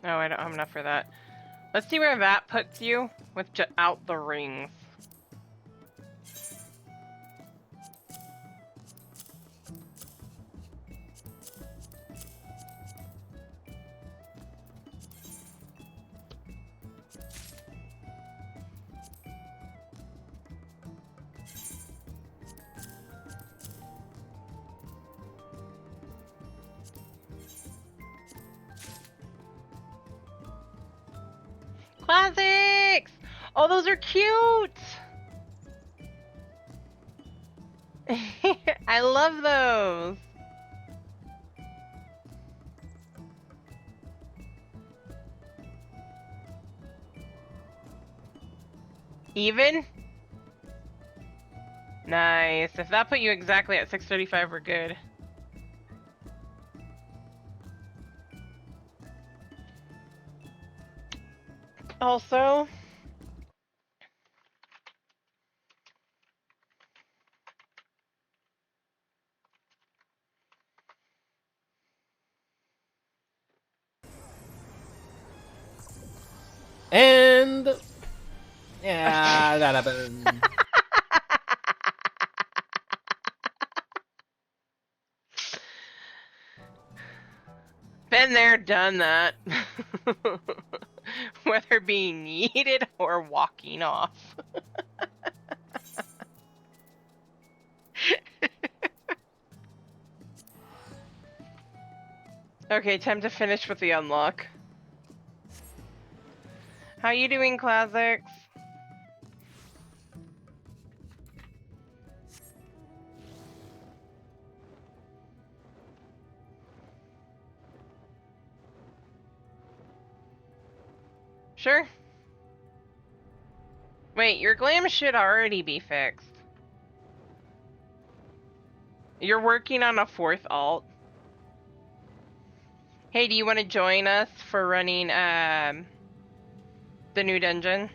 No, I don't have enough for that. Let's see where that puts you without the rings. Classics! Oh, those are cute! I love those! Even? Nice. If that put you exactly at 635, we're good. Also, And yeah, that happened. been there, done that. Whether being needed or walking off. Okay, time to finish with the unlock. How you doing, Classics? Sure. Wait, your glam should already be fixed. You're working on a 4th alt. Hey, do you want to join us for running the new dungeon?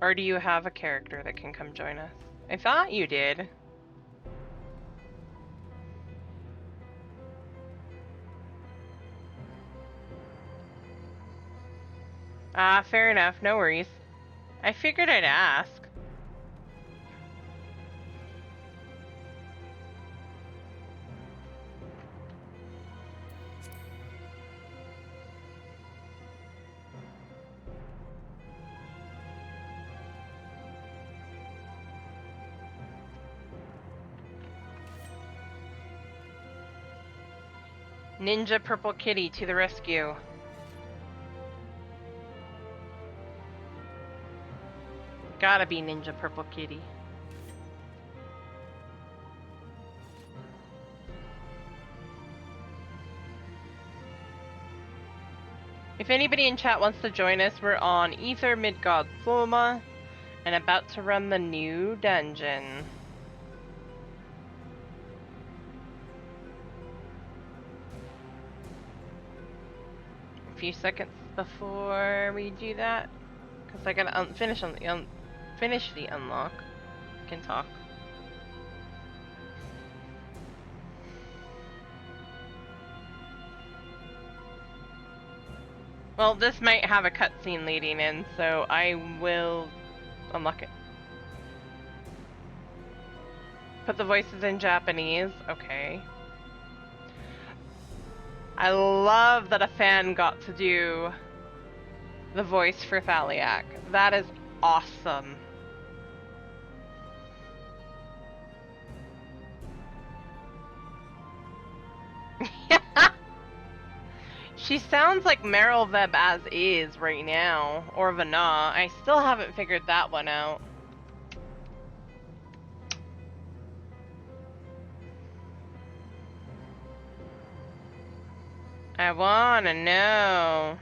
Or do you have a character that can come join us? I thought you did. Ah, fair enough. No worries. I figured I'd ask. Ninja Purple Kitty to the rescue. Gotta be Ninja Purple Kitty. If anybody in chat wants to join us, we're on Ether Midgard Soma and about to run the new dungeon. A few seconds before we do that, because I gotta finish the unlock. Can talk. Well, this might have a cutscene leading in, so I will unlock it. Put the voices in Japanese. Okay. I love that a fan got to do the voice for Thaliak. That is awesome. She sounds like Meryl Veb as is right now, or Vana. I still haven't figured that one out. I wanna know.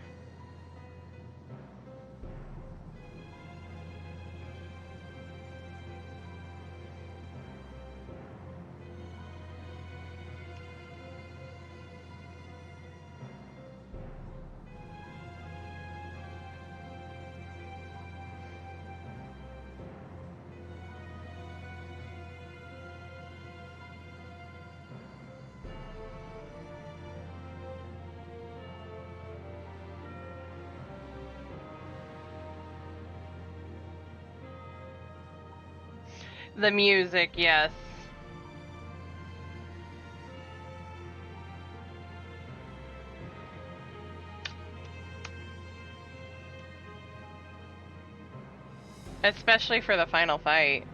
The music, yes. Especially for the final fight.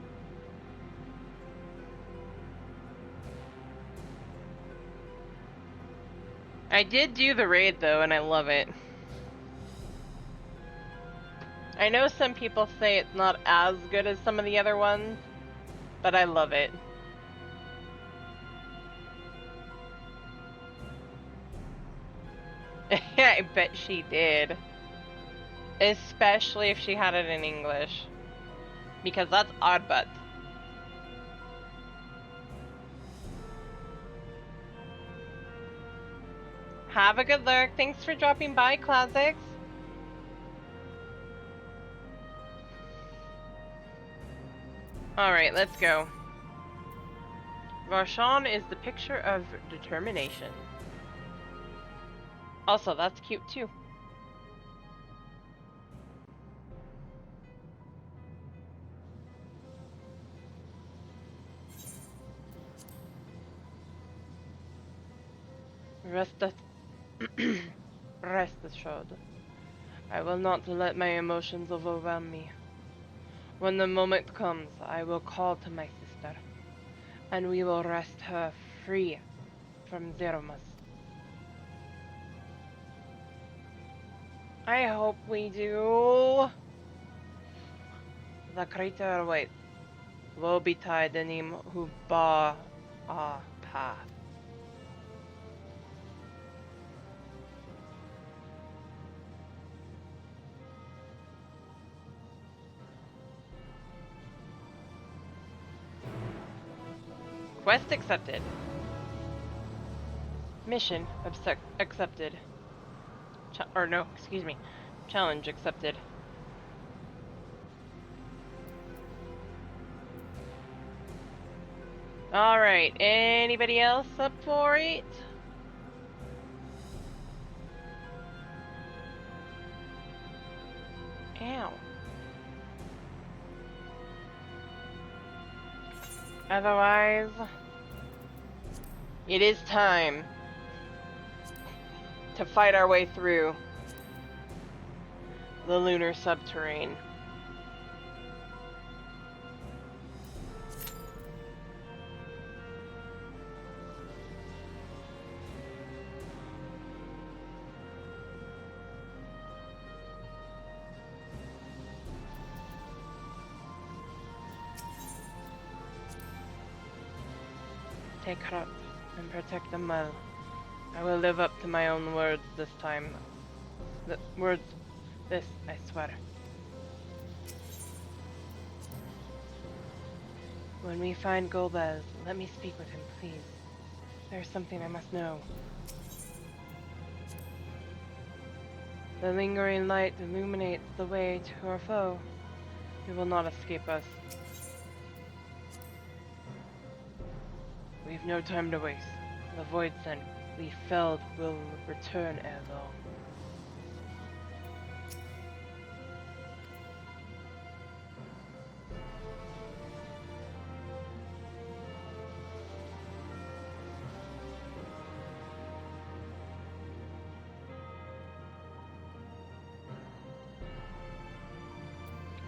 I did do the raid though, and I love it. I know some people say it's not as good as some of the other ones, but I love it. I bet she did. Especially if she had it in English. Because that's odd butt. Have a good look. Thanks for dropping by, Classics. Alright, let's go. Varshan is the picture of determination. Also, that's cute too. Rest of Rest assured, I will not let my emotions overwhelm me. When the moment comes, I will call to my sister, and we will wrest her free from Zeromus. I hope we do. The crater awaits. Woe betide any who bar our path. Quest accepted. Mission accepted. Excuse me. Challenge accepted. Alright, anybody else up for it? Ow. Otherwise, it is time to fight our way through the lunar subterrane. Take her up and protect them well. I will live up to my own words this time. This, I swear. When we find Golbez, let me speak with him, please. There's something I must know. The lingering light illuminates the way to our foe. He will not escape us. We've no time to waste. The void scent we felled will return ere long.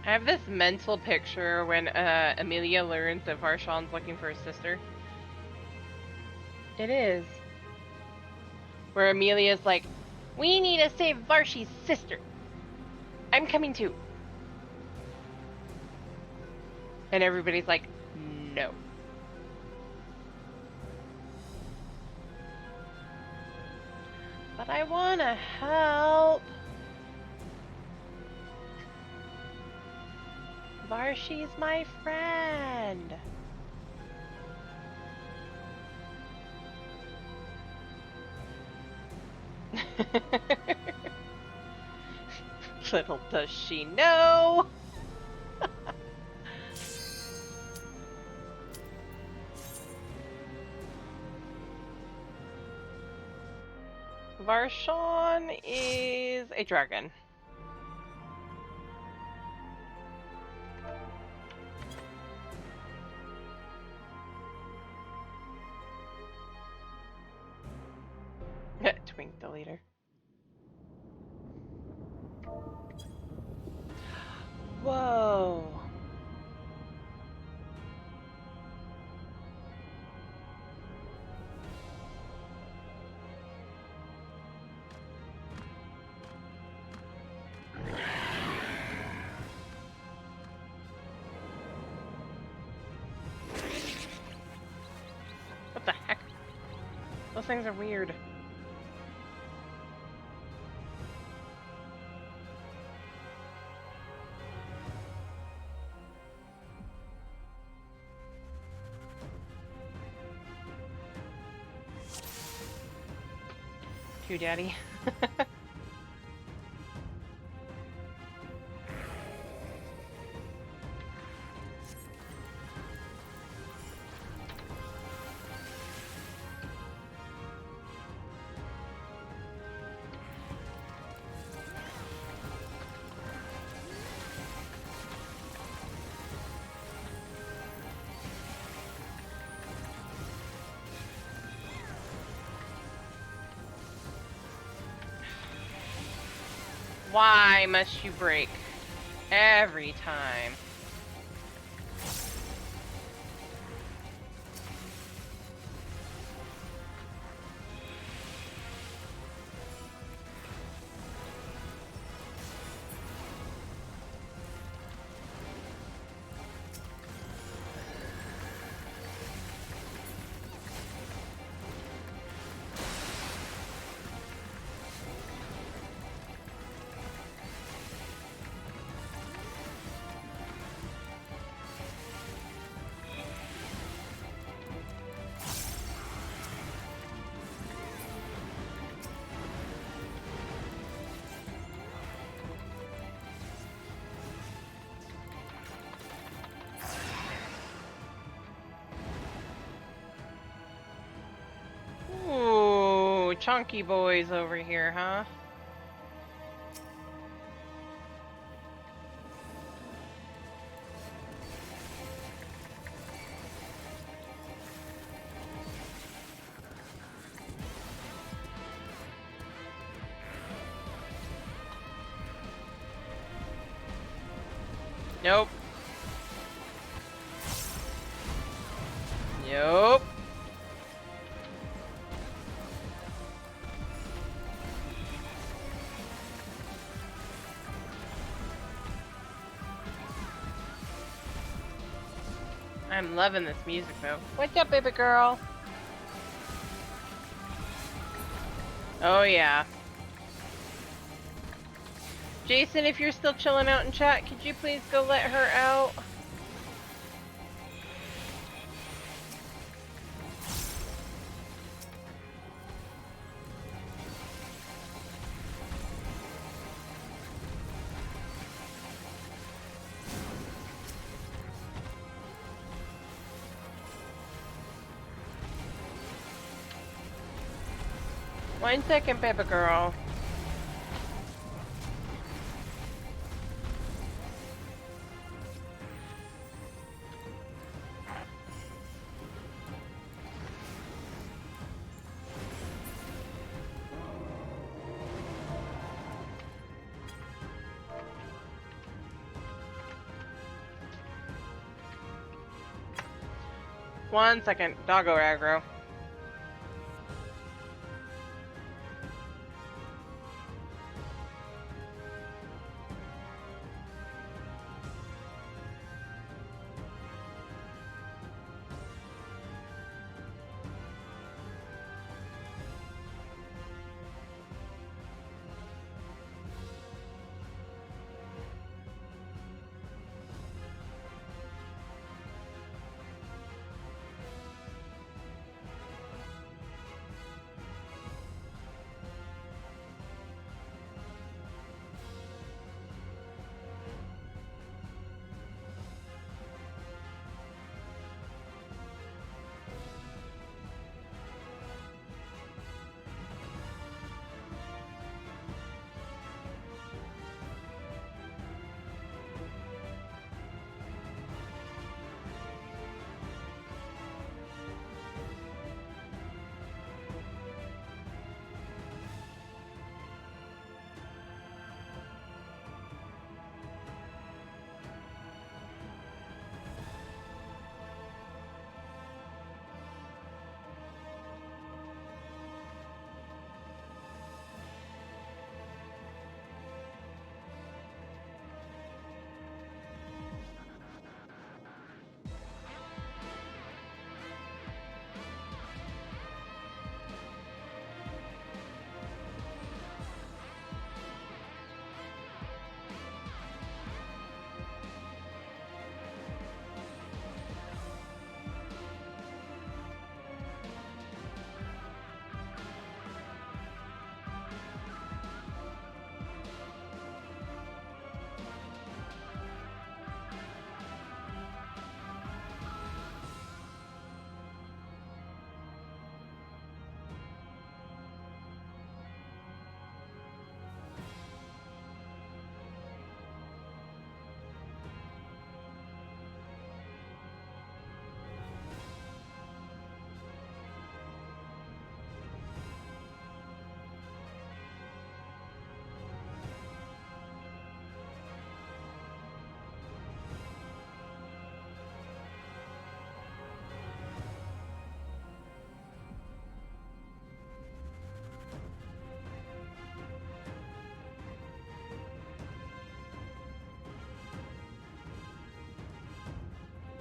I have this mental picture when Amelia learns that Varshan's looking for his sister. It is. Where Amelia's like, we need to save Varshi's sister. I'm coming too. And everybody's like, no. But I wanna help. Varshi's my friend. Little does she know. Varshan is a dragon. Twink the leader. Whoa. What the heck? Those things are weird. You, Daddy. Why must you break every time? Ooh, chunky boys over here, huh? Nope. Nope. I'm loving this music though. What's up, baby girl? Oh yeah. Jason, if you're still chilling out in chat, could you please go let her out? One second, baby girl. One second, doggo aggro.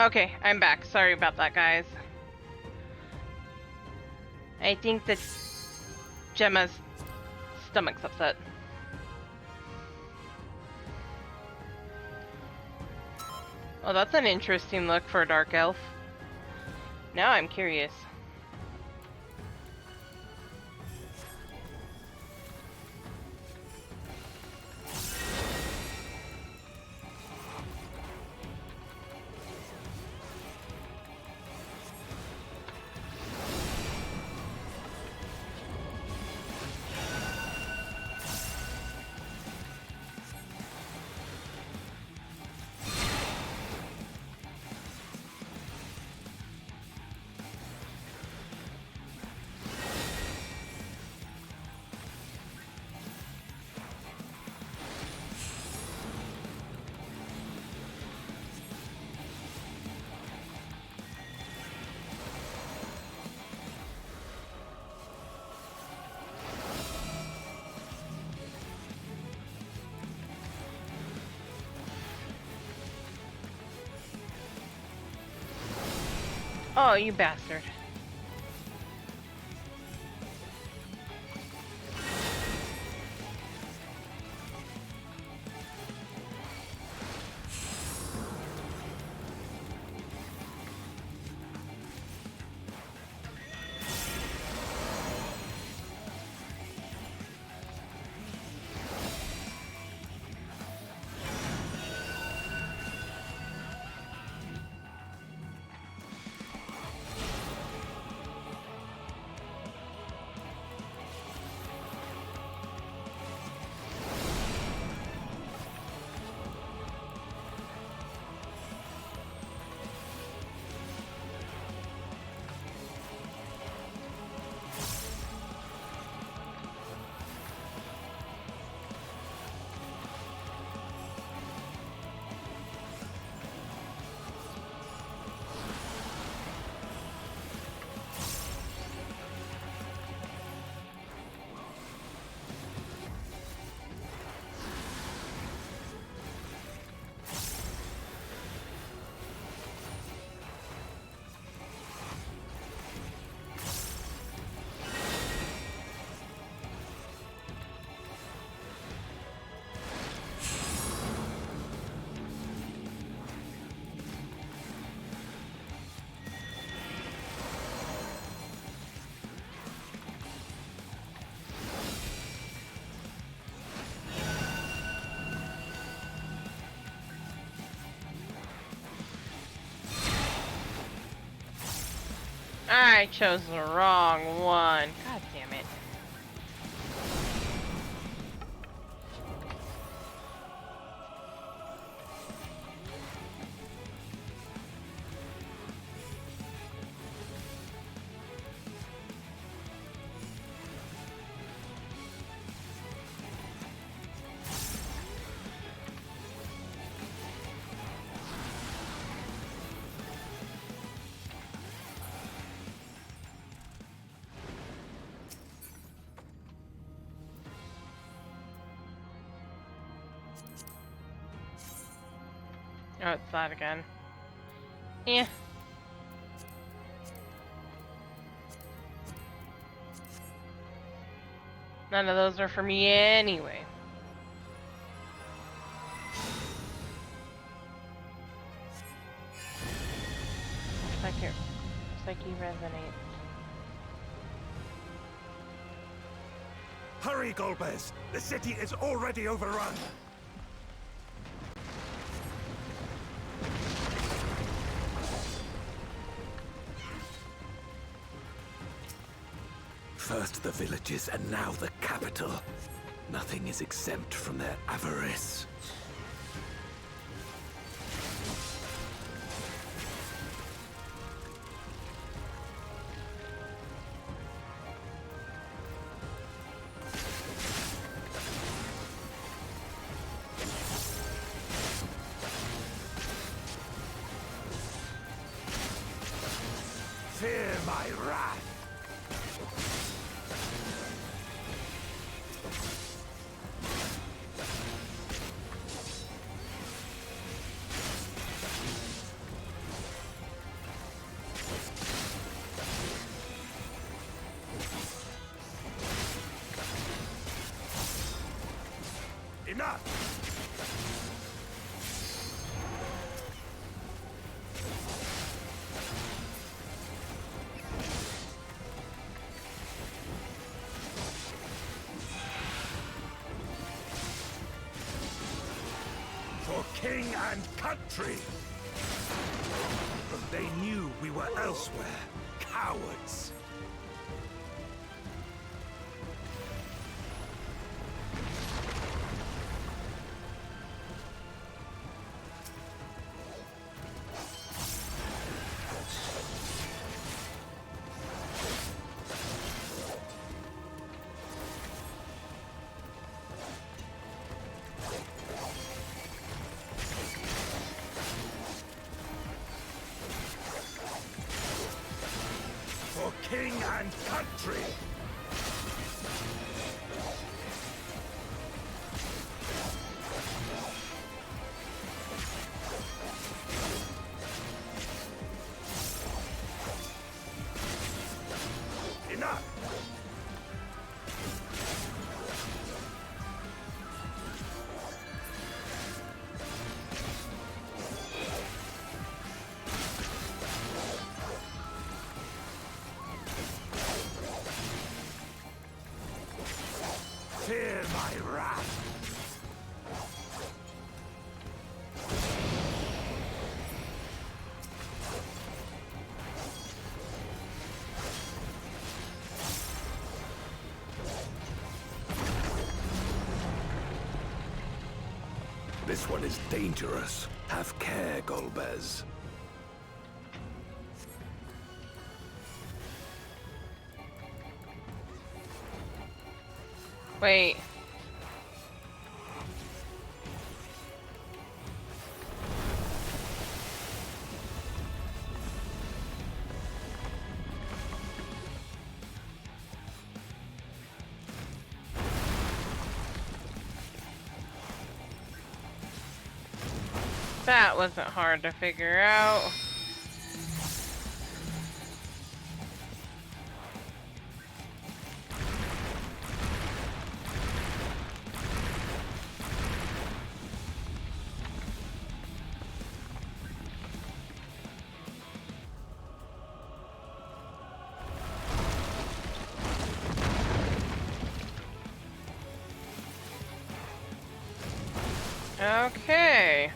Okay, I'm back. Sorry about that, guys. I think that Gemma's stomach's upset. Oh, that's an interesting look for a dark elf. Now I'm curious. Oh, you bastard. I chose the wrong one. God damn it. Oh, it's that again. Yeah. None of those are for me anyway. Psyche resonates. Hurry, Golbez! The city is already overrun! First the villages, and now the capital. Nothing is exempt from their avarice. Fear my wrath! Enough! For king and country! They knew we were elsewhere. Cowards! For king and country! Enough! Fear my wrath! This one is dangerous. Have care, Golbez. Wait. That wasn't hard to figure out. Okay.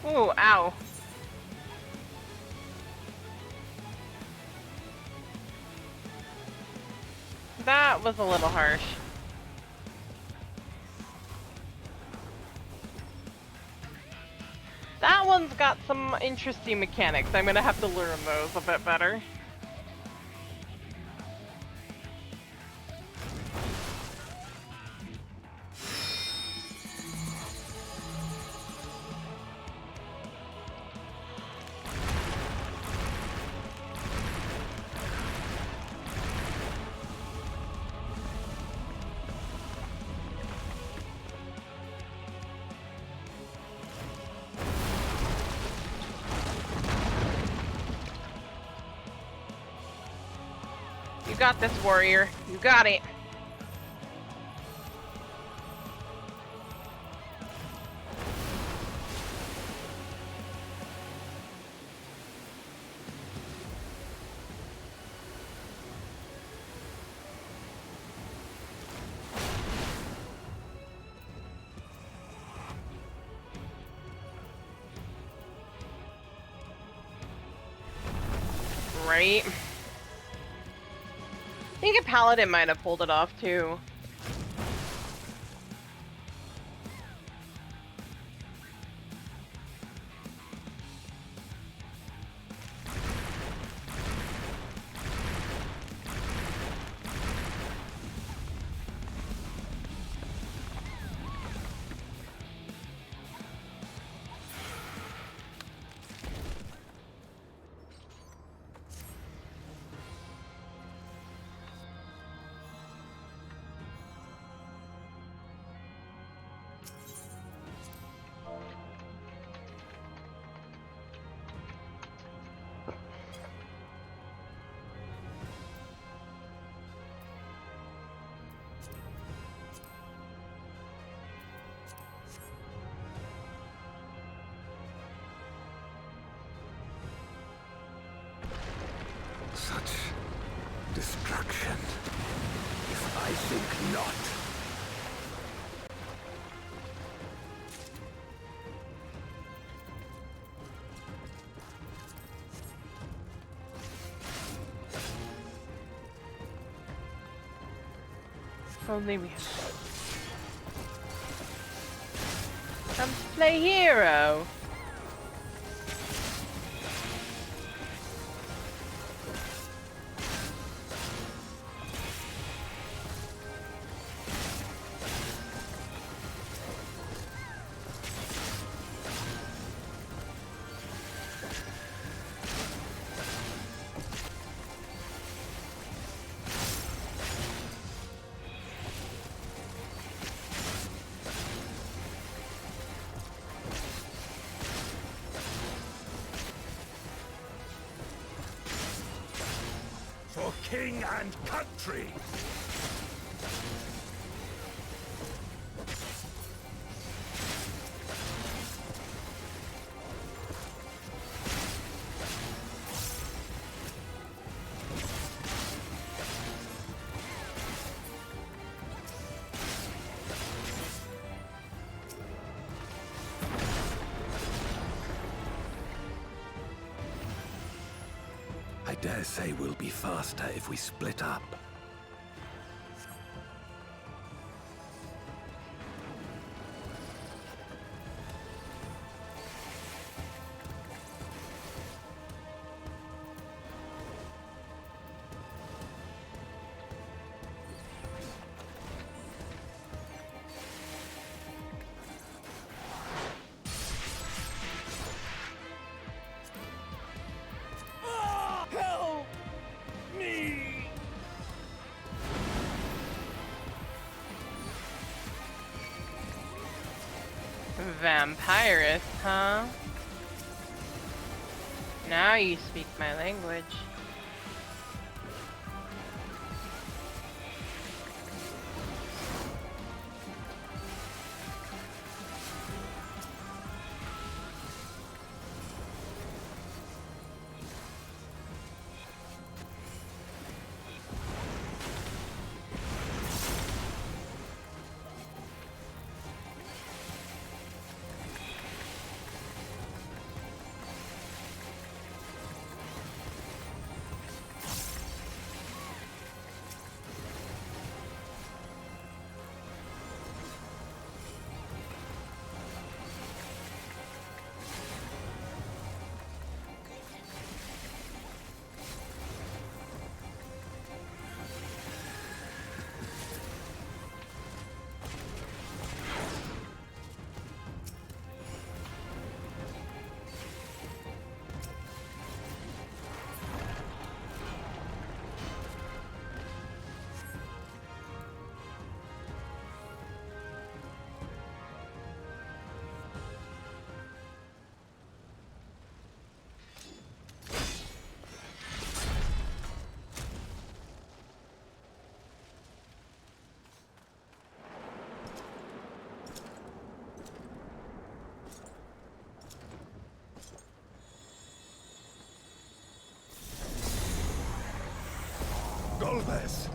Ooh, ow. That was a little harsh. That one's got some interesting mechanics. I'm gonna have to learn those a bit better. You got this, warrior. You got it. Right. I think a paladin might have pulled it off too. Such destruction. If I think not. Only we come to play hero. For king and country! I dare say we'll be faster if we split up. Help me! Vampirist, huh? Now you speak my language. others.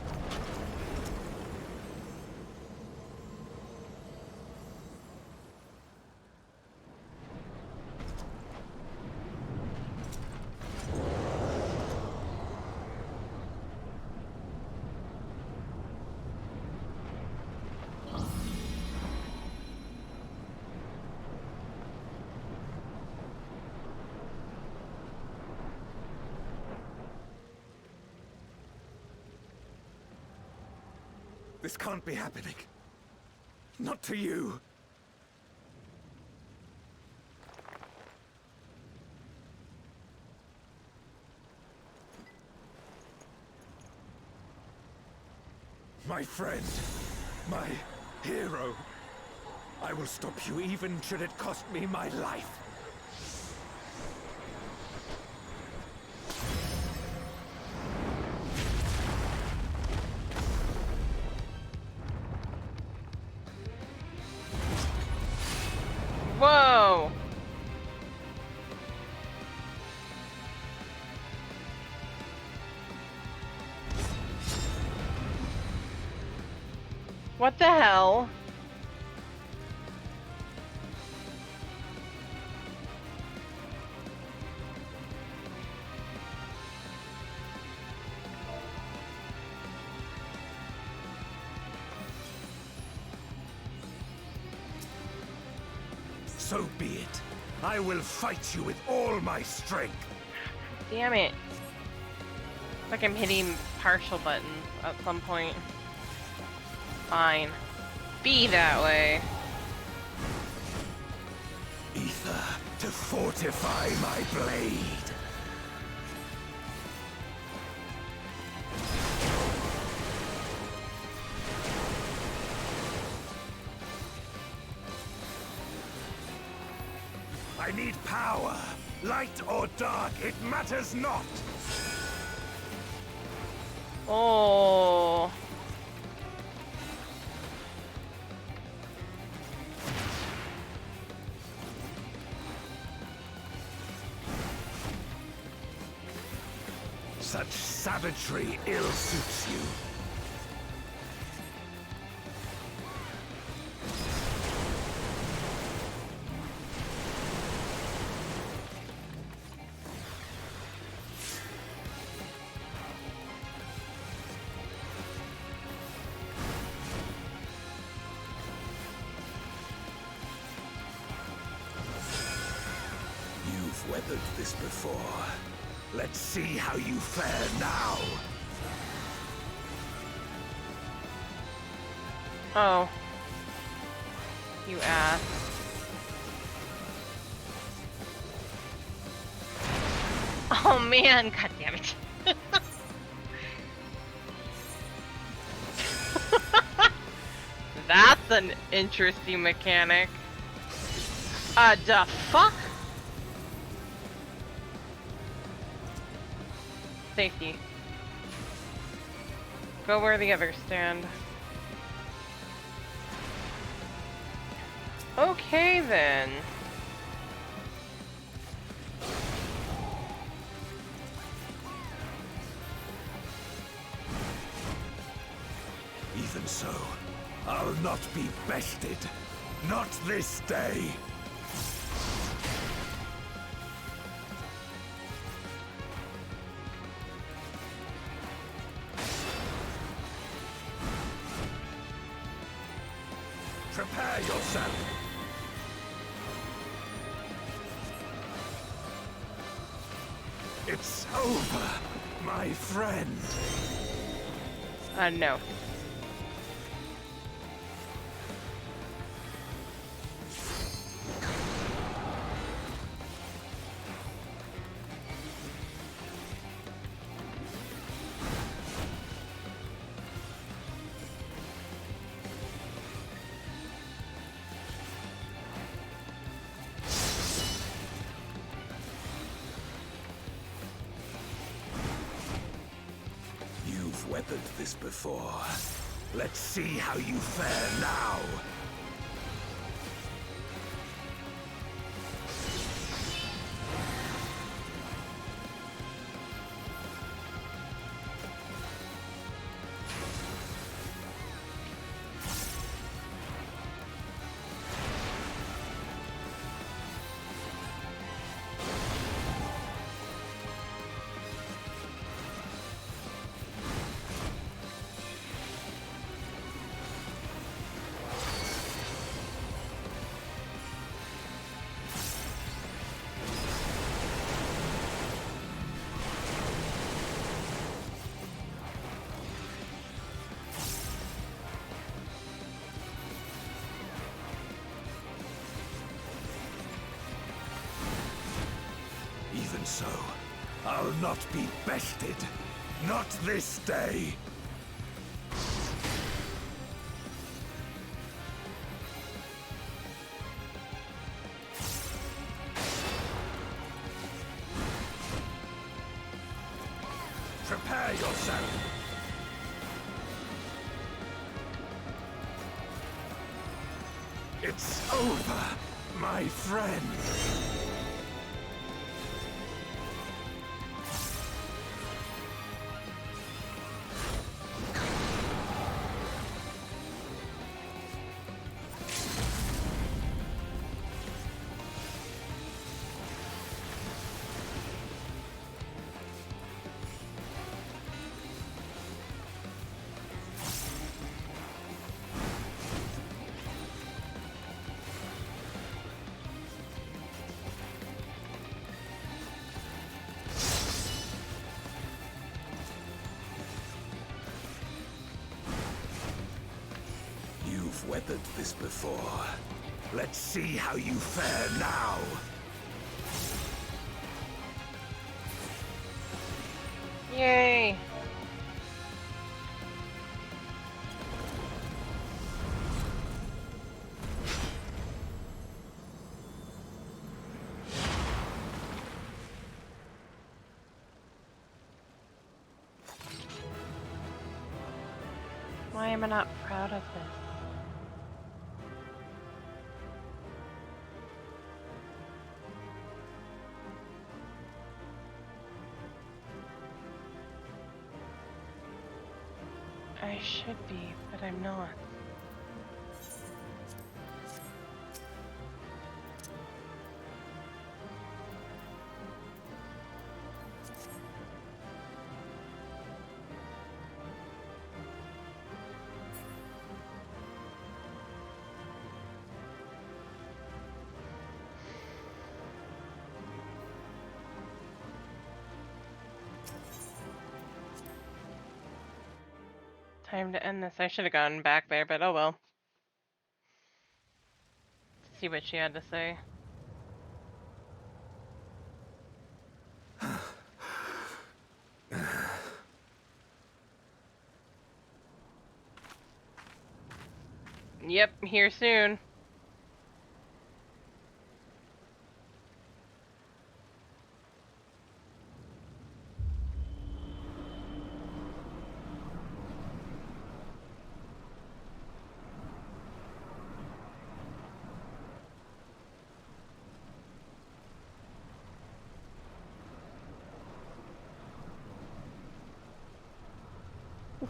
This can't be happening. Not to you. My friend, my hero. I will stop you even should it cost me my life. Whoa! What the hell? So be it. I will fight you with all my strength. Damn it. Like I'm hitting partial buttons at some point. Fine. Be that way. Ether to fortify my blade. I need power. Light or dark, it matters not. Oh. Such savagery ill suits you. You've weathered this before. Let's see how you fare now. Oh. You ass. Oh man, god damn it. That's an interesting mechanic. The fuck? Safety. Go where the others stand. Okay then. Even so, I'll not be bested. Not this day. Prepare yourself. It's over, my friend. No. You've weathered this before. Let's see how you fare now. Even so, I'll not be bested. Not this day. Prepare yourself. It's over, my friend. You've weathered this before. Let's see how you fare now. Yay! Why am I not proud of this? I should be, but I'm not. Time to end this. I should have gone back there, but oh well. See what she had to say. Yep, here soon.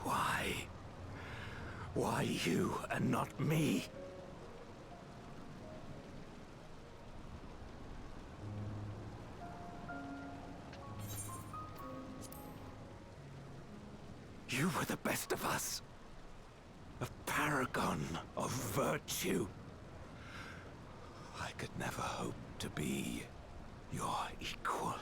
Why? Why you and not me? You were the best of us. A paragon of virtue. I could never hope to be your equal.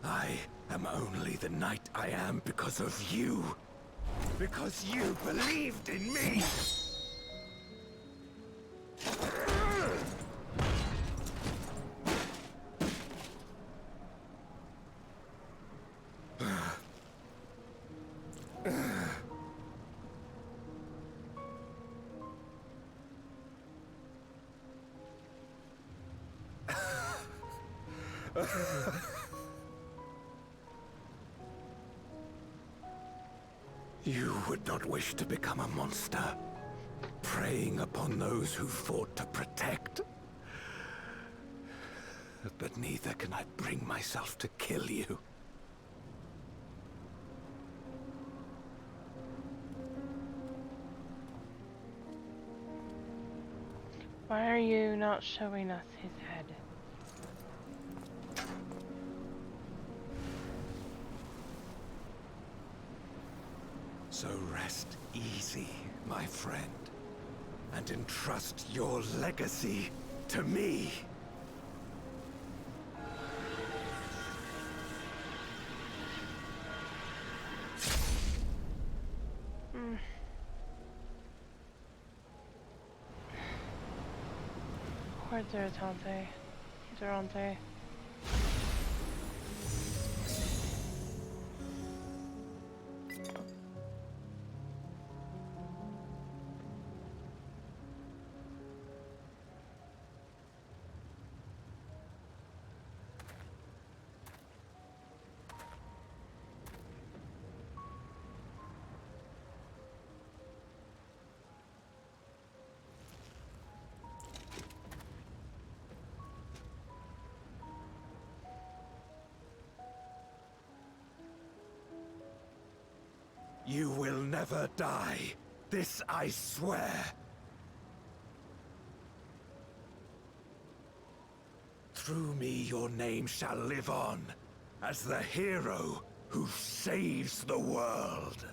I am only the knight I am because of you. Because you believed in me. You would not wish to become a monster, preying upon those who fought to protect. But neither can I bring myself to kill you. Why are you not showing us his head? So rest easy, my friend, and entrust your legacy to me. Durante. Durante. You will never die. This I swear. Through me your name shall live on, as the hero who saves the world.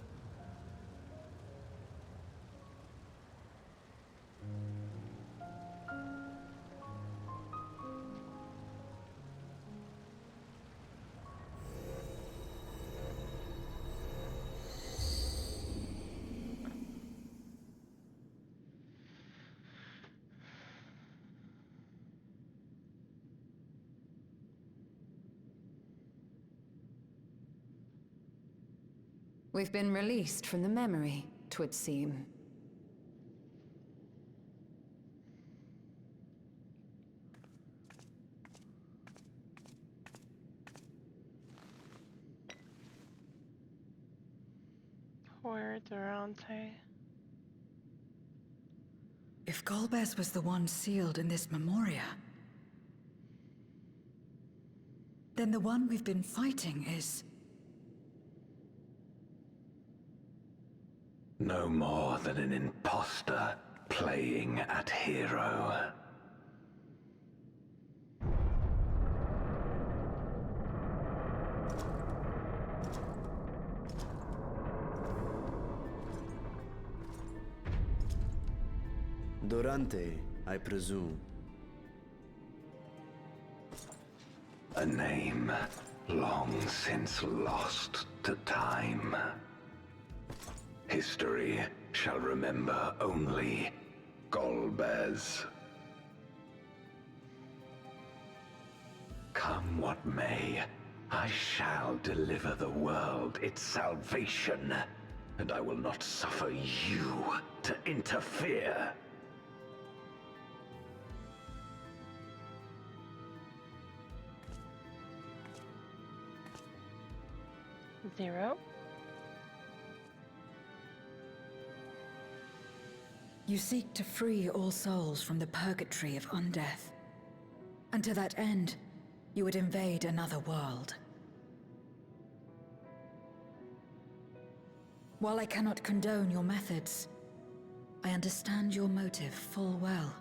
We've been released from the memory, 'twould seem. Poor Durante. If Golbez was the one sealed in this memoria, then the one we've been fighting is... No more than an imposter playing at hero. Durante, I presume. A name long since lost to time. History shall remember only Golbez. Come what may, I shall deliver the world its salvation, and I will not suffer you to interfere. Zero. You seek to free all souls from the purgatory of undeath. And to that end, you would invade another world. While I cannot condone your methods, I understand your motive full well.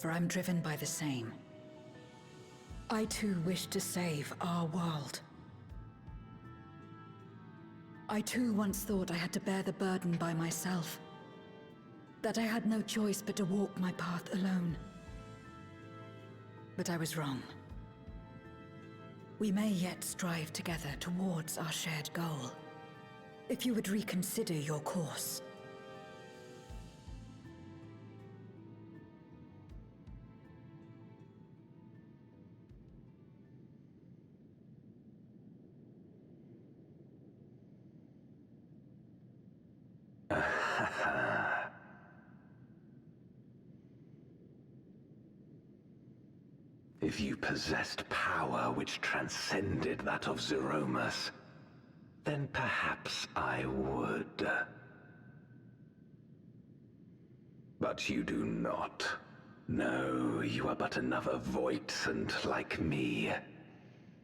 For I'm driven by the same. I too wish to save our world. I too once thought I had to bear the burden by myself. That I had no choice but to walk my path alone. But I was wrong. We may yet strive together towards our shared goal. If you would reconsider your course. If you possessed power which transcended that of Zeromus, then perhaps I would. But you do not. No, you are but another Voidsent like me.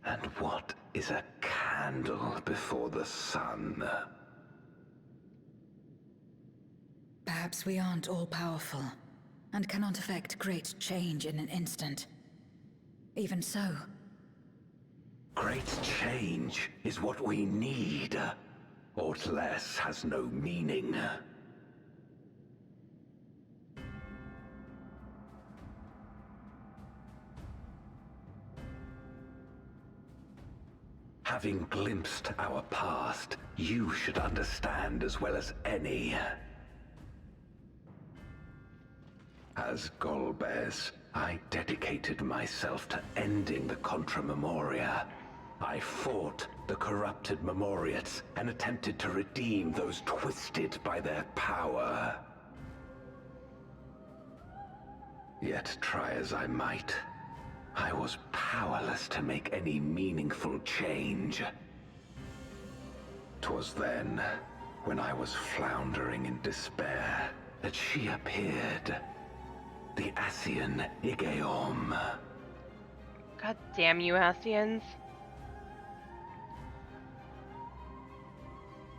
And what is a candle before the sun? Perhaps we aren't all-powerful, and cannot effect great change in an instant. Even so. Great change is what we need. Aught less has no meaning. Having glimpsed our past, you should understand as well as any. As Golbez, I dedicated myself to ending the Contra Memoria. I fought the corrupted Memoriates and attempted to redeem those twisted by their power. Yet try as I might, I was powerless to make any meaningful change. 'Twas then, when I was floundering in despair, that she appeared. The Ascian Igeom. God damn you, Ascians.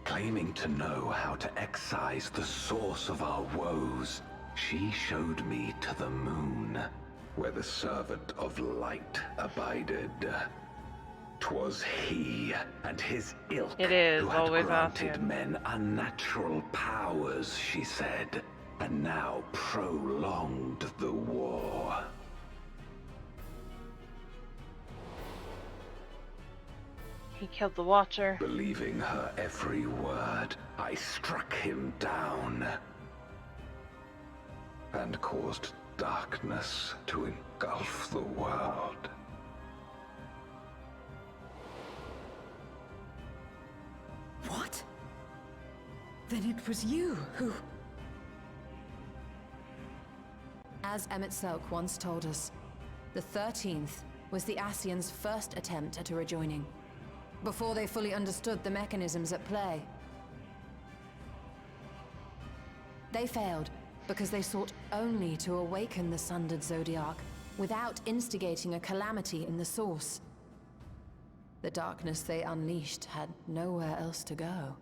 Claiming to know how to excise the source of our woes, she showed me to the moon, where the servant of light abided. 'Twas he and his ilk who had granted men unnatural powers, she said, and now prolonged the war. He killed the Watcher. Believing her every word, I struck him down and caused darkness to engulf the world. What? Then it was you who... As Emmett Selk once told us, the 13th was the Ascians' first attempt at a rejoining, before they fully understood the mechanisms at play. They failed because they sought only to awaken the sundered Zodiac without instigating a calamity in the source. The darkness they unleashed had nowhere else to go.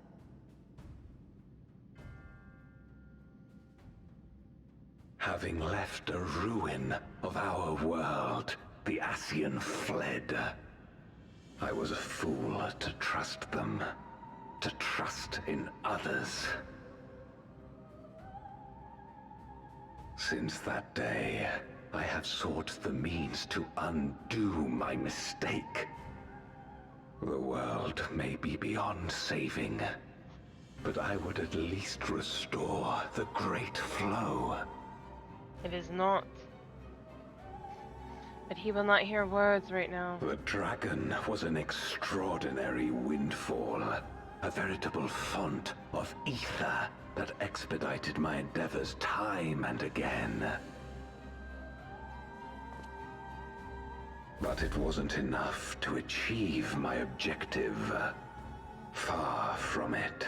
Having left a ruin of our world, the Ascian fled. I was a fool to trust them, to trust in others. Since that day, I have sought the means to undo my mistake. The world may be beyond saving, but I would at least restore the Great Flow. It is not. But he will not hear words right now. The dragon was an extraordinary windfall, a veritable font of ether that expedited my endeavors time and again. But it wasn't enough to achieve my objective. Far from it.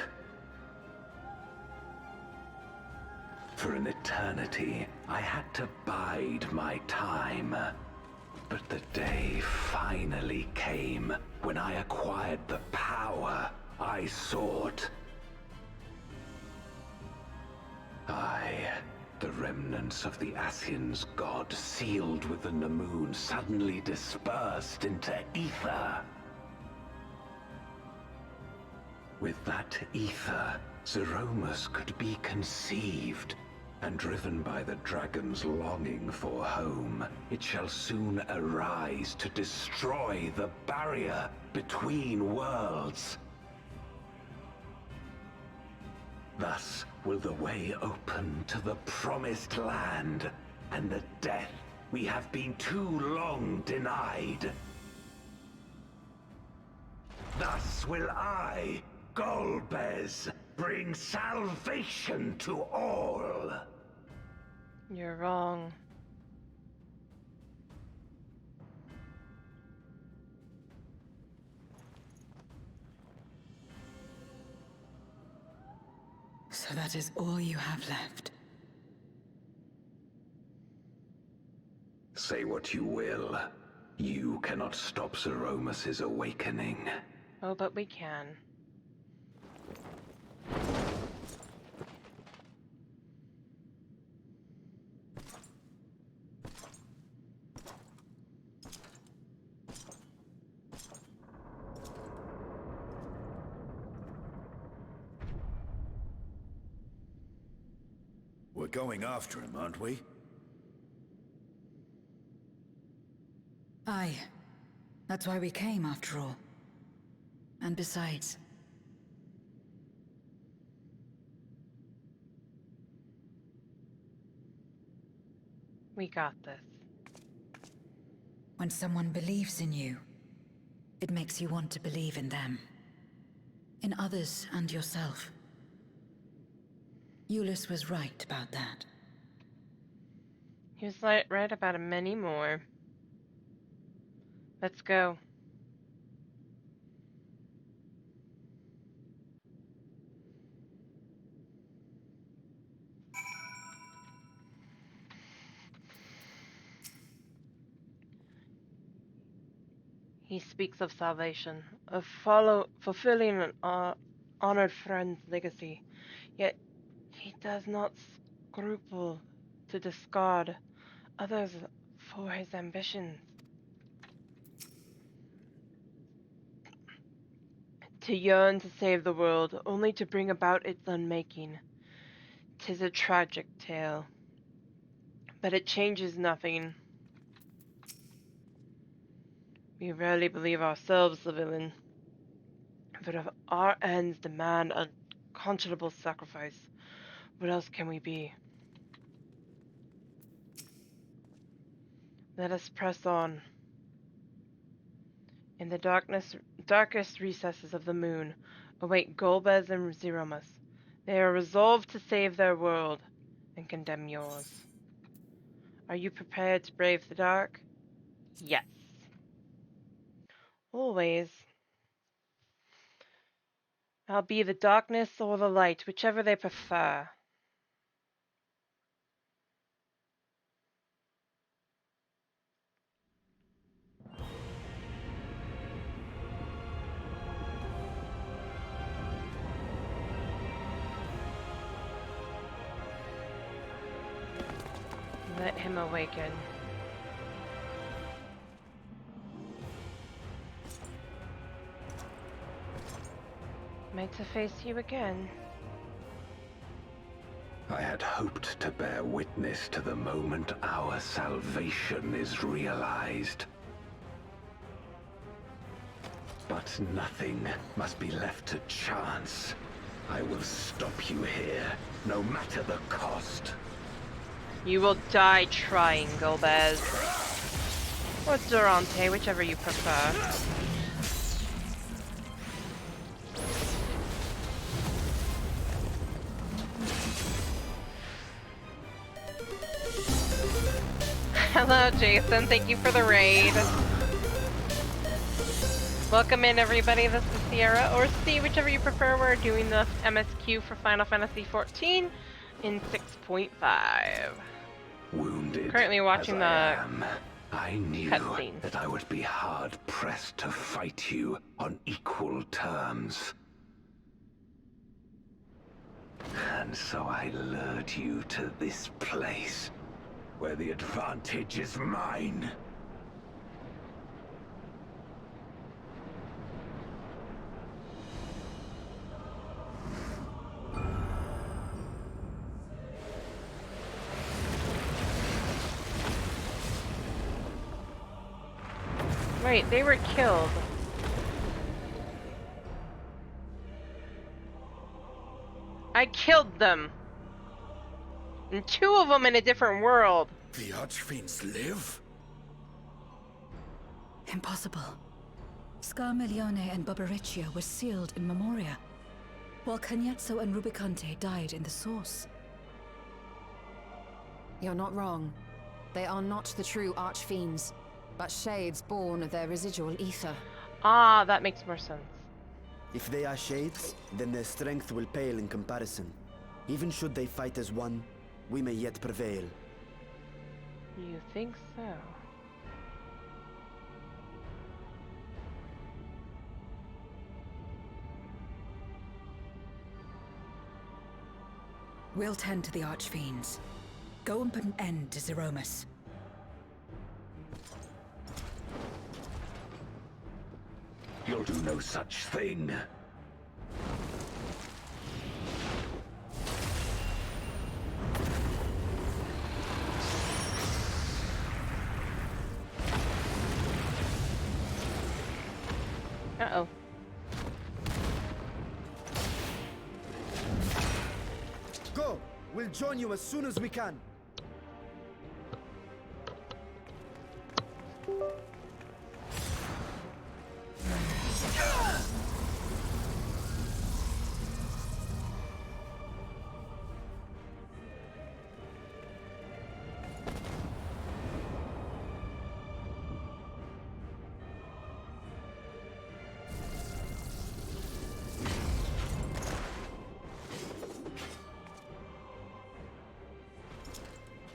For an eternity, I had to bide my time. But the day finally came when I acquired the power I sought. The remnants of the Ascians' god, sealed with the Namoon, suddenly dispersed into ether. With that ether, Zeromus could be conceived, and driven by the dragon's longing for home, it shall soon arise to destroy the barrier between worlds. Thus will the way open to the promised land, and the death we have been too long denied. Thus will I, Golbez, bring salvation to all. You're wrong. So that is all you have left. Say what you will. You cannot stop Zeromus' awakening. Oh, but we can. We're going after him, aren't we? Aye. That's why we came, after all. And besides... We got this. When someone believes in you, it makes you want to believe in them. In others and yourself. Euless was right about that. He was right about many more. Let's go. He speaks of salvation, of fulfilling an honored friend's legacy, yet he does not scruple to discard others for his ambitions. To yearn to save the world, only to bring about its unmaking. 'Tis a tragic tale, but it changes nothing. We rarely believe ourselves the villain, but if our ends demand unconscionable sacrifice, what else can we be? Let us press on. In the darkest recesses of the moon await Golbez and Zeromus. They are resolved to save their world and condemn yours. Are you prepared to brave the dark? Yes. Always. I'll be the darkness or the light, whichever they prefer. Let him awaken. Made to face you again. I had hoped to bear witness to the moment our salvation is realized. But nothing must be left to chance. I will stop you here, no matter the cost. You will die trying, Golbez. Or Durante, whichever you prefer. Hello, Jason. Thank you for the raid. Welcome in, everybody. This is Sierra, or C, whichever you prefer. We're doing the MSQ for Final Fantasy XIV in 6.5. Wounded Currently watching I knew cutscene. that I would be hard-pressed to fight you on equal terms. And so I lured you to this place, where the advantage is mine. Wait, they were killed. I killed them. And two of them in a different world. The Archfiends live? Impossible. Scarmiglione and Barbariccia were sealed in Memoria, while Cagnazzo and Rubicante died in the Source. You're not wrong. They are not the true Archfiends, but shades born of their residual ether. Ah, that makes more sense. If they are shades, then their strength will pale in comparison. Even should they fight as one, we may yet prevail. You think so? We'll tend to the Archfiends. Go and put an end to Zeromus. You'll do no such thing. Uh-oh. Go! We'll join you as soon as we can.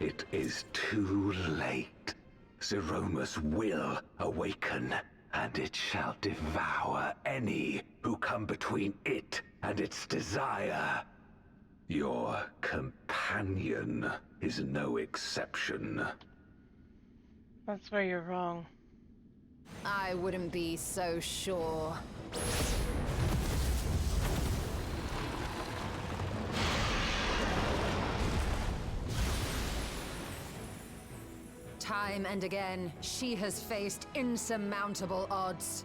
It is too late. Zeromus will awaken, and it shall devour any who come between it and its desire. Your companion is no exception. That's where you're wrong. I wouldn't be so sure. Time and again, she has faced insurmountable odds.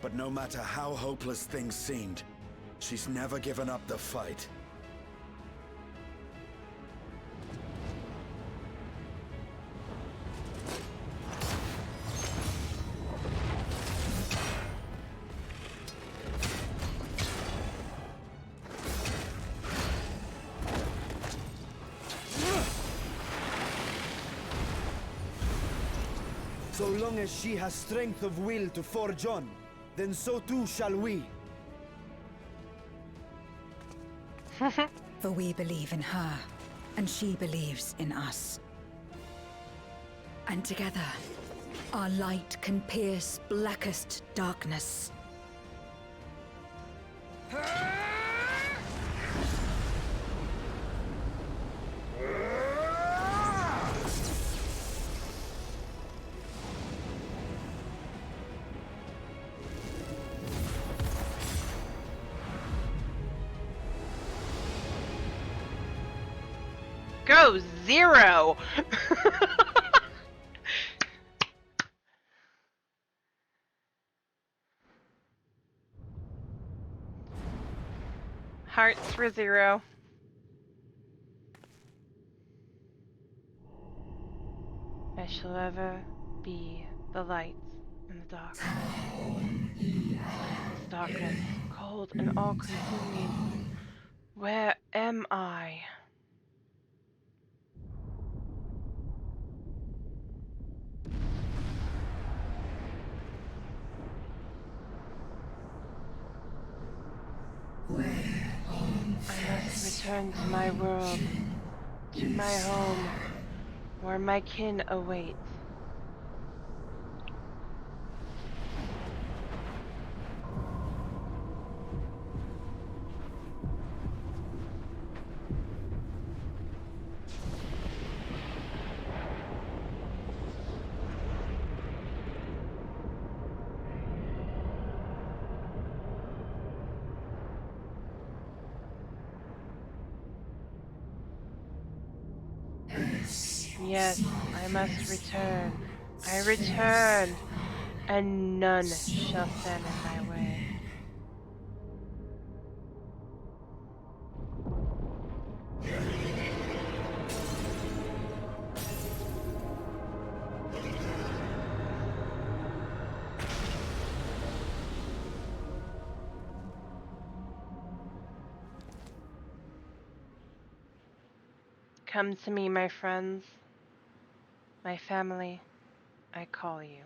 But no matter how hopeless things seemed, she's never given up the fight. So long as she has strength of will to forge on, then so too shall we. For we believe in her, and she believes in us. And together, our light can pierce blackest darkness. Go, Zero! Hearts for Zero. I shall ever be the light in the dark. This darkness, cold and all-consuming. Where am I? I must return to my world, to my home, where my kin await. Yes, I must return. I return, and none shall stand in my way. Come to me, my friends, my family, I call you.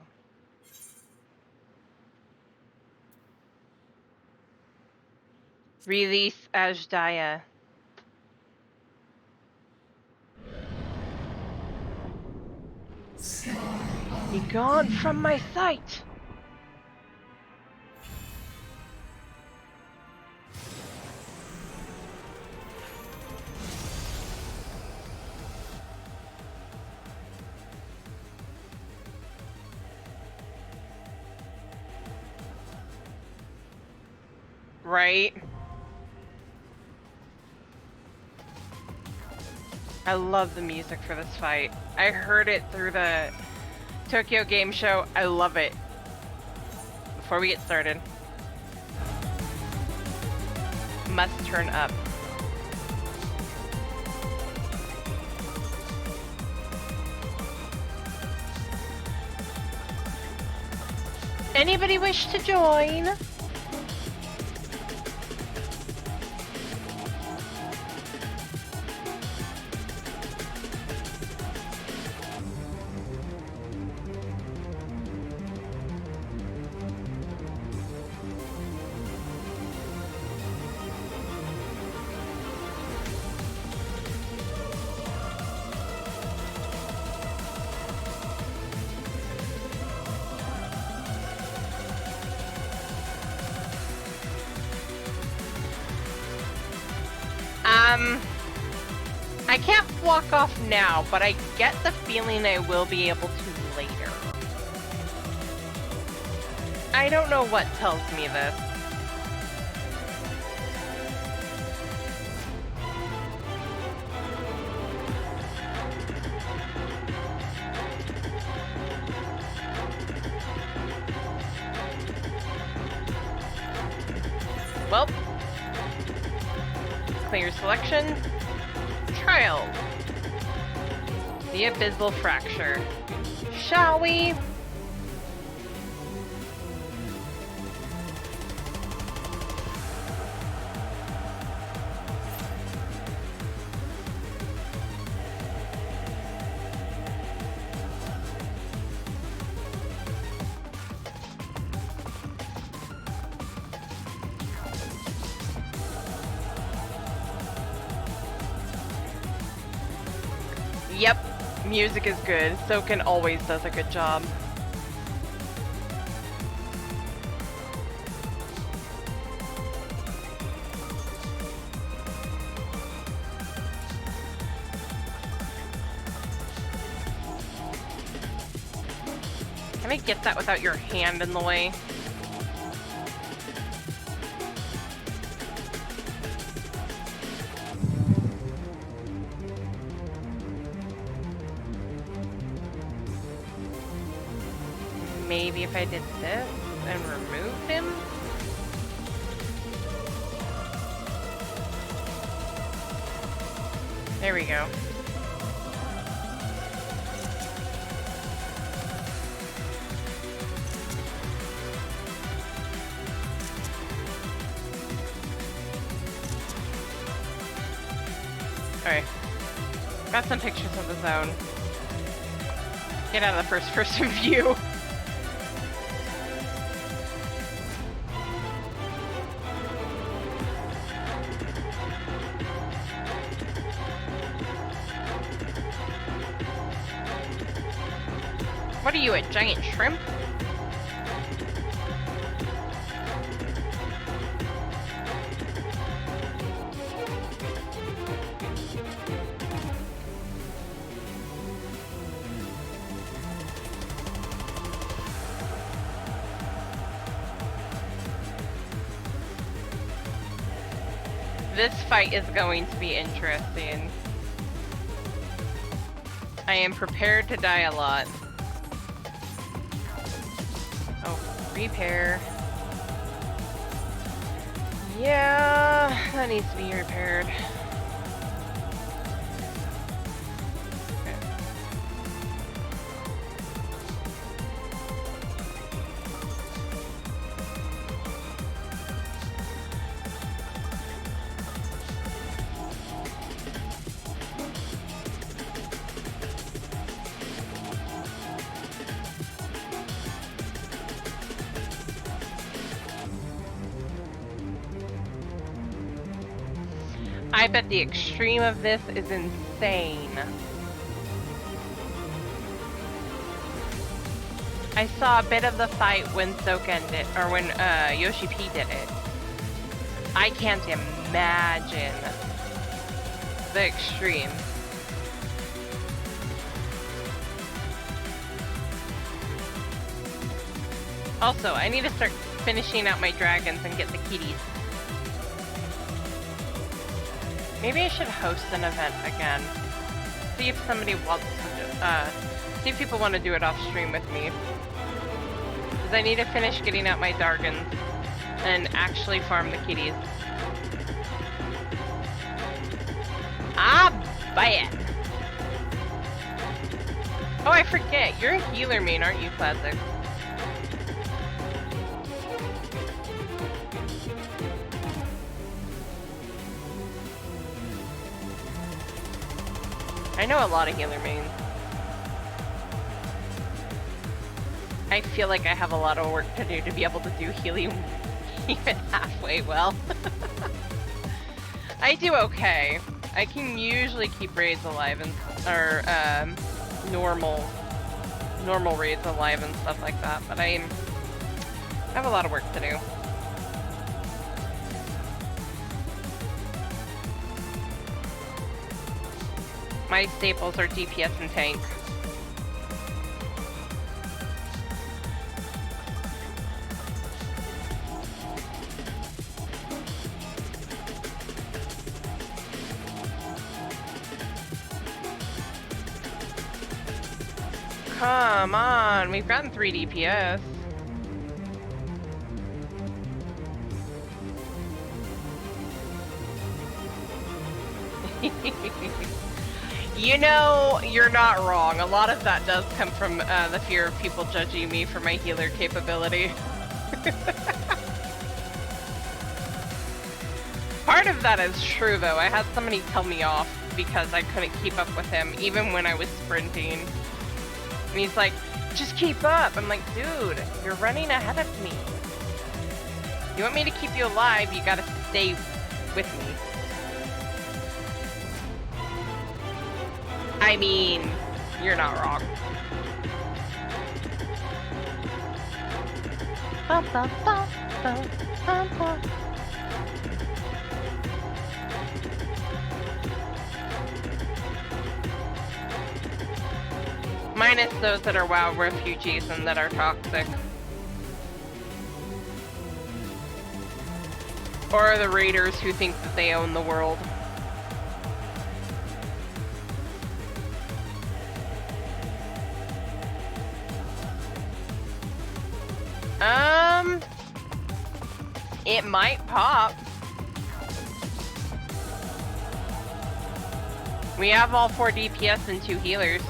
Release Ajdaya. Be gone from my sight! Right? I love the music for this fight. I heard it through the Tokyo Game Show. I love it. Before we get started, must turn up. Anybody wish to join? I can't walk off now, but I get the feeling I will be able to later. I don't know what tells me this. Well, clear selection. Trial. The Abyssal Fracture. Shall we? Yep, music is good. Soken always does a good job. Can I get that without your hand in the way? Maybe if I did this and removed him? There we go. Alright. Got some pictures of the zone. Get out of the first person view. What are you, a giant shrimp? This fight is going to be interesting. I am prepared to die a lot. Oh, repair. Yeah, that needs to be repaired. Okay. I bet the extreme of this is insane. I saw a bit of the fight when Soken did, or when Yoshi P did it. I can't imagine the extreme. Also, I need to start finishing out my dragons and get the kitties. Maybe I should host an event again. See if somebody wants to, see if people want to do it off stream with me. Because I need to finish getting out my Dargans and actually farm the kitties. Ah, bad. Oh, I forget. You're a healer main, aren't you, Classic? I know a lot of healer mains. I feel like I have a lot of work to do to be able to do healing even halfway well. I do okay. I can usually keep raids alive and or normal raids alive and stuff like that, but I have a lot of work to do. My staples are DPS and tank. Come on, we've gotten 3 DPS. You know, you're not wrong. A lot of that does come from the fear of people judging me for my healer capability. Part of that is true, though. I had somebody tell me off because I couldn't keep up with him, even when I was sprinting. And he's like, just keep up. I'm like, dude, you're running ahead of me. You want me to keep you alive, you gotta stay with me. I mean, you're not wrong. Minus those that are WoW refugees and that are toxic. Or the raiders who think that they own the world. It might pop. We have all 4 DPS and 2 healers.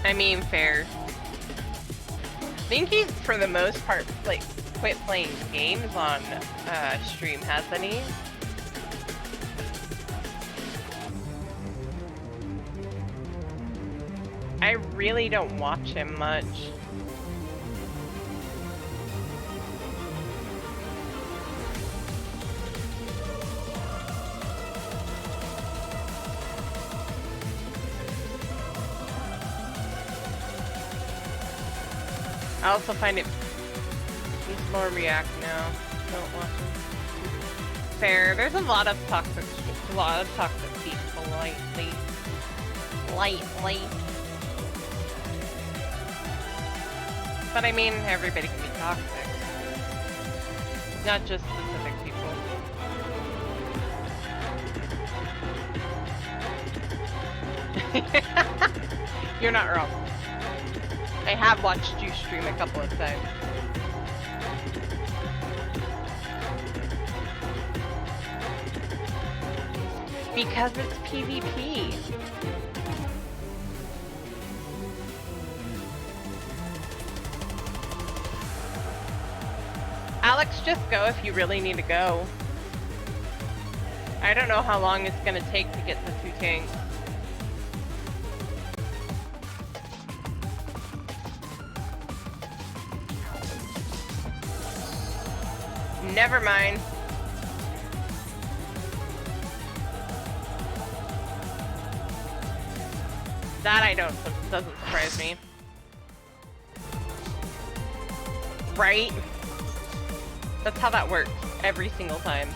I mean, fair. I think he's, for the most part, like, quit playing games on stream, hasn't he? I really don't watch him much. I also find it, he's more React now. Don't watch him. Fair. There's a lot of toxic people lately. But I mean, everybody can be toxic. Not just specific people. You're not wrong. I have watched you stream a couple of times. Because it's PvP. Alex, just go if you really need to go. I don't know how long it's gonna take to get the 2 tanks. Never mind. That doesn't surprise me. Right? That's how that works every single time.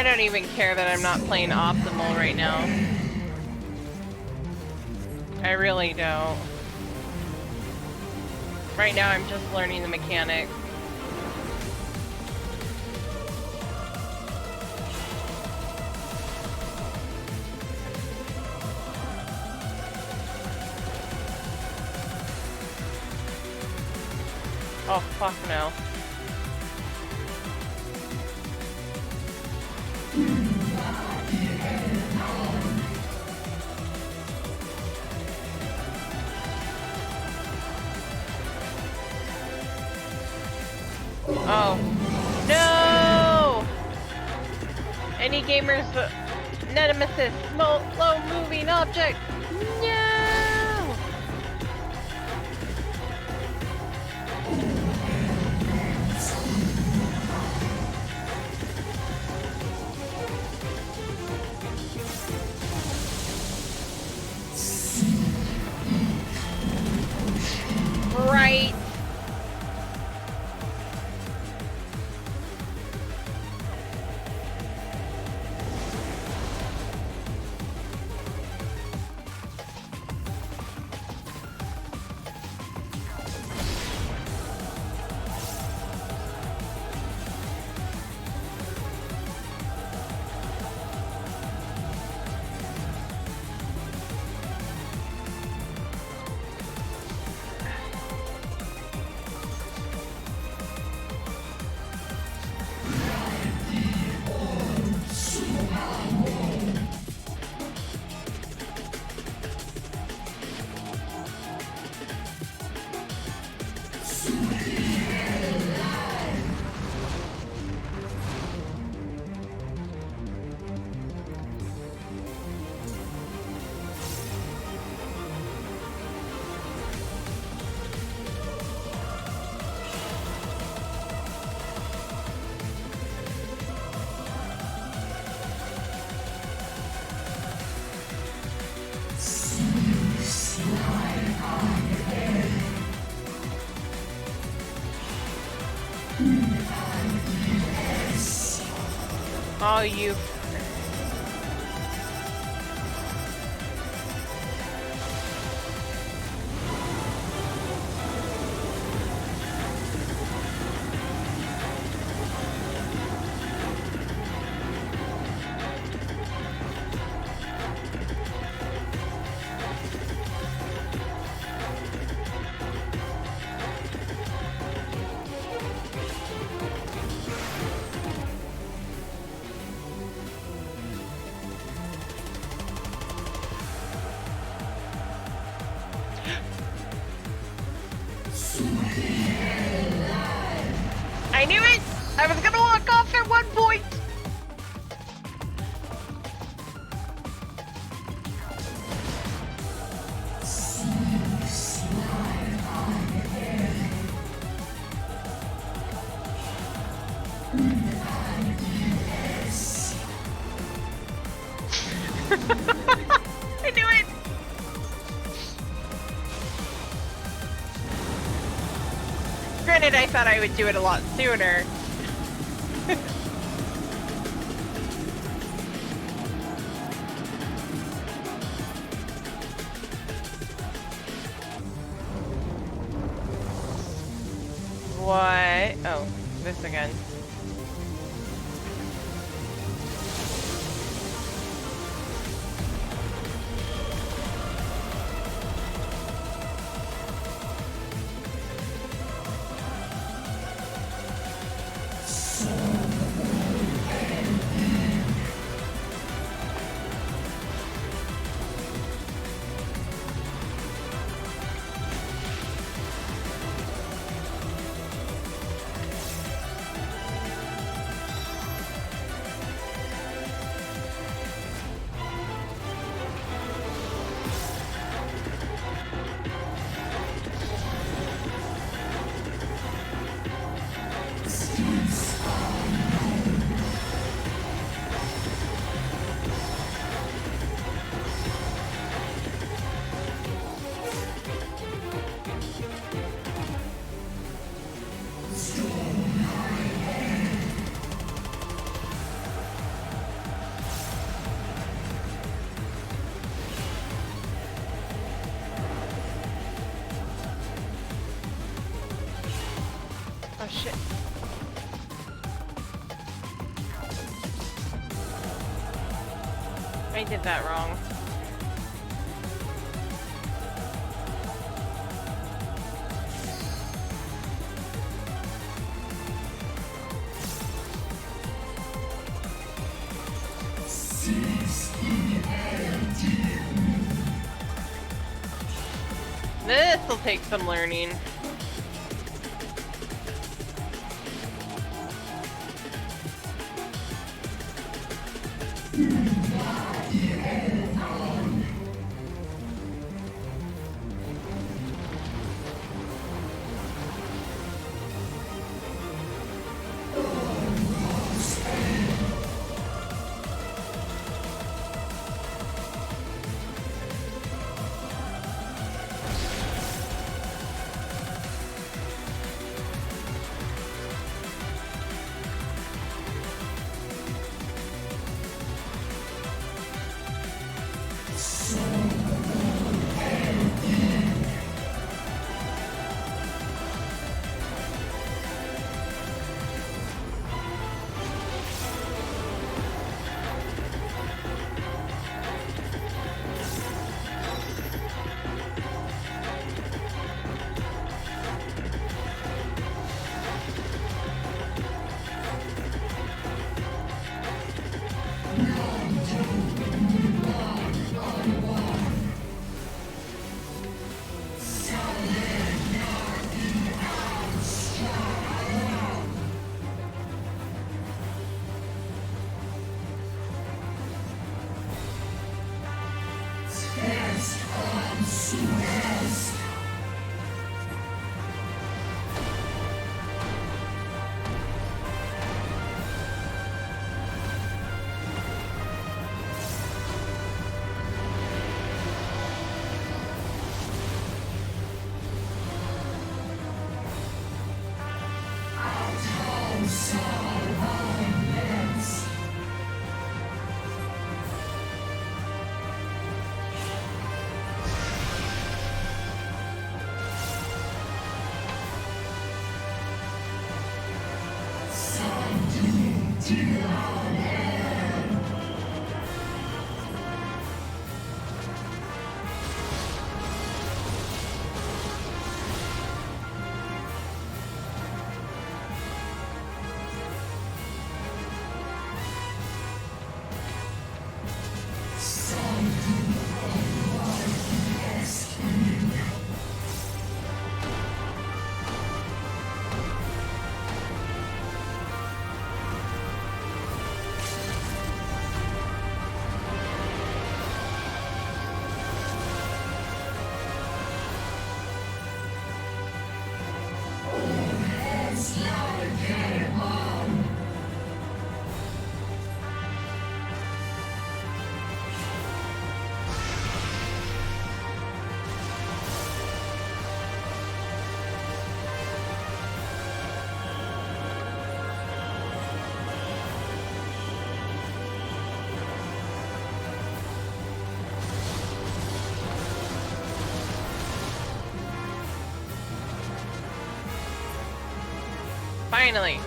I don't even care that I'm not playing optimal right now. I really don't. Right now I'm just learning the mechanics. Oh, fuck no. Oh. No! Any gamers, nemesis, slow moving object. No! Right. Oh, you. I knew it! I was gonna walk off at one point! I knew it! Granted, I thought I would do it a lot sooner. What? Oh, this again. shit. I did that wrong. This'll take some learning. Finally.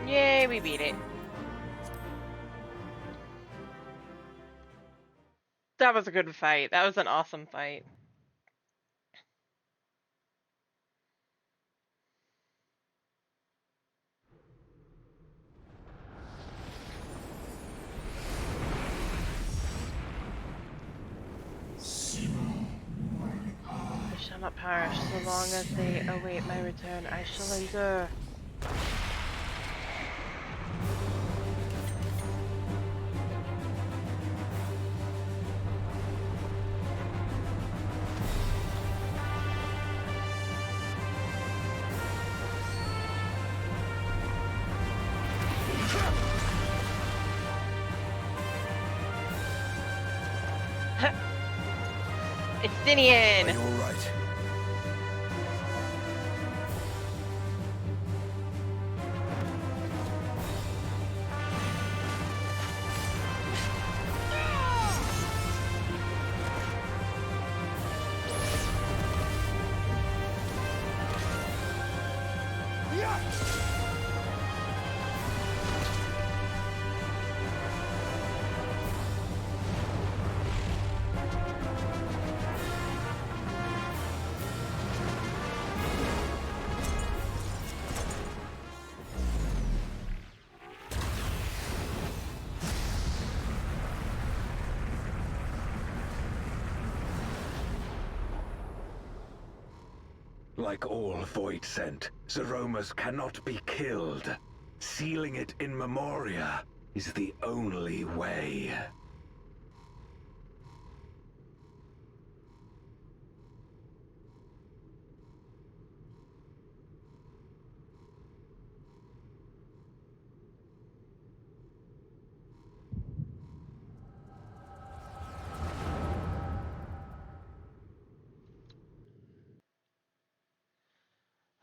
Yay, we beat it. That was a good fight. That was an awesome fight. I shall not perish so long as they await my return. I shall endure. It's Dinian! Are you alright? Like all Void Scent, Zeromus cannot be killed. Sealing it in Memoria is the only way.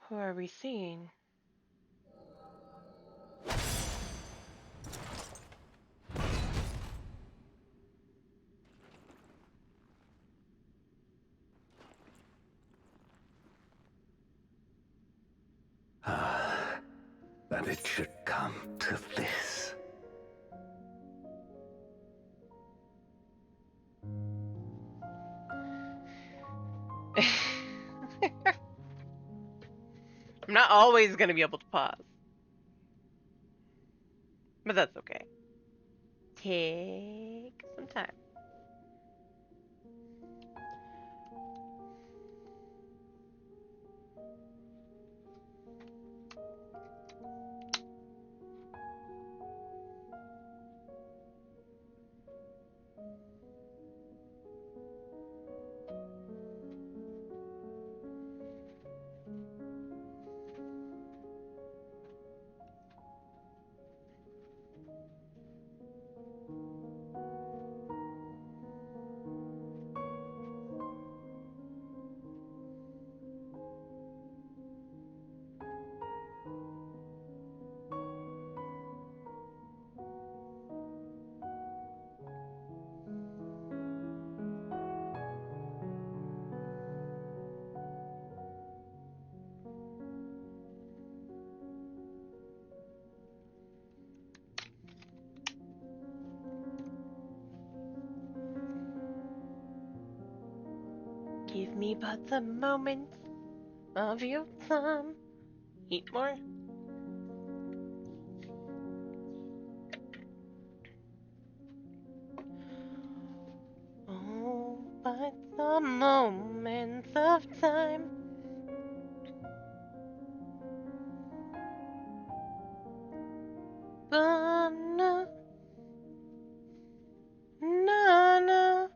Who are we seeing? That it should come to this. I'm not always going to be able to pause. But that's okay. Take some time. Give me but a moment of your time. Eat more. Oh, but the moments of time. Na, na, na.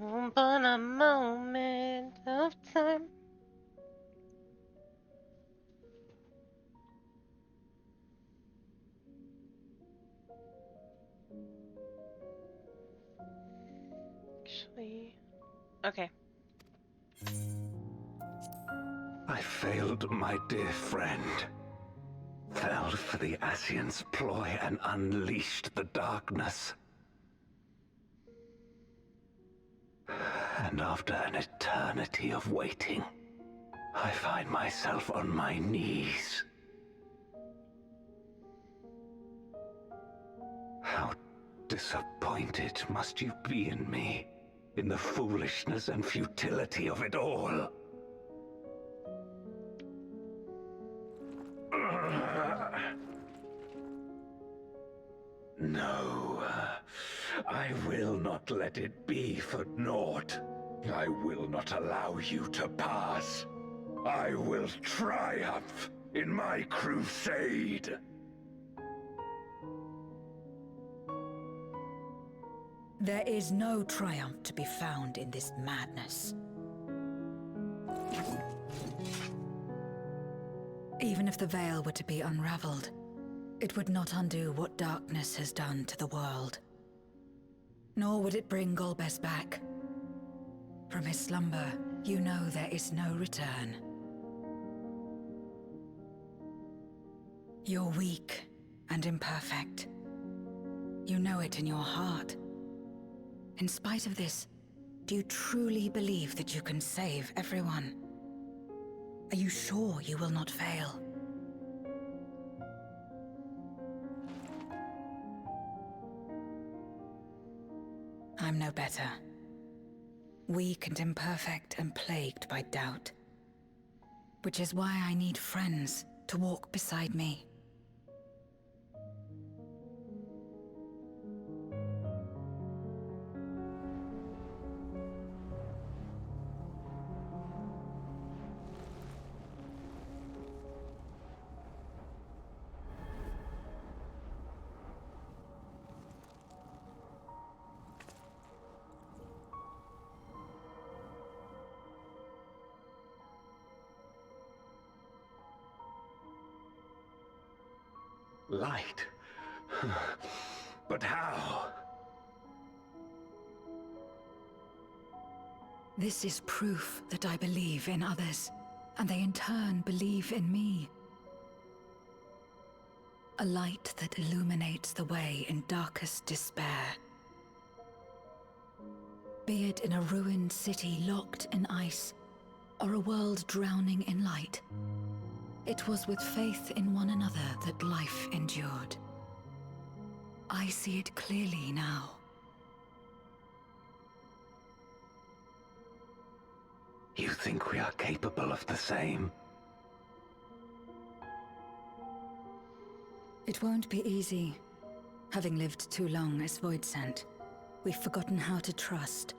Oh, but a moment of time. Actually, okay. I failed my dear friend. Fell for the Ascian's ploy and unleashed the darkness. And after an eternity of waiting, I find myself on my knees. How disappointed must you be in me? in the foolishness and futility of it all. No, I will not let it be for naught. I will not allow you to pass. I will triumph in my crusade. There is no triumph to be found in this madness. Even if the veil were to be unraveled, it would not undo what darkness has done to the world. Nor would it bring Golbez back. From his slumber, you know there is no return. You're weak and imperfect. You know it in your heart. In spite of this, do you truly believe that you can save everyone? Are you sure you will not fail? I'm no better. Weak and imperfect and plagued by doubt. Which is why I need friends to walk beside me. Light? But how? This is proof that I believe in others, and they in turn believe in me. A light that illuminates the way in darkest despair. Be it in a ruined city locked in ice, or a world drowning in light. It was with faith in one another that life endured. I see it clearly now. You think we are capable of the same? It won't be easy. Having lived too long as Voidsent, we've forgotten how to trust.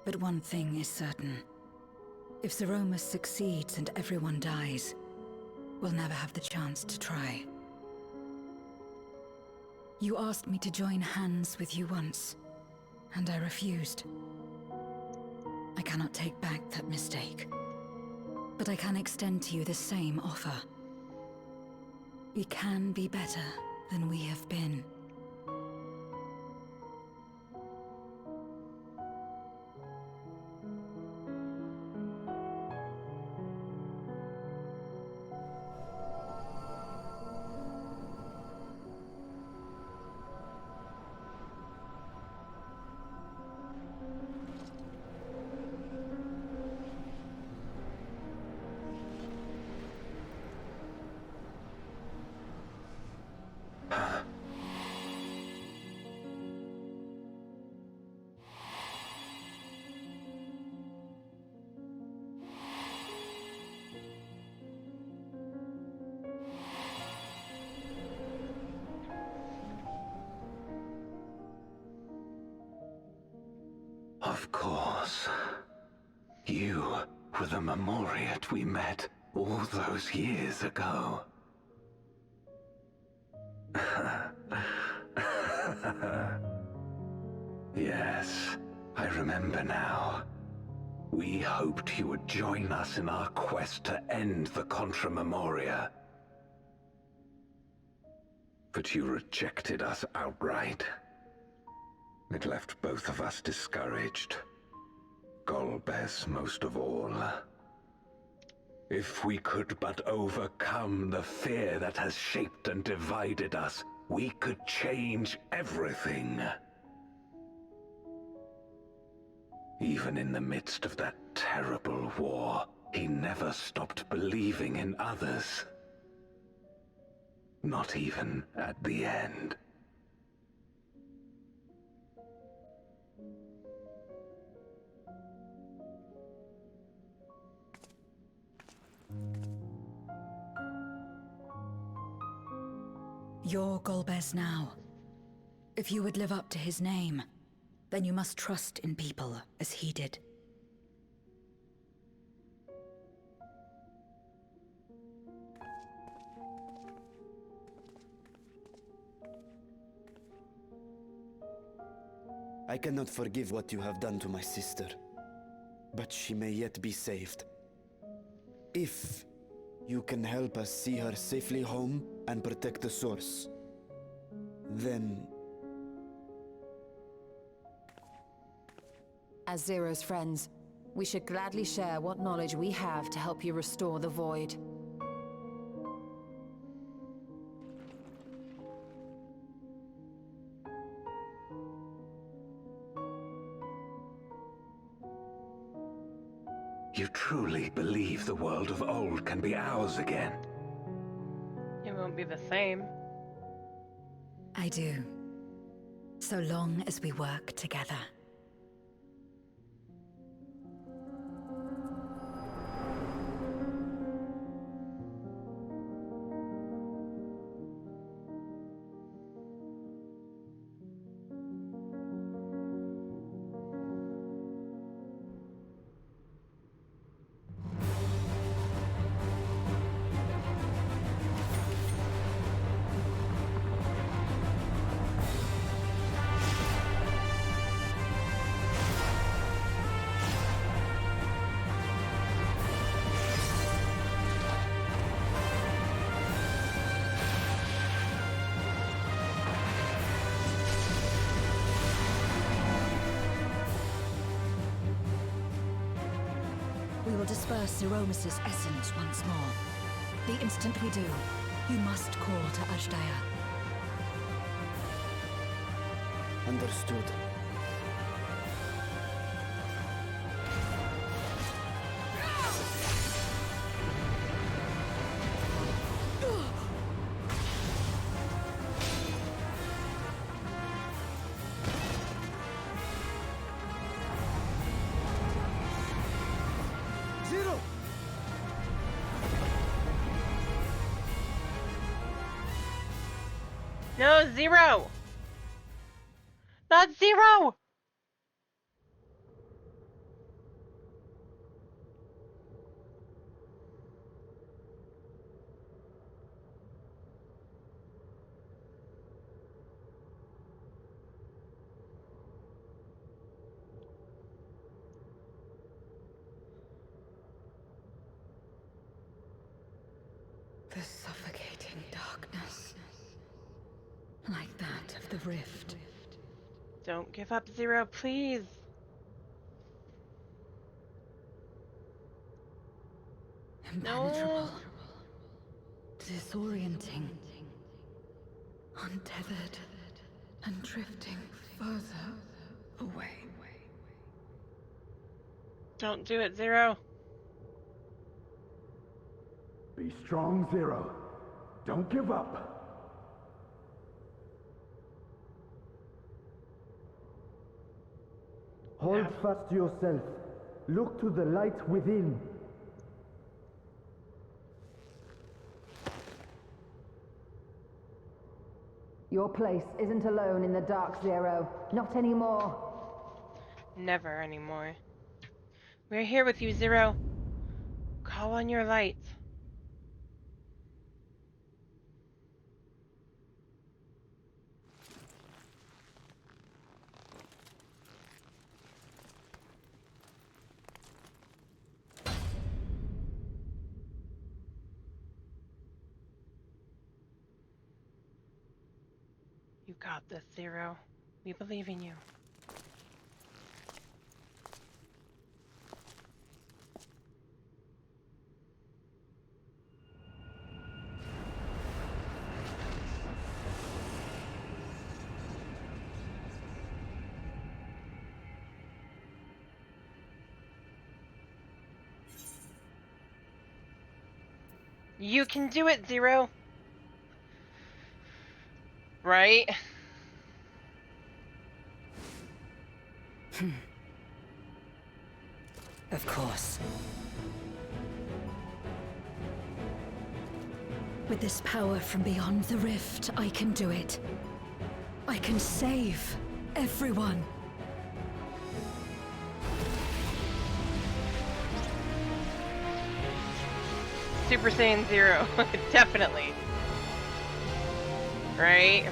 But one thing is certain. If Zeromus succeeds and everyone dies, we'll never have the chance to try. You asked me to join hands with you once, and I refused. I cannot take back that mistake, but I can extend to you the same offer. We can be better than we have been. Of course. You were the Memoriat we met all those years ago. Yes, I remember now. We hoped you would join us in our quest to end the Contra Memoria. But you rejected us outright. It left both of us discouraged. Golbez most of all. If we could but overcome the fear that has shaped and divided us, we could change everything. Even in the midst of that terrible war, he never stopped believing in others. Not even at the end. You're Golbez now. If you would live up to his name, then you must trust in people as he did. I cannot forgive what you have done to my sister, but she may yet be saved. If you can help us see her safely home and protect the source, then... As Zero's friends, we should gladly share what knowledge we have to help you restore the Void. You truly believe the world of old can be ours again? It won't be the same. I do. So long as we work together. We will disperse Zeromus's essence once more. The instant we do, you must call to Ajdaya. Understood. Zero! No, Zero! Not Zero! The suffocating darkness. Like that of the rift. Don't give up, Zero, please. Impenetrable. Disorienting. Untethered. And drifting further away. Don't do it, Zero. Be strong, Zero. Don't give up. Hold fast to yourself. Look to the light within. Your place isn't alone in the dark, Zero. Not anymore. Never anymore. We're here with you, Zero. Call on your light. You got this, Zero. We believe in you. You can do it, Zero. Right? Of course. With this power from beyond the rift, I can do it. I can save everyone. Super Saiyan Zero, definitely. Right?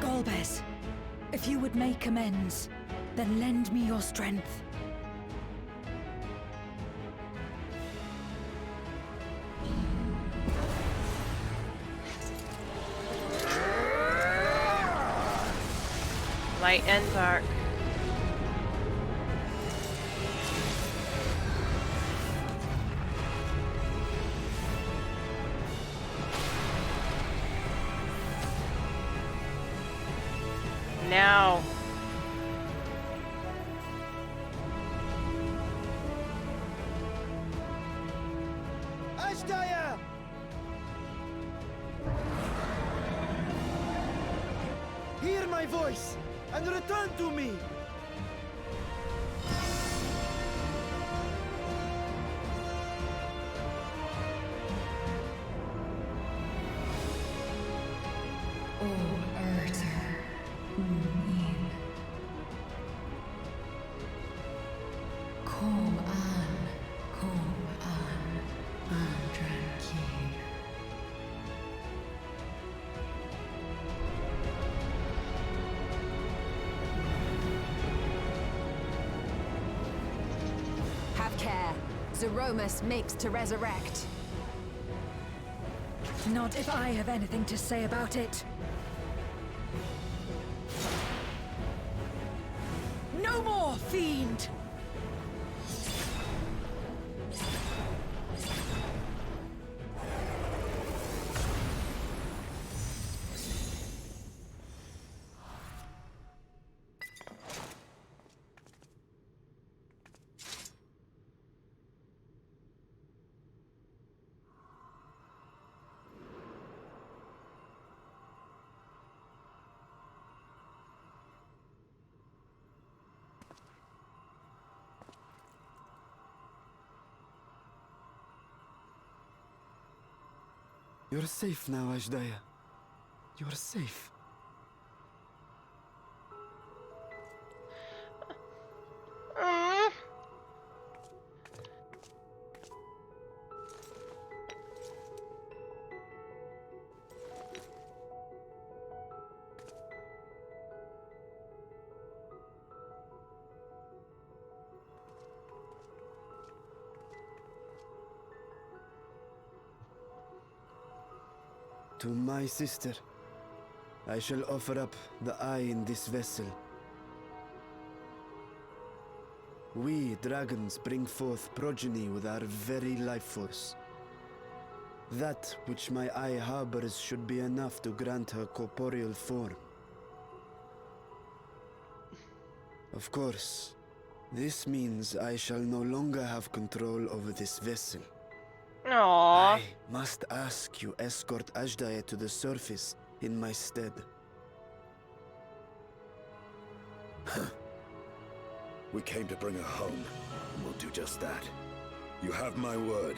Golbez, if you would make amends, then lend me your strength. Light and dark. Now. Ashdaya! Hear my voice and return to me! Have care. Zeromus makes to resurrect. Not if I have anything to say about it. No more, fiend! You're safe now, Ashdaya. You're safe. To my sister, I shall offer up the eye in this vessel. We, dragons, bring forth progeny with our very life force. That which my eye harbors should be enough to grant her corporeal form. Of course, this means I shall no longer have control over this vessel. Aww. I must ask you escort Ashdaya to the surface in my stead. We came to bring her home, and we'll do just that. You have my word.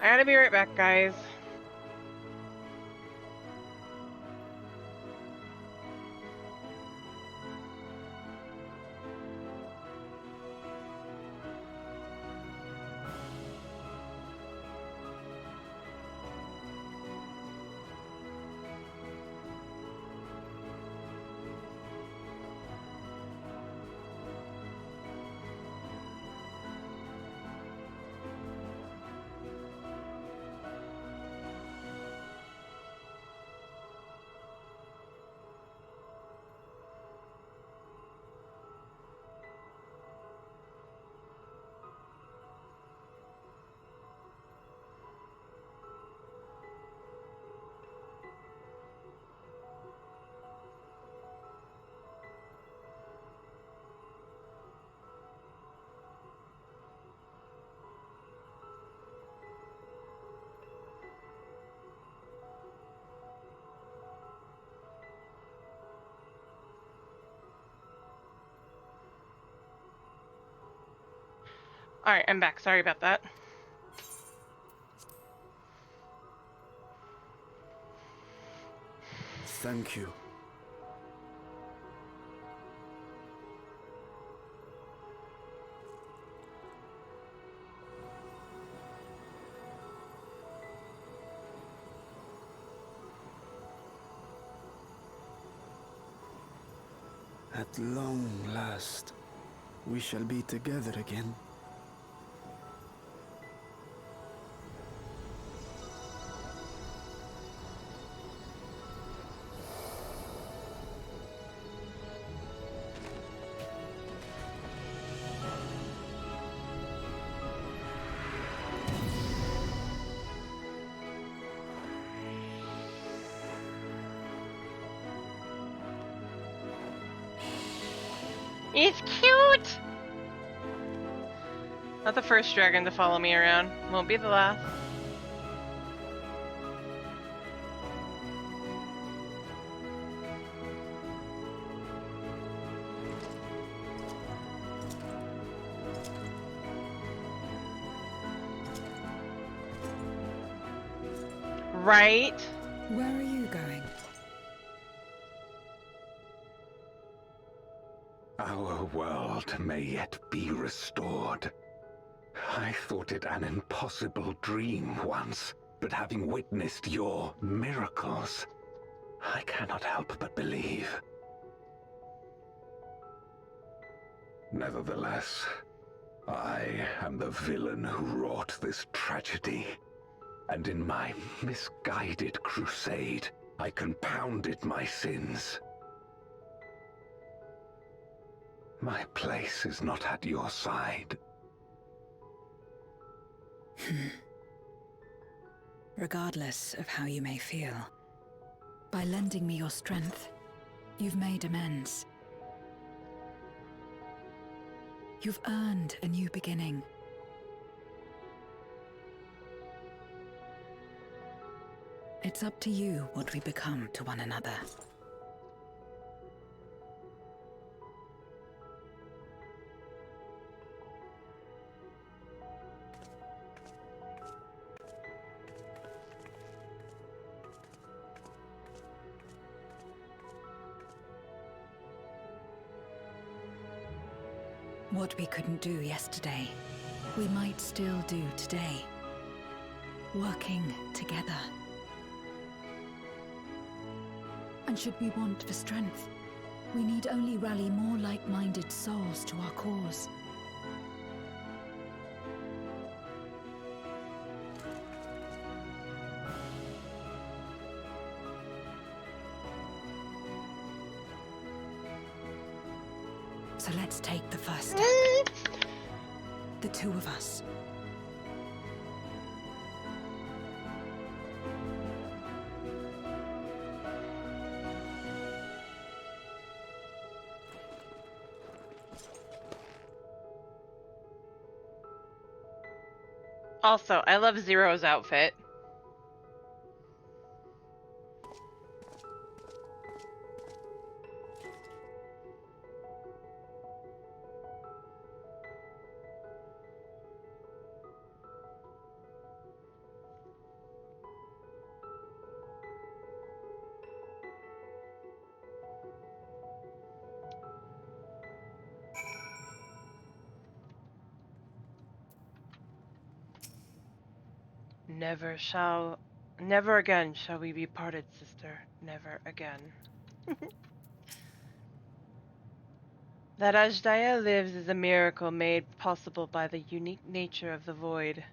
I gotta be right back, guys. Alright, I'm back. Sorry about that. Thank you. At long last, we shall be together again. He's cute! Not the first dragon to follow me around. Won't be the last. Right? Where are you going? Our world may yet be restored. I thought it an impossible dream once, but having witnessed your miracles, I cannot help but believe. Nevertheless, I am the villain who wrought this tragedy, and in my misguided crusade, I compounded my sins. My place is not at your side. Regardless of how you may feel, by lending me your strength, you've made amends. You've earned a new beginning. It's up to you what we become to one another. What we couldn't do yesterday, we might still do today. Working together. And should we want for strength, we need only rally more like-minded souls to our cause. So let's take the first step. The two of us. Also, I love Zero's outfit. Never again shall we be parted, sister. Never again. That Ajdaya lives is a miracle made possible by the unique nature of the void.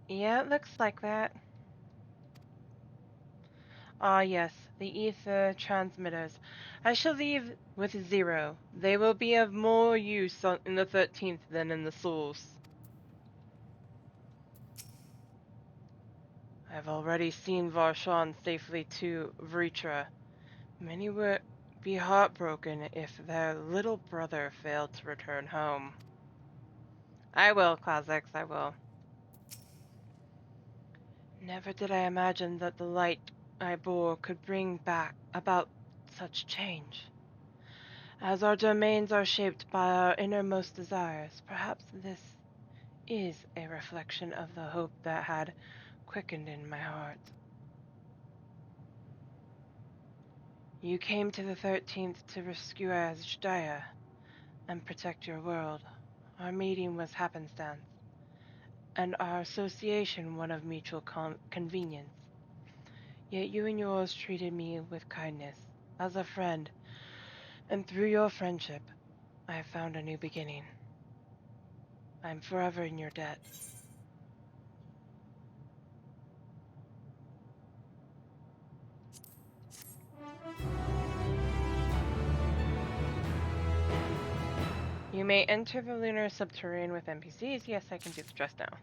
Yeah, it looks like that. Ah, yes, the ether transmitters. I shall leave with Zero. They will be of more use in the 13th than in the source. I've already seen Varshan safely to Vritra. Many would be heartbroken if their little brother failed to return home. I will, Kha'Zix, I will. Never did I imagine that the light I bore could bring about such change. As our domains are shaped by our innermost desires, perhaps this is a reflection of the hope that had quickened in my heart. You came to the 13th to rescue Azjdaya and protect your world. Our meeting was happenstance, and our association one of mutual convenience. Yet you and yours treated me with kindness, as a friend, and through your friendship, I have found a new beginning. I am forever in your debt. You may enter the lunar subterranean with NPCs. Yes, I can do the dress now.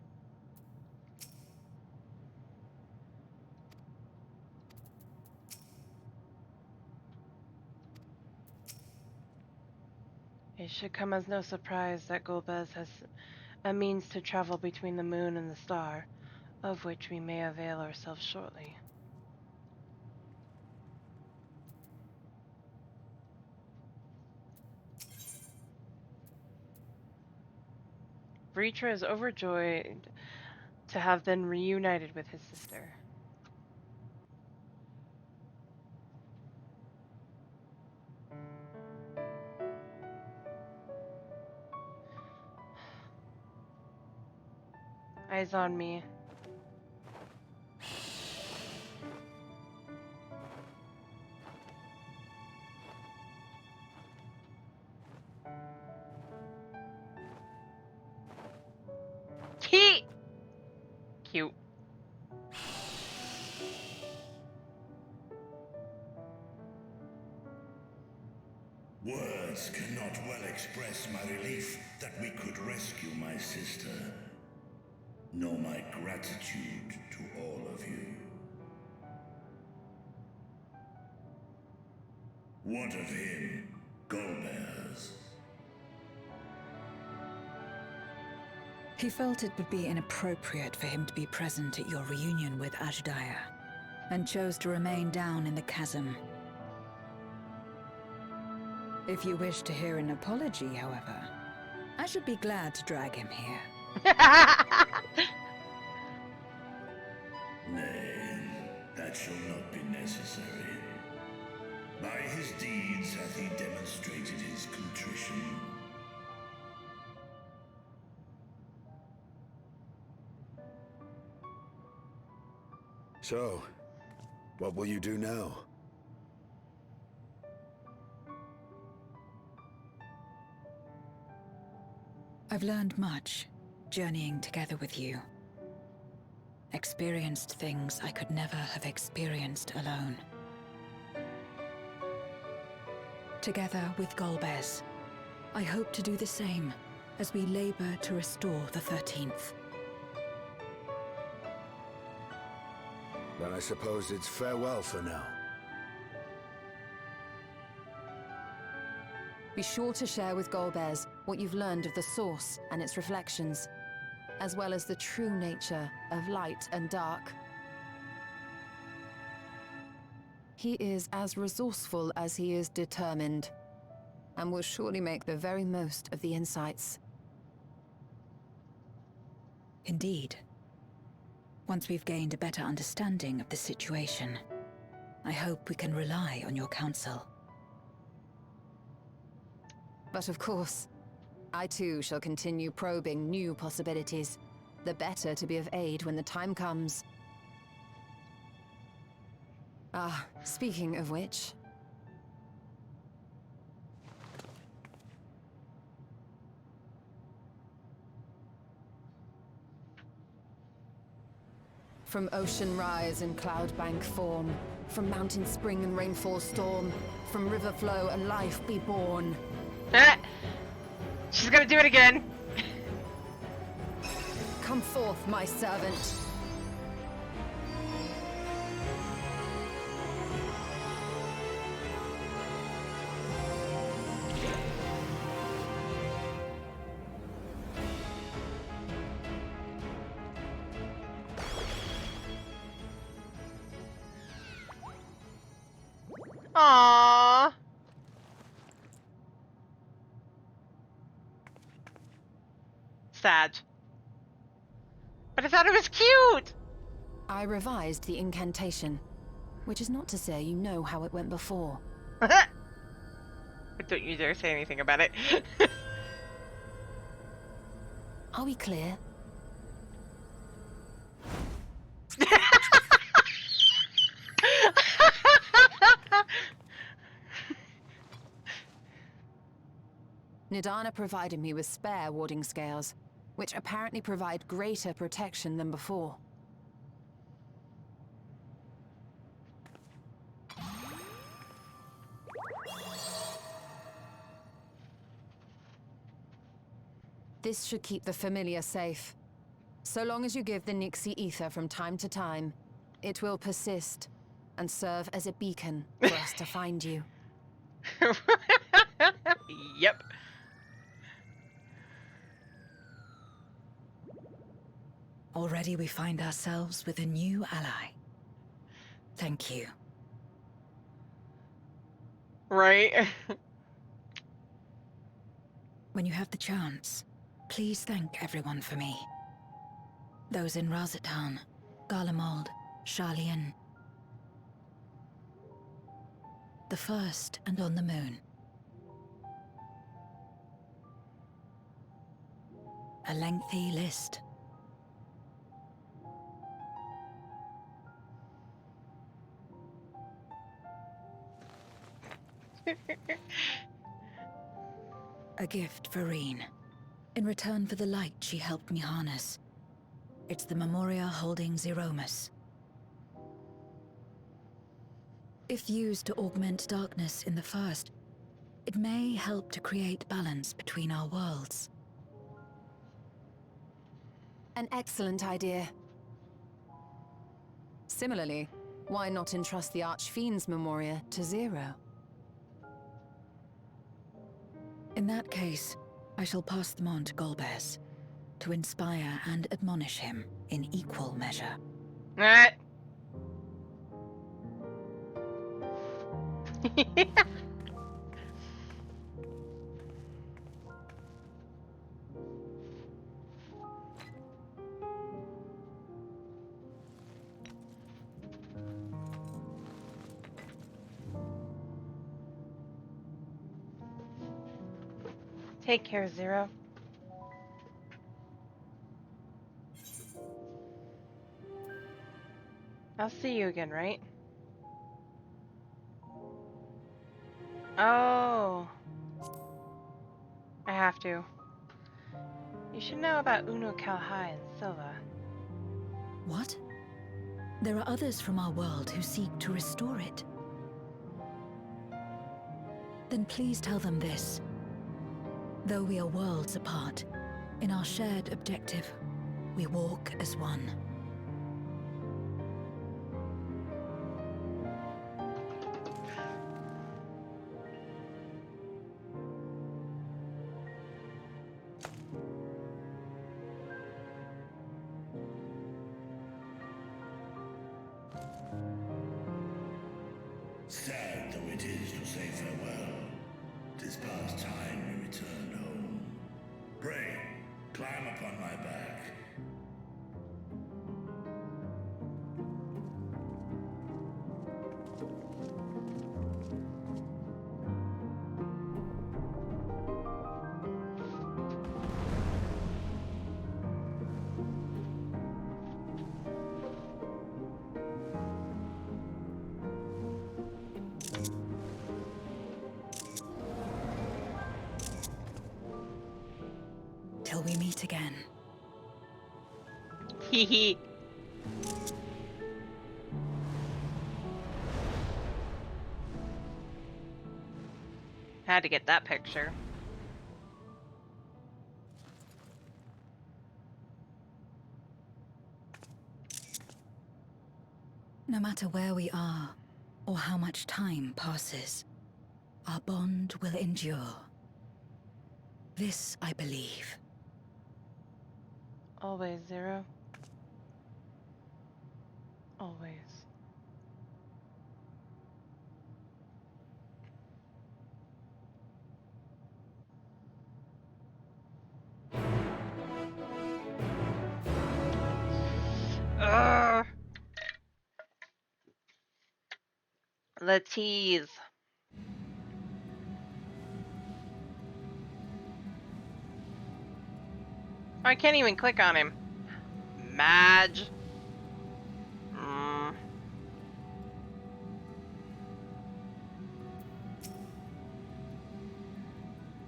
It should come as no surprise that Golbez has a means to travel between the moon and the star, of which we may avail ourselves shortly. Vritra is overjoyed to have been reunited with his sister. Eyes on me. Cute. Words cannot well express my relief that we could rescue my sister, nor my gratitude to all of you. What of him, Golbez? He felt it would be inappropriate for him to be present at your reunion with Azjdaya, and chose to remain down in the chasm. If you wish to hear an apology, however, I should be glad to drag him here. Nay, that shall not be necessary. By his deeds hath he demonstrated his contrition. So, what will you do now? I've learned much, journeying together with you. Experienced things I could never have experienced alone. Together with Golbez, I hope to do the same as we labor to restore the 13th. Then I suppose it's farewell for now. Be sure to share with Golbez what you've learned of the Source and its reflections, as well as the true nature of light and dark. He is as resourceful as he is determined, and will surely make the very most of the insights. Indeed. Once we've gained a better understanding of the situation, I hope we can rely on your counsel. But of course, I too shall continue probing new possibilities, the better to be of aid when the time comes. Ah, speaking of which... From ocean rise and cloud bank form, from mountain spring and rainfall storm, from river flow and life be born. She's gonna do it again. Come forth, my servant. Aww. Sad. But I thought it was cute! I revised the incantation, which is not to say you know how it went before. But don't you dare say anything about it. Are we clear? Nidana provided me with spare warding scales, which apparently provide greater protection than before. This should keep the familiar safe. So long as you give the Nixie ether from time to time, it will persist and serve as a beacon for us to find you. Yep. Already we find ourselves with a new ally. Thank you. Right? When you have the chance, please thank everyone for me. Those in Razatan, Garlemald, Sharlayan. The first and on the moon. A lengthy list. A gift for Reen. In return for the light she helped me harness. It's the Memoria holding Zeromus. If used to augment darkness in the first, it may help to create balance between our worlds. An excellent idea. Similarly, why not entrust the Archfiend's Memoria to Zero? In that case, I shall pass them on to Golbez, to inspire and admonish him in equal measure. Alright. Take care, Zero. I'll see you again, right? Oh. I have to. You should know about Uno Kalhai and Silva. What? There are others from our world who seek to restore it. Then please tell them this. Though we are worlds apart, in our shared objective, we walk as one. Sad though it is to say farewell, 'tis past time we returned home. Pray, climb upon my back. Till we meet again. Hee. Had to get that picture. No matter where we are, or how much time passes, our bond will endure. This I believe. Always, Zero. Always. The tease. I can't even click on him. Madge.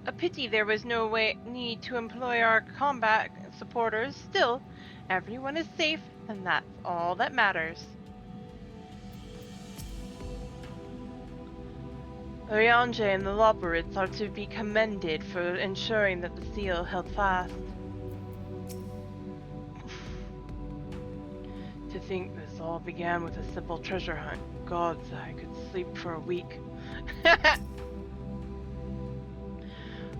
A pity there was no need to employ our combat supporters. Still, everyone is safe, and that's all that matters. Oriange and the Loperids are to be commended for ensuring that the seal held fast. To think this all began with a simple treasure hunt. Gods, I could sleep for a week.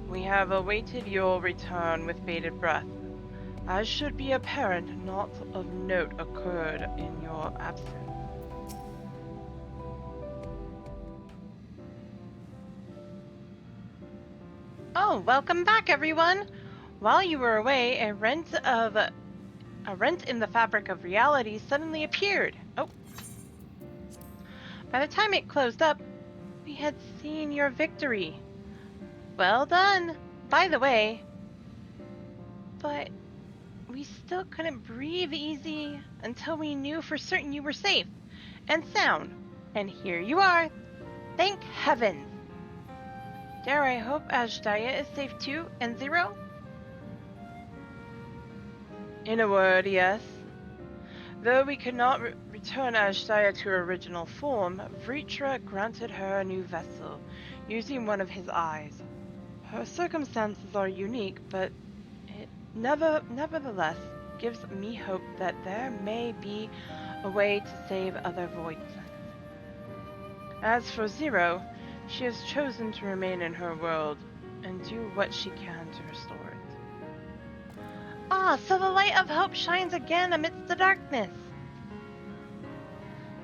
We have awaited your return with bated breath. As should be apparent, naught of note occurred in your absence. Oh, welcome back, everyone! While you were away, a rent in the fabric of reality suddenly appeared. Oh. By the time it closed up, we had seen your victory. Well done! By the way, but we still couldn't breathe easy until we knew for certain you were safe and sound. And here you are. Thank heavens! Dare I hope Ajdaya is safe too, and Zero? In a word, yes. Though we could not return Ajdaya to her original form, Vritra granted her a new vessel, using one of his eyes. Her circumstances are unique, but it nevertheless gives me hope that there may be a way to save other Voids. As for Zero, she has chosen to remain in her world and do what she can to restore it. Ah, so the light of hope shines again amidst the darkness.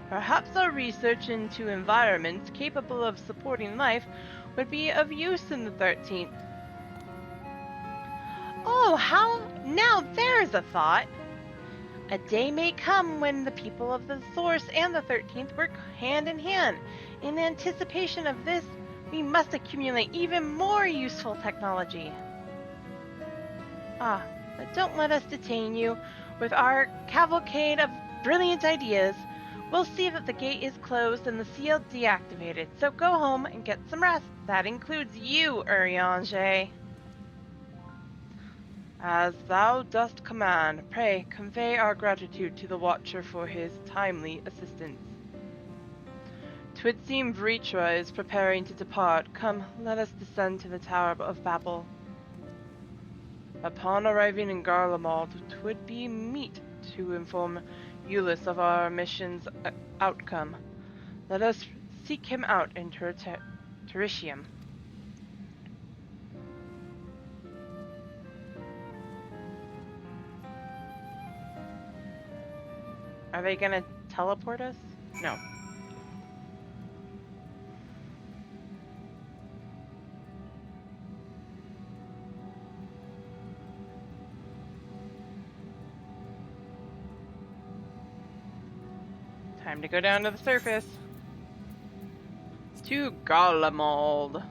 Perhaps our research into environments capable of supporting life would be of use in the 13th. Oh, how? Now there's a thought! A day may come when the people of the Source and the 13th work hand in hand. In anticipation of this, we must accumulate even more useful technology. Ah, but don't let us detain you. With our cavalcade of brilliant ideas, we'll see that the gate is closed and the seal deactivated, so go home and get some rest. That includes you, Urianger. As thou dost command, pray convey our gratitude to the Watcher for his timely assistance. 'Twould seem Vritra is preparing to depart. Come, let us descend to the Tower of Babel. Upon arriving in Garlemald, 'twould be meet to inform Euless of our mission's outcome. Let us seek him out in Teritium. Are they gonna teleport us? No. Time to go down to the surface. To Garlemald.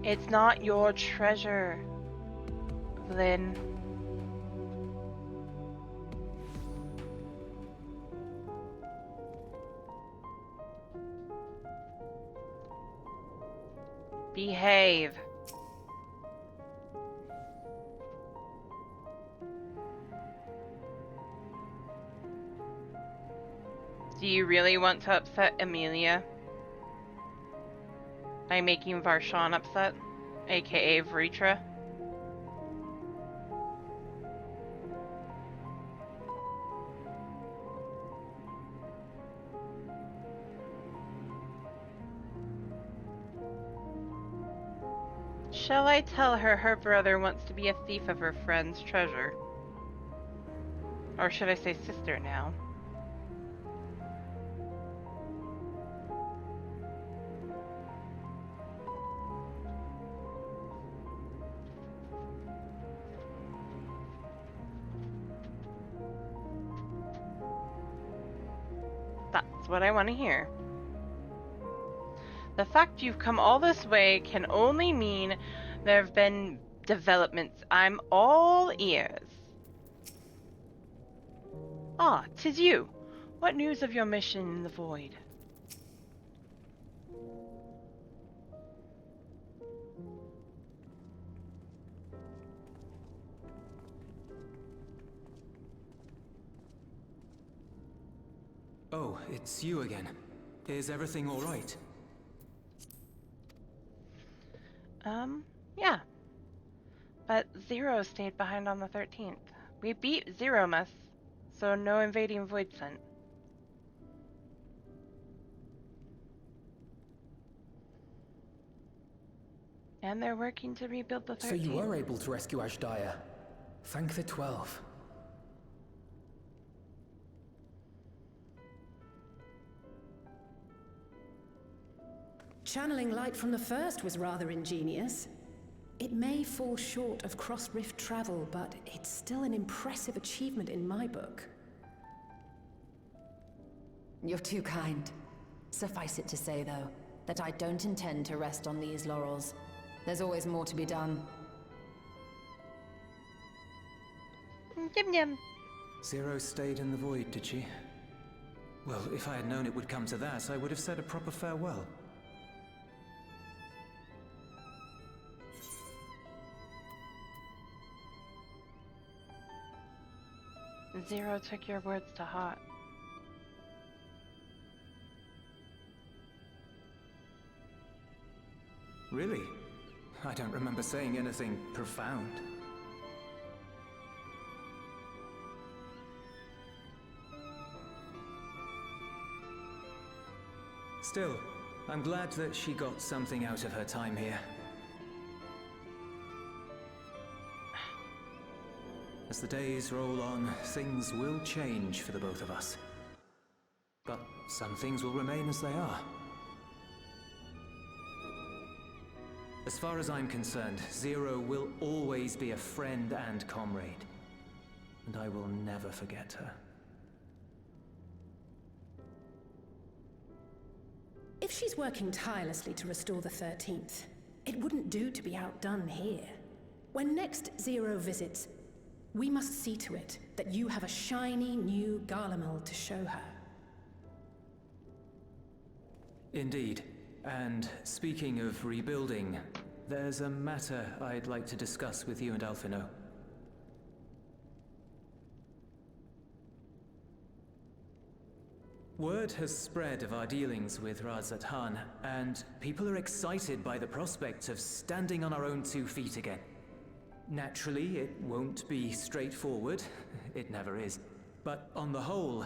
It's not your treasure, Lynn. Behave. Do you really want to upset Amelia? By making Varshan upset, aka Vritra? Shall I tell her her brother wants to be a thief of her friend's treasure? Or should I say sister now? That's what I want to hear. The fact you've come all this way can only mean there have been developments. I'm all ears. Ah, 'tis you. What news of your mission in the void? Oh, it's you again. Is everything all right? Yeah. But Zero stayed behind on the 13th. We beat Zero Mus, so no invading void sent. And they're working to rebuild the 13th. So you were able to rescue Ashdaya. Thank the 12. Channeling light from the first was rather ingenious. It may fall short of cross-rift travel, but it's still an impressive achievement in my book. You're too kind. Suffice it to say, though, that I don't intend to rest on these laurels. There's always more to be done. Yum yum. Zero stayed in the void, did she? Well, if I had known it would come to that, I would have said a proper farewell. Zero took your words to heart. Really? I don't remember saying anything profound. Still, I'm glad that she got something out of her time here. As the days roll on, things will change for the both of us. But some things will remain as they are. As far as I'm concerned, Zero will always be a friend and comrade. And I will never forget her. If she's working tirelessly to restore the 13th, it wouldn't do to be outdone here. When next Zero visits, we must see to it that you have a shiny new Garlemald to show her. Indeed. And speaking of rebuilding, there's a matter I'd like to discuss with you and Alphino. Word has spread of our dealings with Razat Han, and people are excited by the prospect of standing on our own 2 feet again. Naturally, it won't be straightforward. It never is. But on the whole,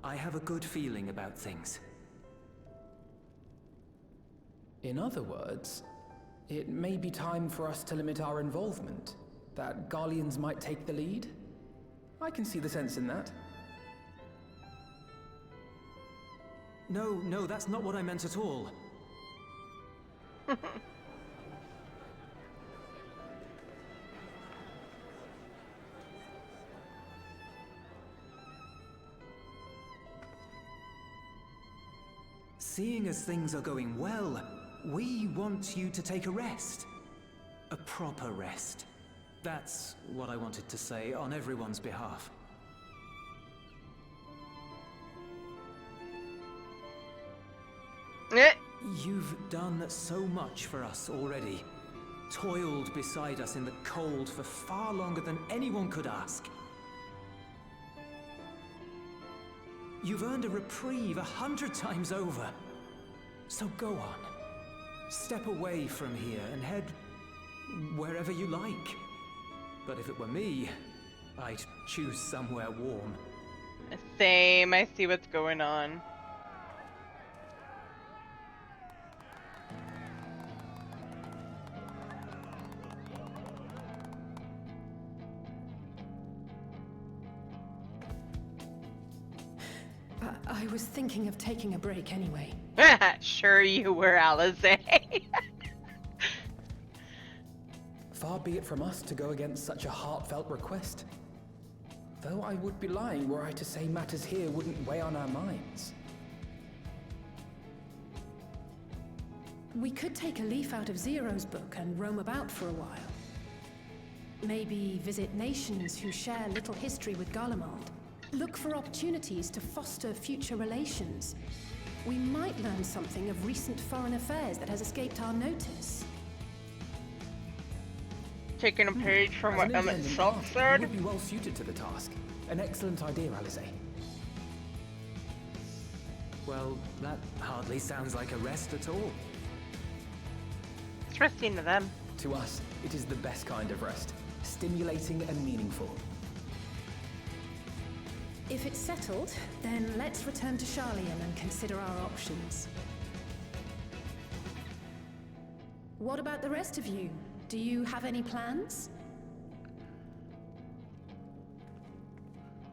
I have a good feeling about things. In other words, it may be time for us to limit our involvement. That Garleans might take the lead. I can see the sense in that. No, that's not what I meant at all. Seeing as things are going well, we want you to take a rest. A proper rest. That's what I wanted to say on everyone's behalf. You've done so much for us already. Toiled beside us in the cold for far longer than anyone could ask. You've earned a reprieve 100 times over. So go on. Step away from here and head wherever you like. But if it were me, I'd choose somewhere warm. Same, I see what's going on. I was thinking of taking a break anyway. Sure you were, Alize. Far be it from us to go against such a heartfelt request. Though I would be lying were I to say matters here wouldn't weigh on our minds. We could take a leaf out of Zero's book and roam about for a while. Maybe visit nations who share little history with Garlemald. Look for opportunities to foster future relations. We might learn something of recent foreign affairs that has escaped our notice. Taking a page from As what an Emmett independent Self party, said. you would be well suited to the task. An excellent idea, Alice. Well, that hardly sounds like a rest at all. It's resting to them. To us, it is the best kind of rest. Stimulating and meaningful. If it's settled, then let's return to Charlian and consider our options. What about the rest of you? Do you have any plans?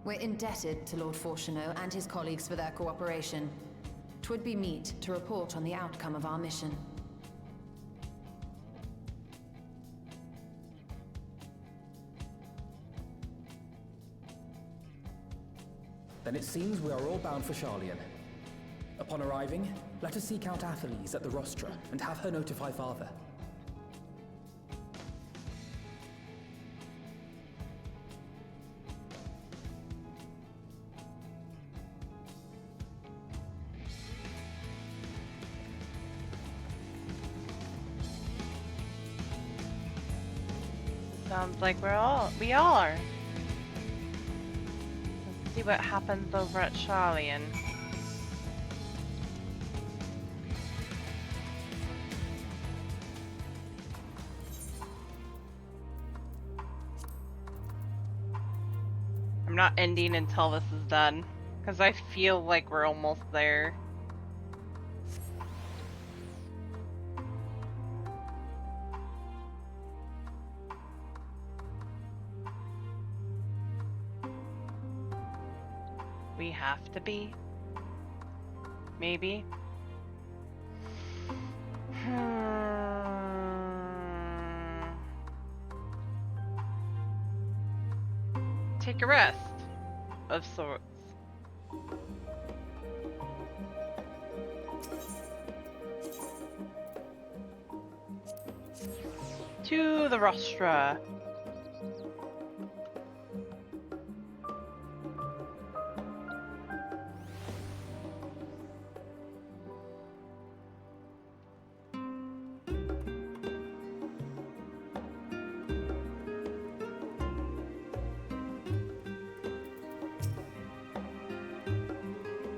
We're indebted to Lord Fortuneau and his colleagues for their cooperation. 'Twould be meet to report on the outcome of our mission. Then it seems we are all bound for Charlian. Upon arriving, let us seek out Atheles at the rostra and have her notify Father. Sounds like we are. Let's see what happens over at Charlian. I'm not ending until this is done, because I feel like we're almost there. We have to be? Maybe? Take a rest of sorts. To the rostra.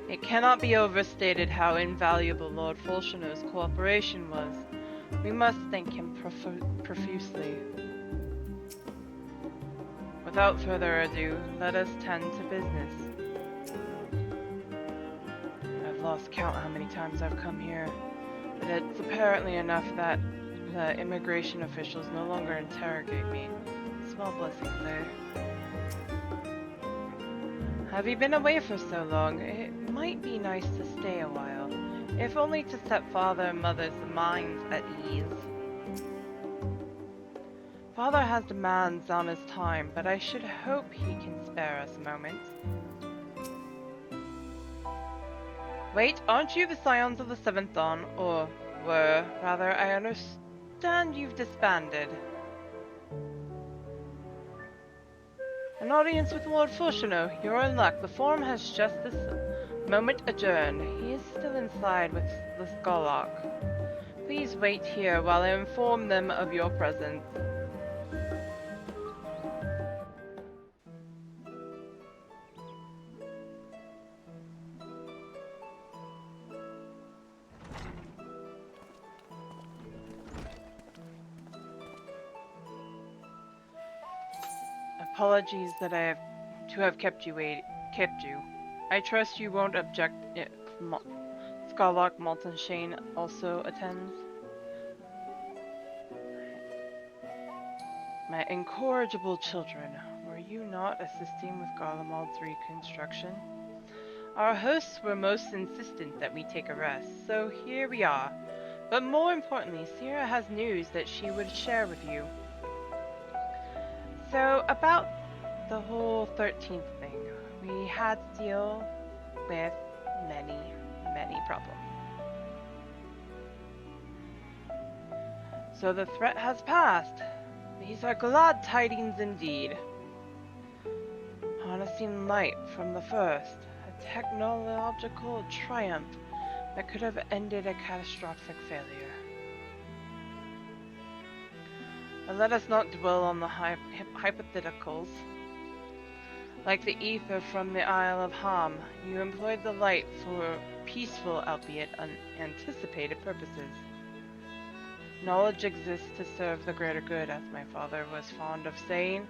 It cannot be overstated how invaluable Lord Fulshino's cooperation was. We must thank him profusely. Without further ado, let us tend to business. I've lost count how many times I've come here, but it's apparently enough that the immigration officials no longer interrogate me. Small blessings there. Have you been away for so long? It might be nice to stay a while, if only to set Father and Mother's minds at ease. Father has demands on his time, but I should hope he can spare us a moment. Wait, aren't you the Scions of the Seventh Dawn? Or were, rather, I understand you've disbanded. An audience with Lord Fulshino. You're in luck. The forum has just this moment adjourned. He is still inside with the Skarlock. Please wait here while I inform them of your presence. Apologies that I have kept you. I trust you won't object if Skarlock Maltonshane also attends. My incorrigible children, were you not assisting with Garlemald's reconstruction? Our hosts were most insistent that we take a rest, so here we are. But more importantly, Sierra has news that she would share with you. So, about the whole 13th thing, we had to deal with many problems. So the threat has passed. These are glad tidings indeed. Harnessing light from the first, a technological triumph that could have ended a catastrophic failure. But let us not dwell on the hypotheticals. Like the ether from the Isle of Ham, you employed the light for peaceful, albeit unanticipated purposes. Knowledge exists to serve the greater good, as my father was fond of saying.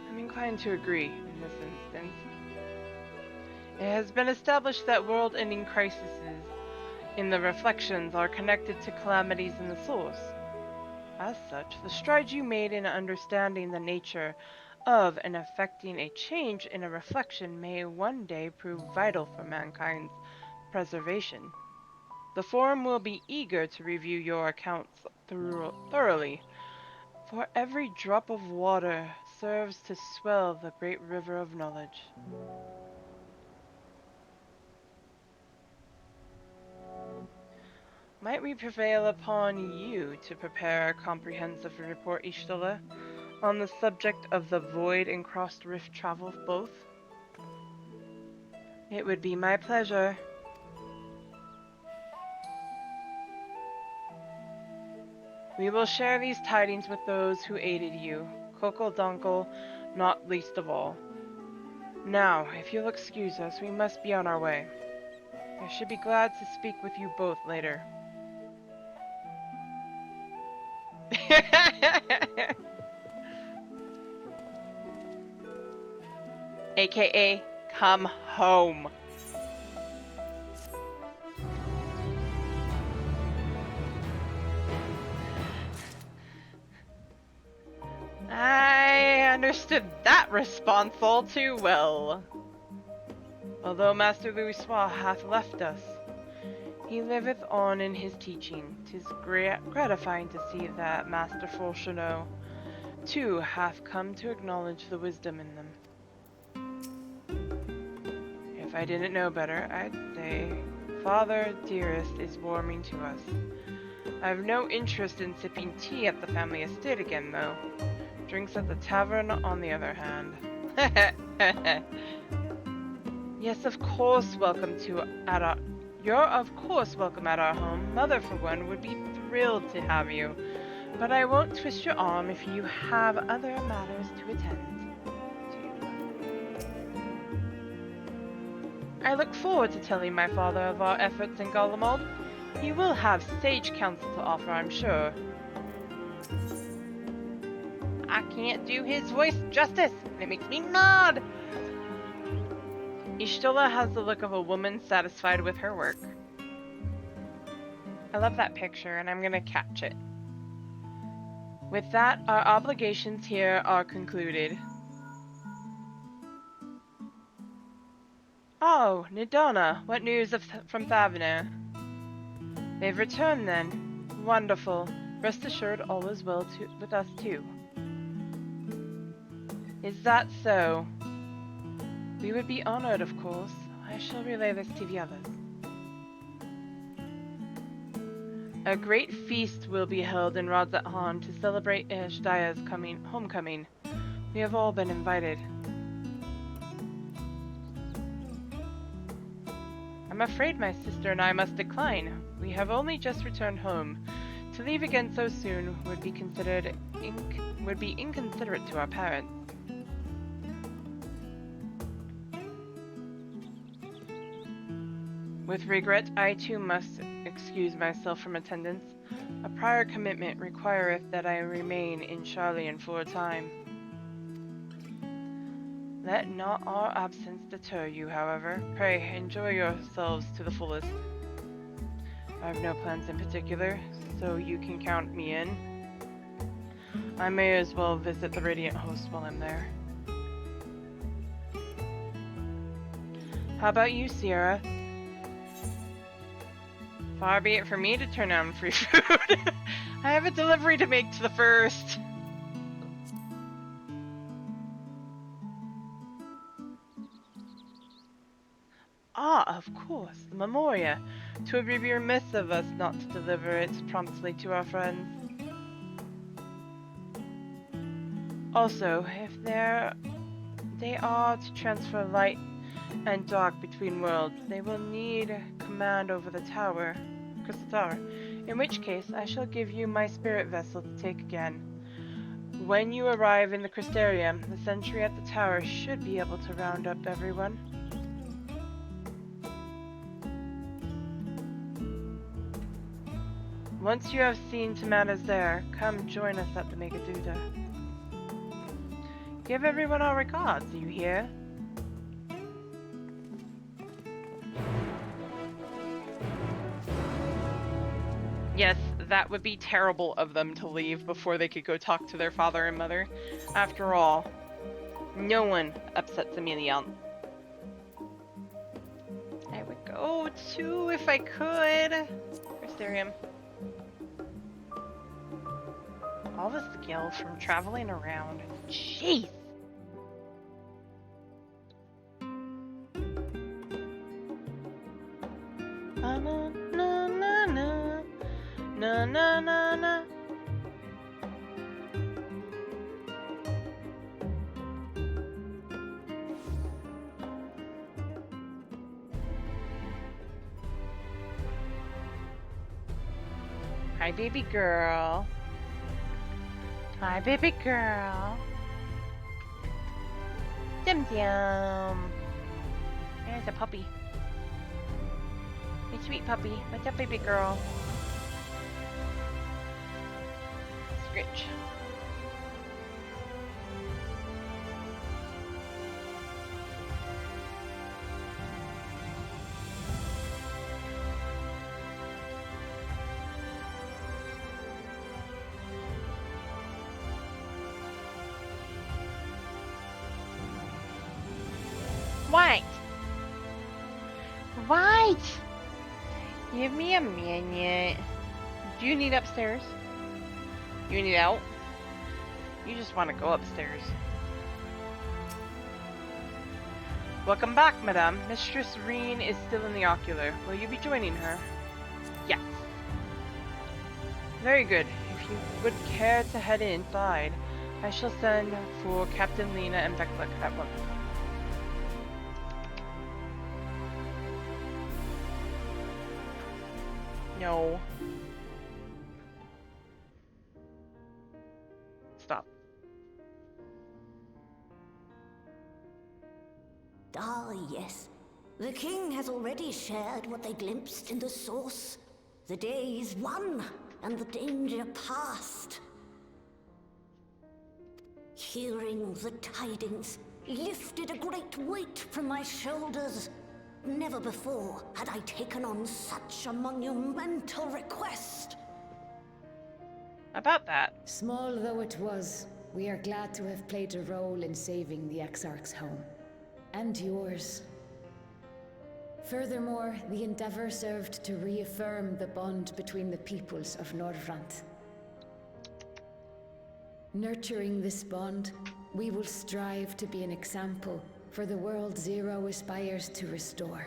I'm inclined to agree in this instance. It has been established that world-ending crises in the reflections are connected to calamities in the source. As such, the strides you made in understanding the nature of and affecting a change in a reflection may one day prove vital for mankind's preservation. The Forum will be eager to review your accounts thoroughly, for every drop of water serves to swell the great river of knowledge. Might we prevail upon you to prepare a comprehensive report, Ishtola, on the subject of the void and crossed rift travel of both? It would be my pleasure. We will share these tidings with those who aided you, Kokol Donkel not least of all. Now, if you'll excuse us, we must be on our way. I should be glad to speak with you both later. AKA, come home. I understood that response all too well. Although Master Louisoix hath left us, he liveth on in his teaching. 'Tis gratifying to see that Master Fourcheneau, too, hath come to acknowledge the wisdom in them. If I didn't know better, I'd say Father Dearest is warming to us. I've no interest in sipping tea at the family estate again, though. Drinks at the tavern, on the other hand. Yes, of course, you're of course welcome at our home. Mother, for one, would be thrilled to have you. But I won't twist your arm if you have other matters to attend to. I look forward to telling my father of our efforts in Garlemald. He will have sage counsel to offer, I'm sure. I can't do his voice justice, and it makes me mad! Ishtola has the look of a woman satisfied with her work. I love that picture, and I'm gonna catch it. With that, our obligations here are concluded. Oh, Nidona, what news from Thavner? They've returned then. Wonderful. Rest assured all is well with us too. Is that so? We would be honored, of course. I shall relay this to the others. A great feast will be held in Radzat Han to celebrate Eshdaya's homecoming. We have all been invited. I'm afraid my sister and I must decline. We have only just returned home. To leave again so soon would be inconsiderate to our parents. With regret, I too must excuse myself from attendance. A prior commitment requireth that I remain in Charlian for a time. Let not our absence deter you, however. Pray, enjoy yourselves to the fullest. I have no plans in particular, so you can count me in. I may as well visit the Radiant Host while I'm there. How about you, Sierra? Far be it for me to turn down free food. I have a delivery to make to the first. Ah, of course, the Memoria. 'Twould be remiss of us not to deliver it promptly to our friends. Also, if they are to transfer light and dark between worlds, they will need command over the tower, Crystal Tower. In which case, I shall give you my spirit vessel to take again. When you arrive in the Crystarium, the sentry at the tower should be able to round up everyone. Once you have seen to matters there, come join us at the Megaduda. Give everyone our regards, you hear? Yes, that would be terrible of them to leave before they could go talk to their father and mother. After all, no one upsets Emilion. I would go too if I could. Crystarium. All the skill from traveling around. Jeez! Na na na na na na na na na. Hi, baby girl. Hi, baby girl. Dim Dim. There's a puppy. Hey, sweet puppy. What's up, baby girl? Scritch. What? What? Give me a minute. Do you need upstairs? You need out? You just want to go upstairs. Welcome back, madame. Mistress Reen is still in the ocular. Will you be joining her? Yes. Very good. If you would care to head inside, I shall send for Captain Lena and Veklik at once. No. Stop. Ah, yes. The king has already shared what they glimpsed in the source. The day is won, and the danger past. Hearing the tidings lifted a great weight from my shoulders. Never before had I taken on such a monumental request. About that. Small though it was, we are glad to have played a role in saving the Exarch's home. And yours. Furthermore, the endeavor served to reaffirm the bond between the peoples of Norvrant. Nurturing this bond, we will strive to be an example for the world Zero aspires to restore.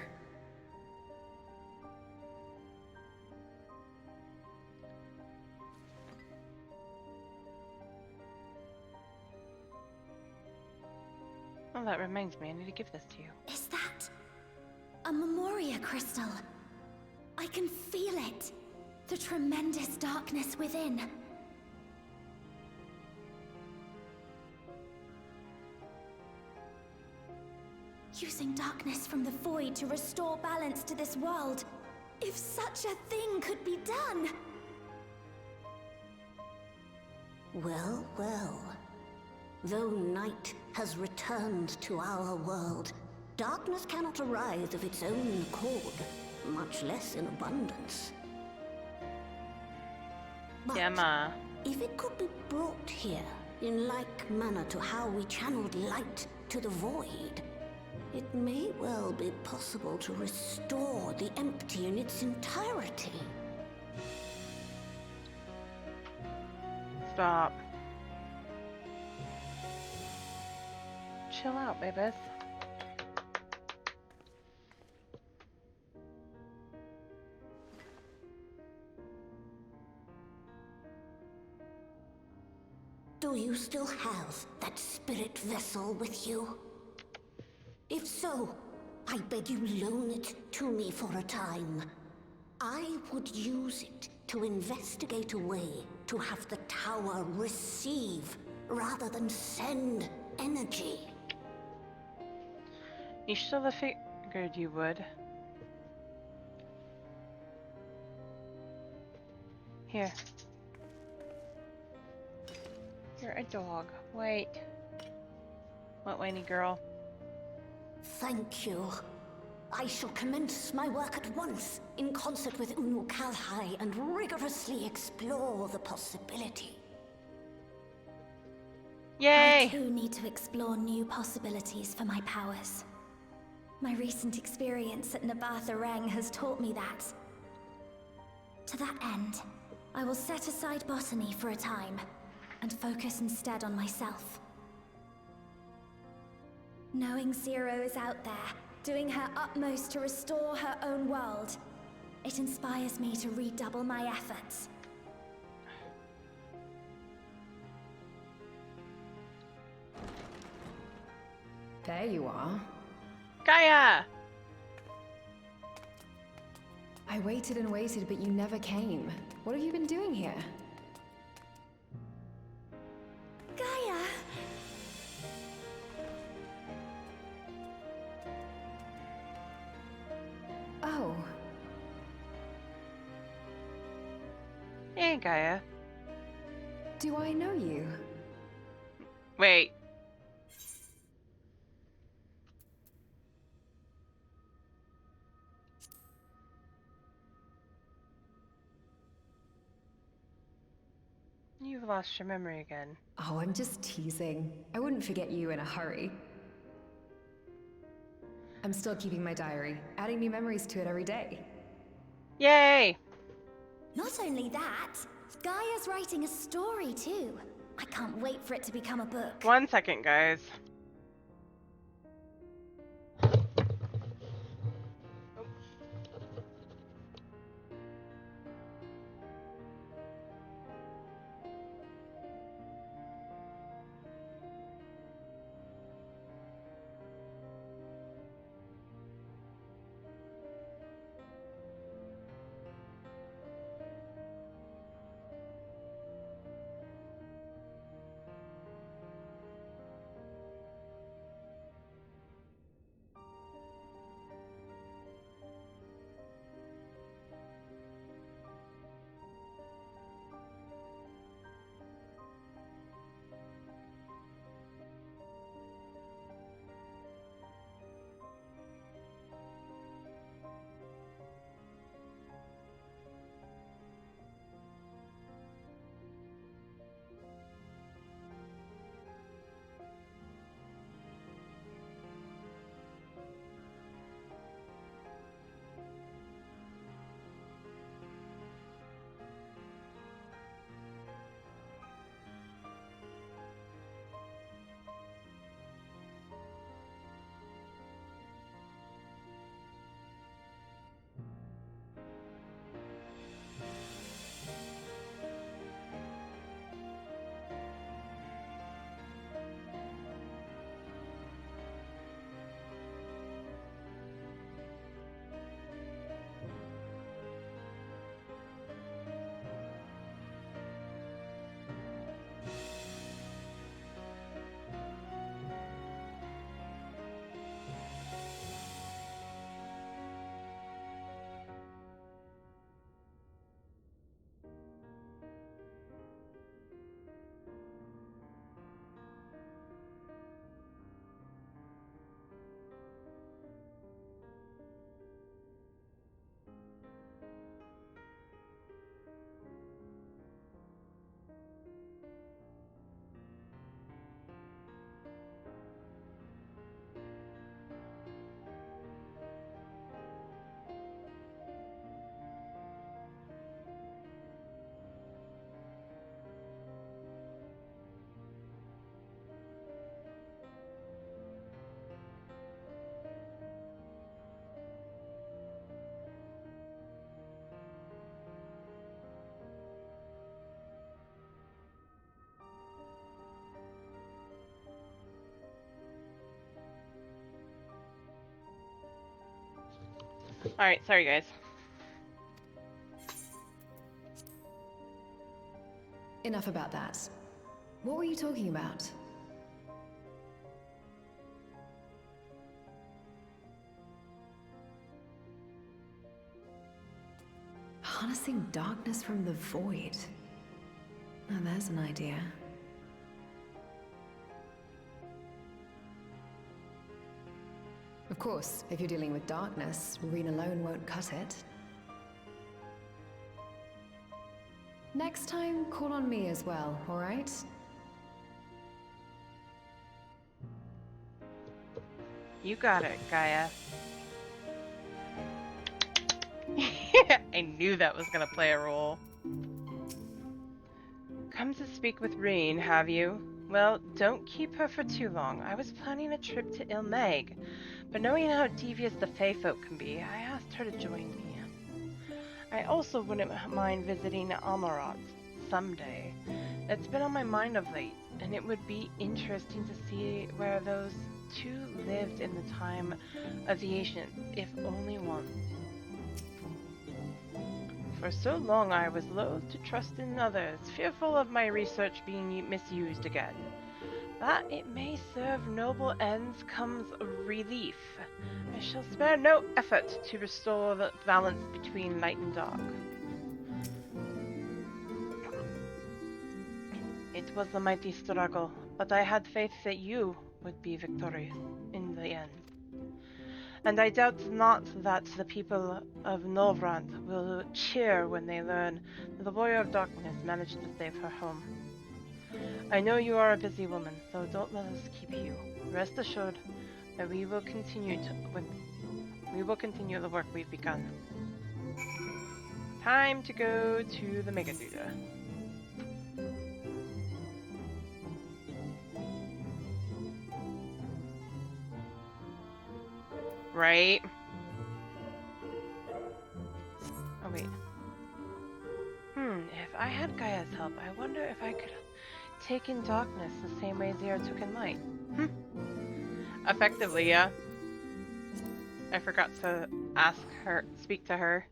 Oh, that reminds me, I need to give this to you. Is that a Memoria crystal? I can feel it. The tremendous darkness within. Using darkness from the void to restore balance to this world. If such a thing could be done! Well, well. Though night has returned to our world, darkness cannot arise of its own accord, much less in abundance. But if it could be brought here, in like manner to how we channeled light to the void, it may well be possible to restore the empty in its entirety. Stop. Chill out, babies. Do though you still have that spirit vessel with you? If so, I beg you loan it to me for a time. I would use it to investigate a way to have the tower receive rather than send energy. You should have figured you would. Here. You're a dog. Wait. What, whiny girl? Thank you. I shall commence my work at once, in concert with Unu Kalhai, and rigorously explore the possibility. Yay! I too need to explore new possibilities for my powers. My recent experience at Nabatha Reng has taught me that. To that end, I will set aside botany for a time, and focus instead on myself. Knowing Zero is out there, doing her utmost to restore her own world, it inspires me to redouble my efforts. There you are. Gaia! I waited and waited, but you never came. What have you been doing here? Gaia! Oh. Hey, Gaia. Do I know you? Wait. You've lost your memory again. Oh, I'm just teasing. I wouldn't forget you in a hurry. I'm still keeping my diary, adding new memories to it every day. Yay! Not only that, Gaia's writing a story too. I can't wait for it to become a book. 1 second, guys. Alright, sorry guys. Enough about that. What were you talking about? Harnessing darkness from the void. Now there's an idea. Of course, if you're dealing with darkness, Reen alone won't cut it. Next time, call on me as well, alright? You got it, Gaia. I knew that was gonna play a role. Come to speak with Reen, have you? Well, don't keep her for too long. I was planning a trip to Ilmeg, but knowing how devious the Fae folk can be, I asked her to join me. I also wouldn't mind visiting Amarat someday. It's been on my mind of late, and it would be interesting to see where those two lived in the time of the ancients, if only once. For so long I was loath to trust in others, fearful of my research being misused again. That it may serve noble ends comes relief. I shall spare no effort to restore the balance between light and dark. It was a mighty struggle, but I had faith that you would be victorious in the end. And I doubt not that the people of Novrand will cheer when they learn that the Warrior of Darkness managed to save her home. I know you are a busy woman, so don't let us keep you. Rest assured that we will continue the work we've begun. Time to go to the Megaduda. Right? Oh wait. If I had Gaia's help, I wonder if I could take in darkness the same way Zero took in light. Effectively, yeah. I forgot to speak to her.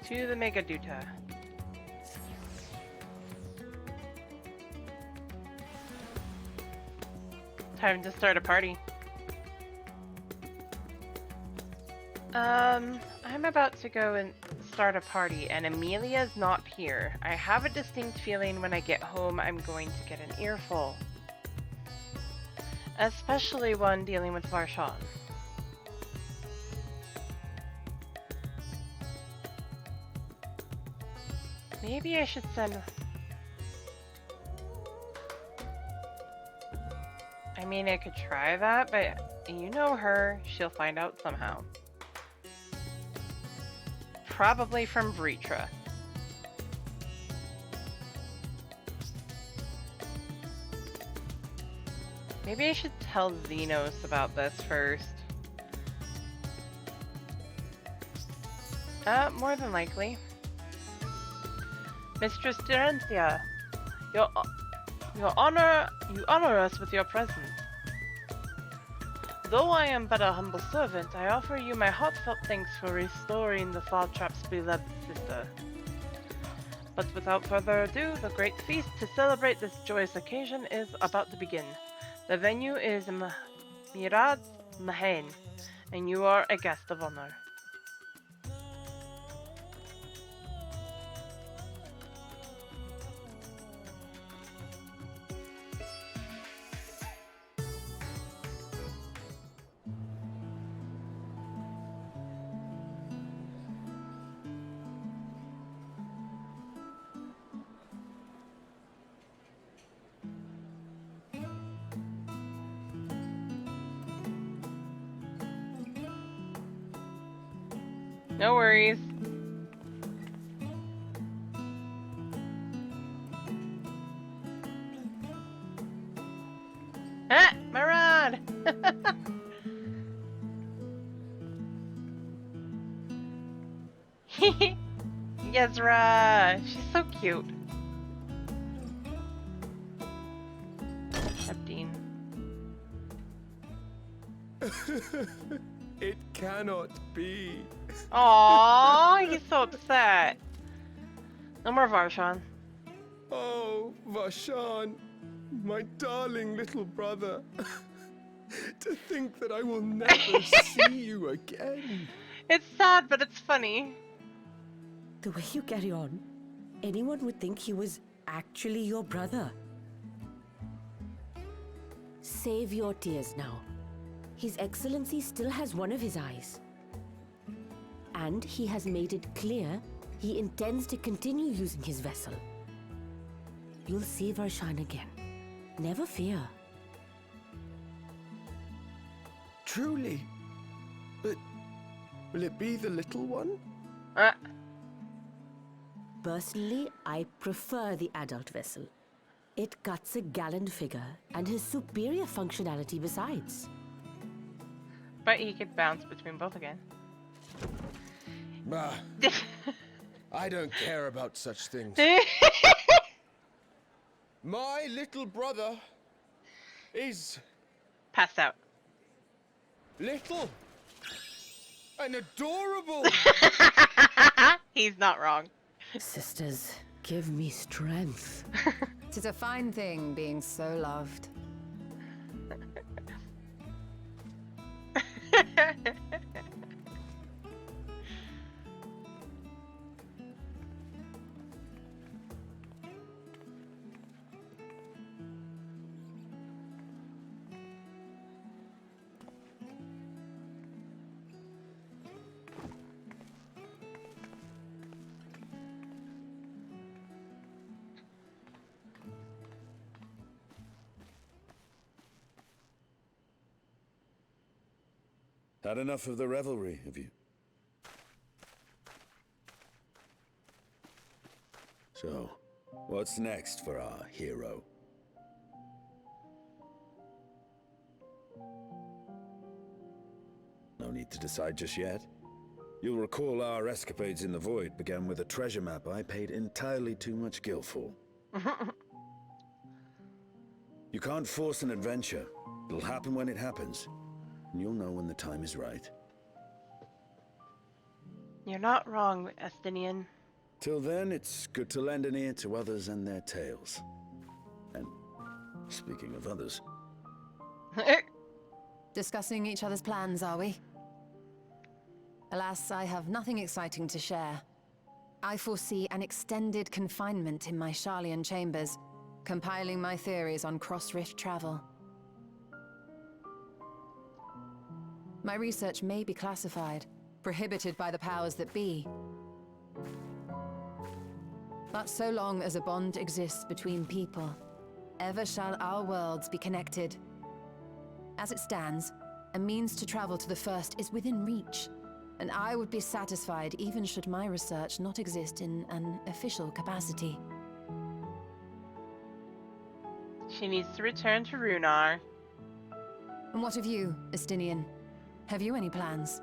To the Megaduta. Time to start a party. I'm about to go and start a party, and Amelia's not here. I have a distinct feeling when I get home I'm going to get an earful. Especially one dealing with Varshan. Maybe I should send... I mean, I could try that, but you know her, she'll find out somehow. Probably from Vritra. Maybe I should tell Xenos about this first. More than likely. Mistress Terentia, you honor us with your presence. Though I am but a humble servant, I offer you my heartfelt thanks for restoring the Fogtrap's beloved sister. But without further ado, the great feast to celebrate this joyous occasion is about to begin. The venue is Mirad Mahain, and you are a guest of honor. No worries. Ah, my rod! Yezra! She's so cute. Epstein. It cannot be. Aww, he's so upset. No more Varshan. Oh, Varshan, my darling little brother. To think that I will never see you again. It's sad, but it's funny. The way you carry on, anyone would think he was actually your brother. Save your tears now. His Excellency still has one of his eyes. And he has made it clear he intends to continue using his vessel. You'll see Varshan again. Never fear. Truly? But will it be the little one? Personally, I prefer the adult vessel. It cuts a gallant figure and has superior functionality besides. But he could bounce between both again. Bah. I don't care about such things. My little brother is... passed out. Little and adorable. He's not wrong. Sisters, give me strength. 'Tis a fine thing being so loved. Had enough of the revelry, have you? So, what's next for our hero? No need to decide just yet. You'll recall our escapades in the Void began with a treasure map I paid entirely too much gil for. You can't force an adventure. It'll happen when it happens. And you'll know when the time is right. You're not wrong, Estinian. Till then, it's good to lend an ear to others and their tales. And speaking of others... Discussing each other's plans, are we? Alas, I have nothing exciting to share. I foresee an extended confinement in my Sharlayan chambers, compiling my theories on cross-rift travel. My research may be classified, prohibited by the powers that be. But so long as a bond exists between people, ever shall our worlds be connected. As it stands, a means to travel to the First is within reach, and I would be satisfied even should my research not exist in an official capacity. She needs to return to Runar. And what of you, Estinian? Have you any plans?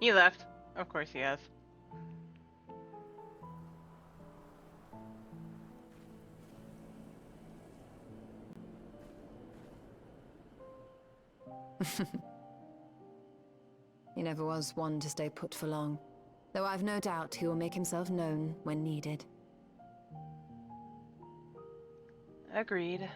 He left. Of course he has. He never was one to stay put for long, though I've no doubt he will make himself known when needed. Agreed.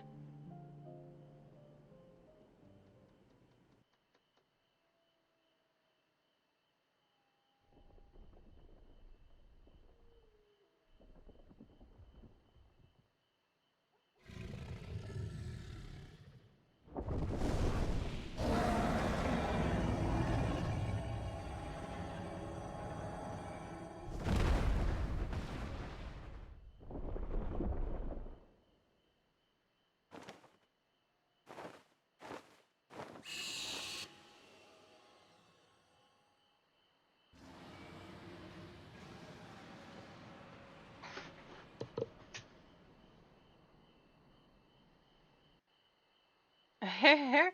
I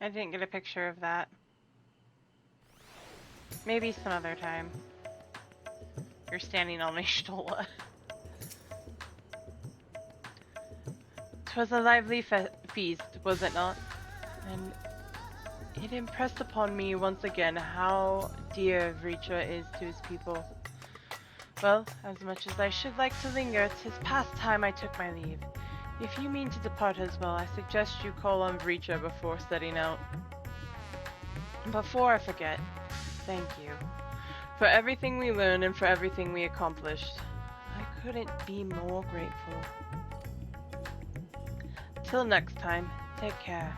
didn't get a picture of that. Maybe some other time. You're standing on my stola. 'Twas a lively feast, was it not? And it impressed upon me once again how dear Vricha is to his people. Well, as much as I should like to linger, 'tis past time I took my leave. If you mean to depart as well, I suggest you call on Vricha before setting out. Before I forget, thank you for everything we learned and for everything we accomplished. I couldn't be more grateful. Till next time, take care.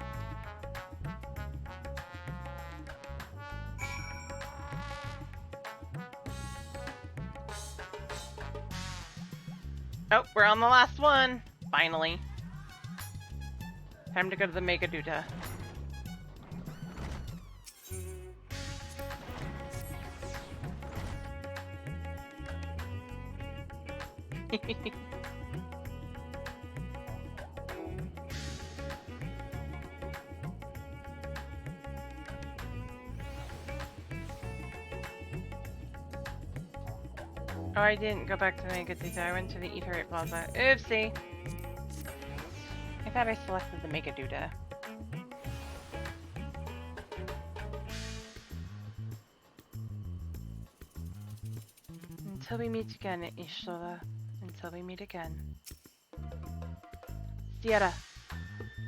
Oh, we're on the last one! Finally. Time to go to the Mega Duda. Oh, I didn't go back to the Mega Duda. I went to the Eaterate Plaza. Oopsie! I thought I selected the Mega Duda. Until we meet again, Ishtola. Until we meet again. Sierra,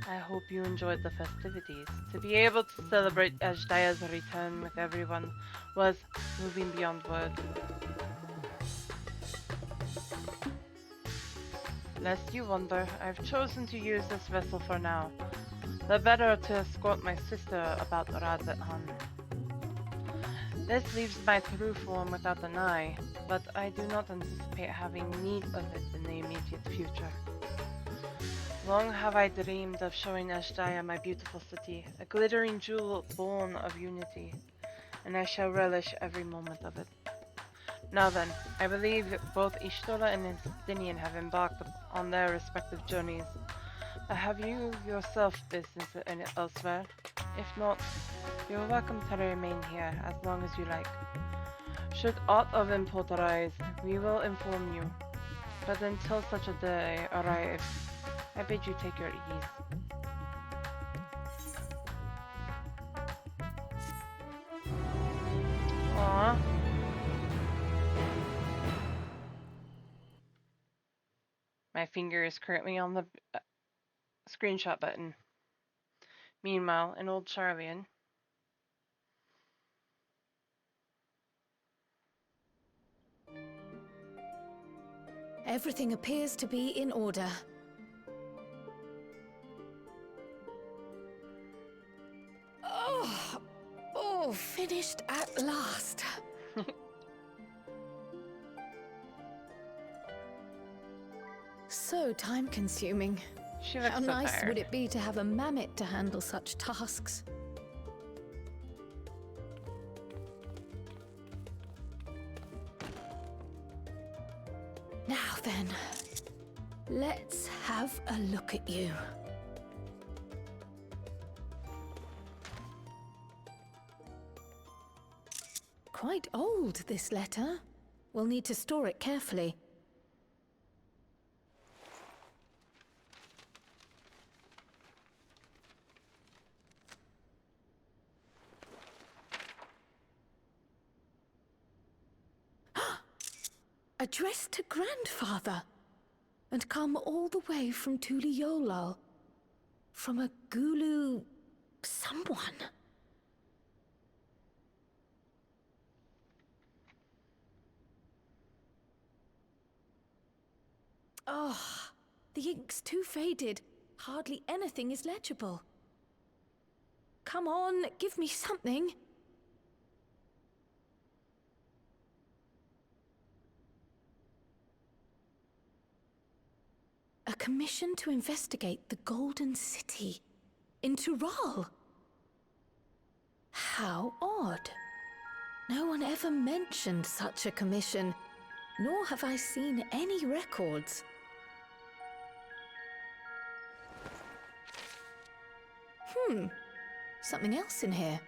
I hope you enjoyed the festivities. To be able to celebrate Ashdaya's return with everyone was moving beyond words. Lest you wonder, I've chosen to use this vessel for now. The better to escort my sister about Razat Han. This leaves my true form without an eye, but I do not anticipate having need of it in the immediate future. Long have I dreamed of showing Ashdaya my beautiful city, a glittering jewel born of unity, and I shall relish every moment of it. Now then, I believe both Ishtola and Instinian have embarked on their respective journeys. Have you yourself business elsewhere? If not, you're welcome to remain here as long as you like. Should aught of import arise, we will inform you. But until such a day arrives, I bid you take your ease. Aww. My finger is currently on the screenshot button. Meanwhile, in Old Charlian. Everything appears to be in order. Oh, finished at last. So time-consuming. How nice would it be to have a mammoth to handle such tasks? Now then, let's have a look at you. Quite old, this letter. We'll need to store it carefully. Addressed to Grandfather, and come all the way from Tuliolal, from a Gulu someone. Oh, the ink's too faded. Hardly anything is legible. Come on, give me something. A commission to investigate the Golden City in Tural. How odd. No one ever mentioned such a commission. nor have I seen any records. Something else in here.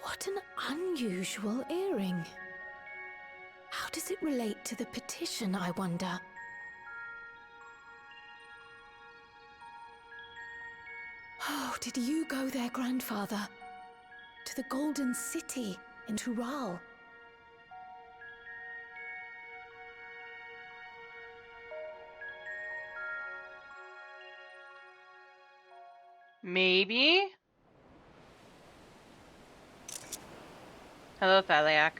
What an unusual earring. How does it relate to the petition, I wonder? Oh, did you go there, grandfather? To the Golden City in Tural? Maybe? Hello, Thaliak.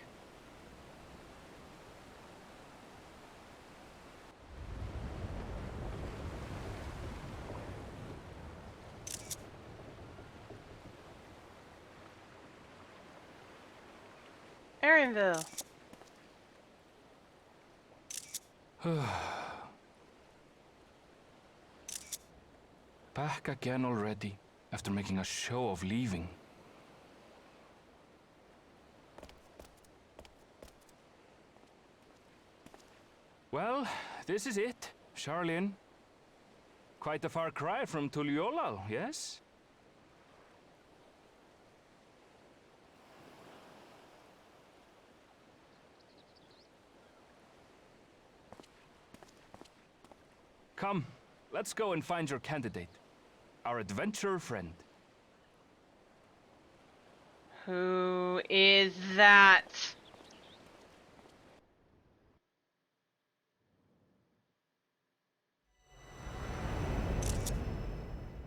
Erinville. Back again already, after making a show of leaving. Well, this is it, Charlene. Quite a far cry from Tuliolal, yes? Come, let's go and find your candidate. Our adventurer friend. Who is that?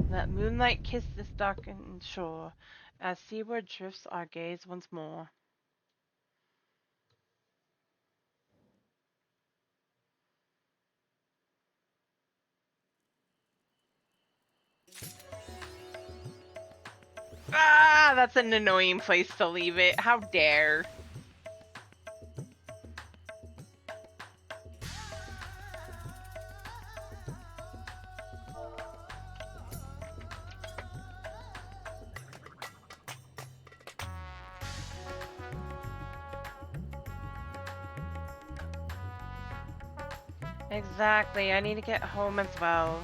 Let moonlight kiss this darkened shore, as seaward drifts our gaze once more. Ah, that's an annoying place to leave it. How dare. Exactly, I need to get home as well.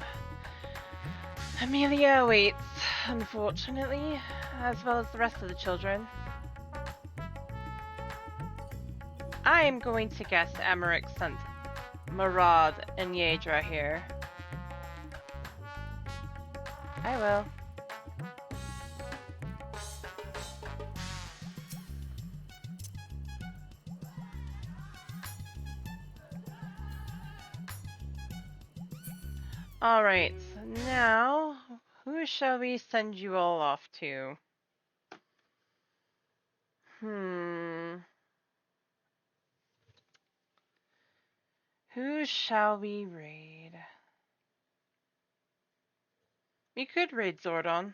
Amelia waits, unfortunately, as well as the rest of the children. I am going to guess Emmerich sent Marad and Yadra here. I will. Alright, now, who shall we send you all off to? Who shall we raid? We could raid Zordon.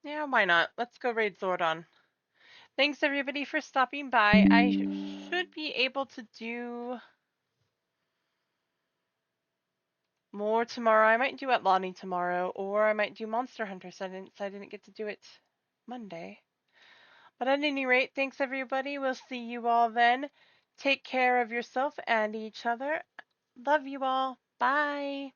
Yeah, why not? Let's go raid Zordon. Thanks everybody for stopping by. I should be able to do more tomorrow. I might do Atlani tomorrow, or I might do Monster Hunter since I didn't get to do it Monday. But at any rate, thanks everybody. We'll see you all then. Take care of yourself and each other. Love you all. Bye.